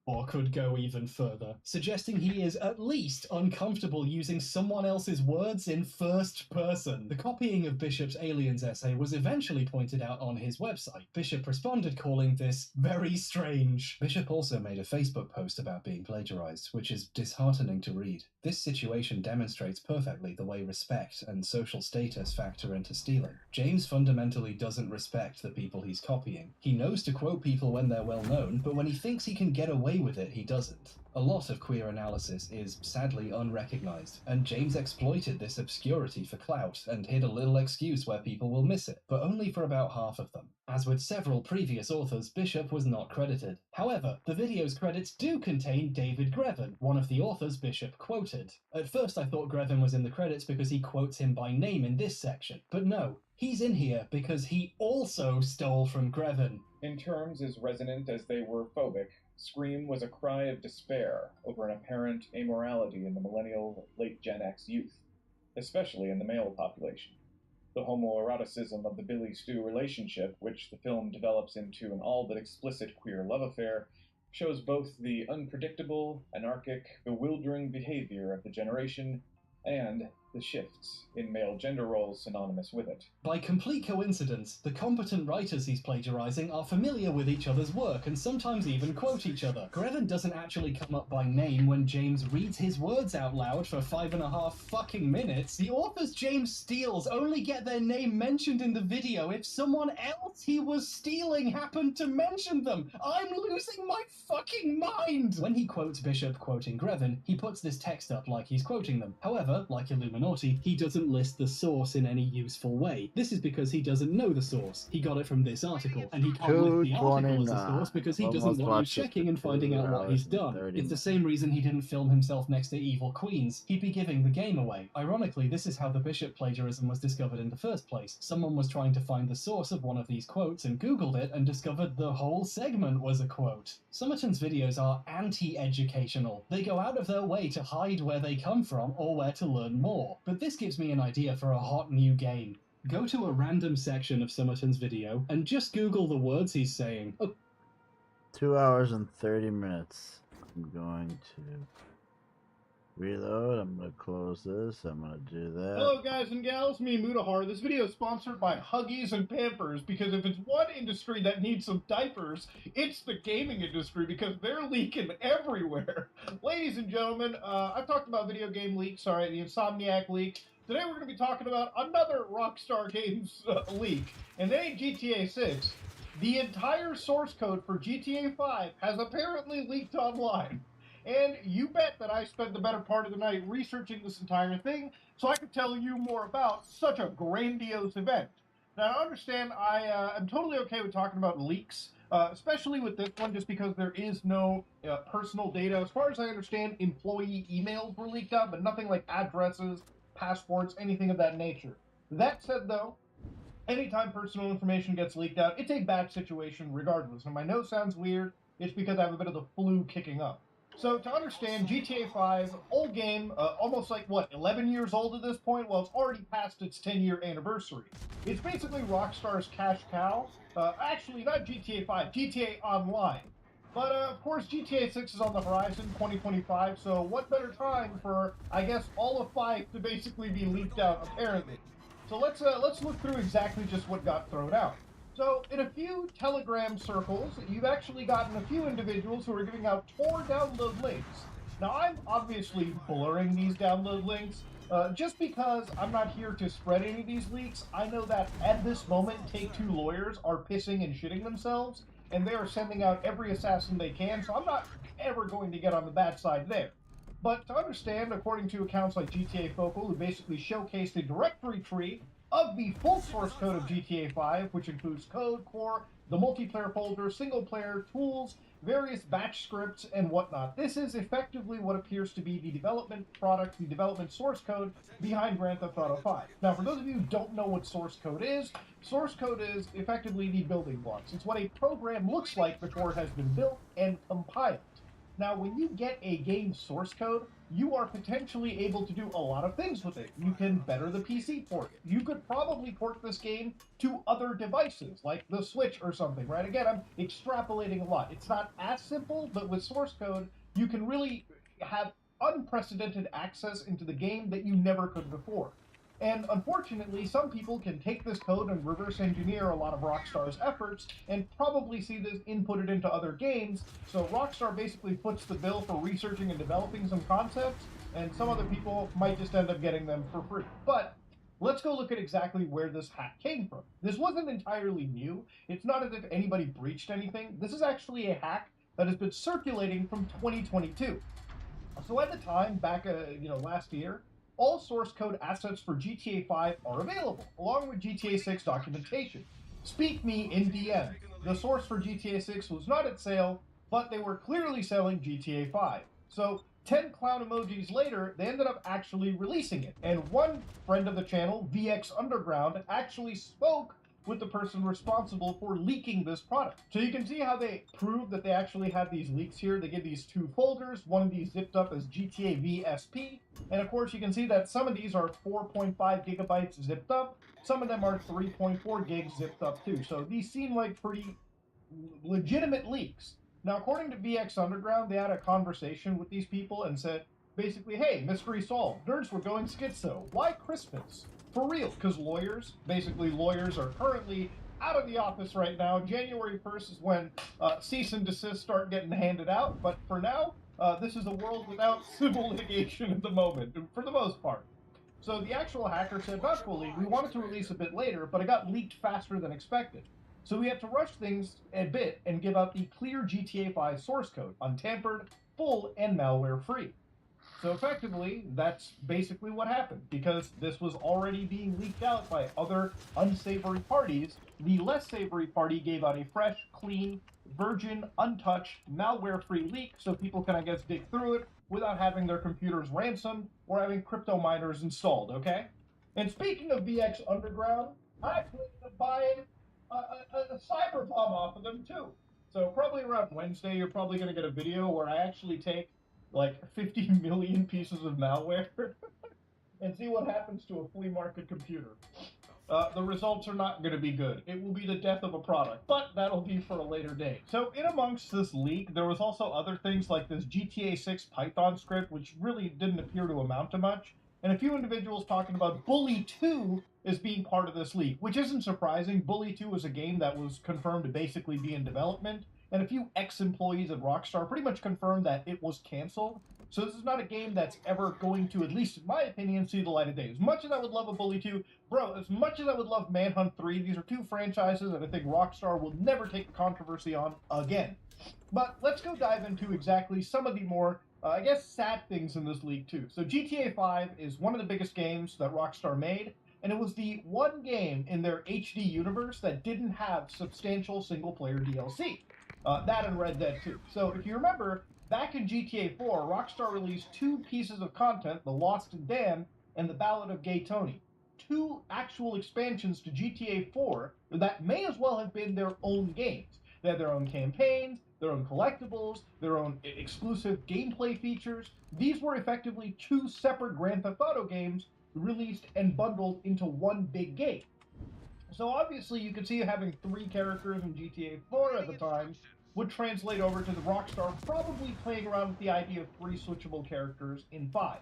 or could go even further, suggesting he is at least uncomfortable using someone else's words in first person. The copying of Bishop's Aliens essay was eventually pointed out on his website. Bishop responded calling this very strange. Bishop also made a Facebook post about being plagiarized, which is disheartening to read. This situation demonstrates perfectly the way respect and social status factor into stealing. James fundamentally doesn't respect the people he's copying. He knows to quote people when they're well known, but when he thinks he can get away with it, he doesn't. A lot of queer analysis is sadly unrecognized, and James exploited this obscurity for clout and hid a little excuse where people will miss it, but only for about half of them. As with several previous authors, Bishop was not credited. However, the video's credits do contain David Grevin, one of the authors Bishop quoted. At first I thought Grevin was in the credits because he quotes him by name in this section, but no, he's in here because he also stole from Grevin. In terms as resonant as they were phobic, Scream was a cry of despair over an apparent amorality in the millennial late Gen X youth, especially in the male population. The homoeroticism of the Billy Stu relationship, which the film develops into an all but explicit queer love affair, shows both the unpredictable, anarchic, bewildering behavior of the generation and the shifts in male gender roles synonymous with it. By complete coincidence, the competent writers he's plagiarizing are familiar with each other's work and sometimes even quote each other. Grevin doesn't actually come up by name when James reads his words out loud for 5.5 fucking minutes. The authors James steals only get their name mentioned in the video if someone else he was stealing happened to mention them. I'm losing my fucking mind! When he quotes Bishop quoting Grevin, he puts this text up like he's quoting them. However, like Illuminati, he doesn't list the source in any useful way. This is because he doesn't know the source. He got it from this article, and he can't list the article as a source because he doesn't want you checking and finding out what he's done. It's the same reason he didn't film himself next to evil queens. He'd be giving the game away. Ironically, this is how the Bishop plagiarism was discovered in the first place. Someone was trying to find the source of one of these quotes and Googled it and discovered the whole segment was a quote. Summerton's videos are anti-educational. They go out of their way to hide where they come from or where to learn more. But this gives me an idea for a hot new game. Go to a random section of Summerton's video and just Google the words he's saying. 2 hours and 30 minutes. I'm going to reload. I'm going to close this. I'm going to do that. Hello guys and gals, me Mutahar. This video is sponsored by Huggies and Pampers because if it's one industry that needs some diapers, it's the gaming industry because they're leaking everywhere. Ladies and gentlemen, I've talked about video game leaks, the Insomniac leak. Today we're going to be talking about another Rockstar Games leak, and it ain't GTA 6. The entire source code for GTA 5 has apparently leaked online. And you bet that I spent the better part of the night researching this entire thing so I could tell you more about such a grandiose event. Now, understand, I am totally okay with talking about leaks, especially with this one, just because there is no personal data. As far as I understand, employee emails were leaked out, but nothing like addresses, passports, anything of that nature. That said, though, anytime personal information gets leaked out, it's a bad situation regardless. And my note sounds weird. It's because I have a bit of the flu kicking up. So to understand, GTA 5, old game, almost like, 11 years old at this point? Well, it's already past its 10-year anniversary. It's basically Rockstar's cash cow. Actually, not GTA 5, GTA Online. But, of course, GTA 6 is on the horizon, 2025, so what better time for, I guess, all of 5 to basically be leaked out, apparently. So let's look through exactly just what got thrown out. So, in a few Telegram circles, you've actually gotten a few individuals who are giving out Tor download links. Now, I'm obviously blurring these download links, just because I'm not here to spread any of these leaks. I know that at this moment, Take-Two lawyers are pissing and shitting themselves, and they are sending out every assassin they can, so I'm not ever going to get on the bad side there. But to understand, according to accounts like GTA Focal, who basically showcased a directory tree of the full source code of GTA 5, which includes code, core, the multiplayer folder, single player, tools, various batch scripts, and whatnot. This is effectively what appears to be the development product, the development source code behind Grand Theft Auto 5. Now, for those of you who don't know what source code is effectively the building blocks. It's what a program looks like before it has been built and compiled. Now, when you get a game source code, you are potentially able to do a lot of things with it. You can better the PC port. You could probably port this game to other devices, like the Switch or something, right? Again, I'm extrapolating a lot. It's not as simple, but with source code, you can really have unprecedented access into the game that you never could before. And unfortunately, some people can take this code and reverse engineer a lot of Rockstar's efforts and probably see this inputted into other games. So Rockstar basically puts the bill for researching and developing some concepts, and some other people might just end up getting them for free. But let's go look at exactly where this hack came from. This wasn't entirely new. It's not as if anybody breached anything. This is actually a hack that has been circulating from 2022. So at the time, back last year, all source code assets for GTA 5 are available, along with GTA 6 documentation. Speak me in DM. The source for GTA 6 was not at sale, but they were clearly selling GTA 5. So 10 clown emojis later, they ended up actually releasing it. And one friend of the channel, VX Underground, actually spoke with the person responsible for leaking this product. So you can see how they proved that they actually had these leaks here. They give these two folders, one of these zipped up as GTA VSP, and of course you can see that some of these are 4.5 gigabytes zipped up, some of them are 3.4 gigs zipped up too. So these seem like pretty legitimate leaks. Now, according to VX Underground, they had a conversation with these people and said, basically, hey, mystery solved. Nerds were going schizo. Why Christmas? For real, because lawyers are currently out of the office right now. January 1st is when cease and desist start getting handed out, but for now, this is a world without civil litigation at the moment, for the most part. So the actual hacker said, not fully, we wanted to release a bit later, but it got leaked faster than expected. So we had to rush things a bit and give out the clear GTA 5 source code, untampered, full, and malware-free. So effectively, that's basically what happened. Because this was already being leaked out by other unsavory parties, the less savory party gave out a fresh, clean, virgin, untouched, malware-free leak so people can, I guess, dig through it without having their computers ransomed or having crypto miners installed, okay? And speaking of VX Underground, I plan to buy a cyber bomb off of them too. So probably around Wednesday, you're probably going to get a video where I actually take like 50 million pieces of malware and see what happens to a flea market computer. The results are not going to be good. It will be the death of a product, but that'll be for a later date. So in amongst this leak, there was also other things like this GTA 6 Python script, which really didn't appear to amount to much, and a few individuals talking about Bully 2 as being part of this leak, which isn't surprising. Bully 2 was a game that was confirmed to basically be in development, and a few ex-employees at Rockstar pretty much confirmed that it was canceled. So this is not a game that's ever going to, at least in my opinion, see the light of day. As much as I would love a Bully 2, bro, as much as I would love Manhunt 3, these are two franchises that I think Rockstar will never take the controversy on again. But let's go dive into exactly some of the more, I guess, sad things in this leak too. So GTA 5 is one of the biggest games that Rockstar made, and it was the one game in their HD universe that didn't have substantial single-player DLC. That and Red Dead 2. So if you remember, back in GTA 4, Rockstar released two pieces of content, The Lost and Damned and The Ballad of Gay Tony. Two actual expansions to GTA 4 that may as well have been their own games. They had their own campaigns, their own collectibles, their own exclusive gameplay features. These were effectively two separate Grand Theft Auto games released and bundled into one big game. So obviously you could see having three characters in GTA 4 at the time would translate over to the Rockstar probably playing around with the idea of three switchable characters in 5.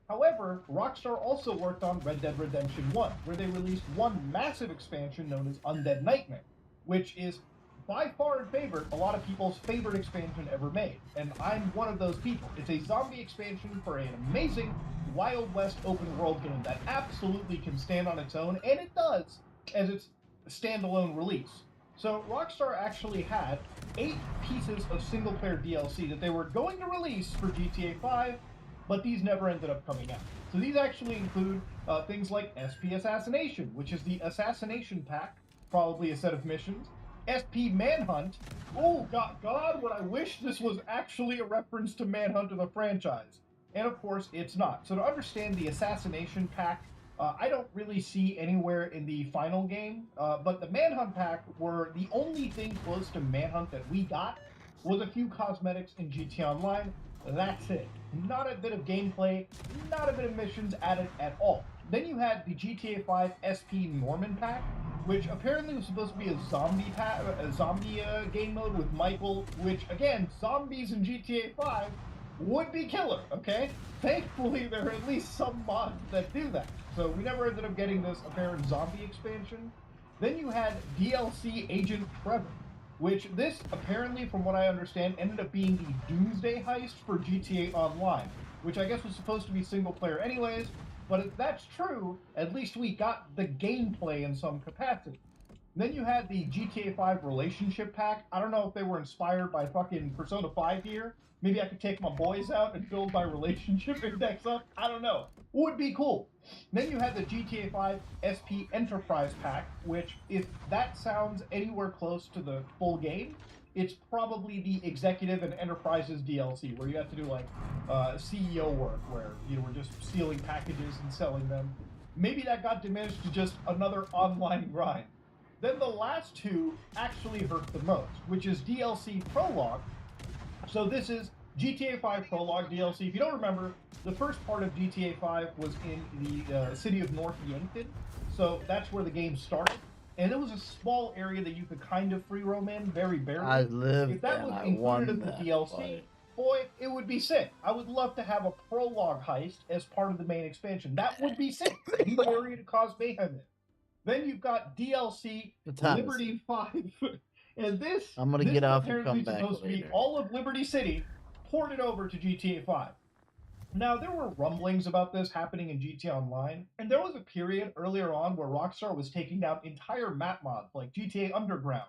However, Rockstar also worked on Red Dead Redemption 1, where they released one massive expansion known as Undead Nightmare, which is by far and favorite a lot of people's favorite expansion ever made, and I'm one of those people. It's a zombie expansion for an amazing Wild West open world game that absolutely can stand on its own, and it does, as its standalone release. So Rockstar actually had 8 pieces of single-player DLC that they were going to release for GTA 5, but these never ended up coming out. So these actually include things like SP Assassination, which is the Assassination Pack, probably a set of missions, SP Manhunt. Oh, God, what I wish this was actually a reference to Manhunt of the franchise. And of course, it's not. So to understand the Assassination Pack, I don't really see anywhere in the final game, but the Manhunt Pack were the only thing close to Manhunt that we got was a few cosmetics in GTA Online. That's it. Not a bit of gameplay, not a bit of missions added at all. Then you had the GTA 5 SP Norman pack, which apparently was supposed to be a zombie game mode with Michael, which again, zombies in GTA 5 would be killer, okay? Thankfully, there are at least some mods that do that. So we never ended up getting this apparent zombie expansion. Then you had DLC Agent Trevor, which this apparently, from what I understand, ended up being the Doomsday heist for GTA Online, which I guess was supposed to be single player anyways, but if that's true, at least we got the gameplay in some capacity. Then you had the GTA 5 relationship pack. I don't know if they were inspired by fucking Persona 5 here. Maybe I could take my boys out and build my relationship index up. I don't know. Would be cool. Then you had the GTA 5 SP Enterprise pack, which, if that sounds anywhere close to the full game, it's probably the Executive and Enterprises DLC, where you have to do like CEO work, where you were just stealing packages and selling them. Maybe that got diminished to just another online grind. Then the last two actually hurt the most, which is DLC Prologue. So this is GTA 5 Prologue DLC. If you don't remember, the first part of GTA 5 was in the city of North Yankton. So that's where the game started. And it was a small area that you could kind of free roam in, very barely. I lived If that and was I included won in the that DLC, fight. boy, it would be sick. I would love to have a Prologue heist as part of the main expansion. That would be sick. New area to cause mayhem in. Then you've got DLC Liberty 5. And this, I'm gonna this get is off and apparently come back supposed to be later. all of Liberty City ported over to GTA 5. Now, there were rumblings about this happening in GTA Online, and there was a period earlier on where Rockstar was taking down entire map mods like GTA Underground.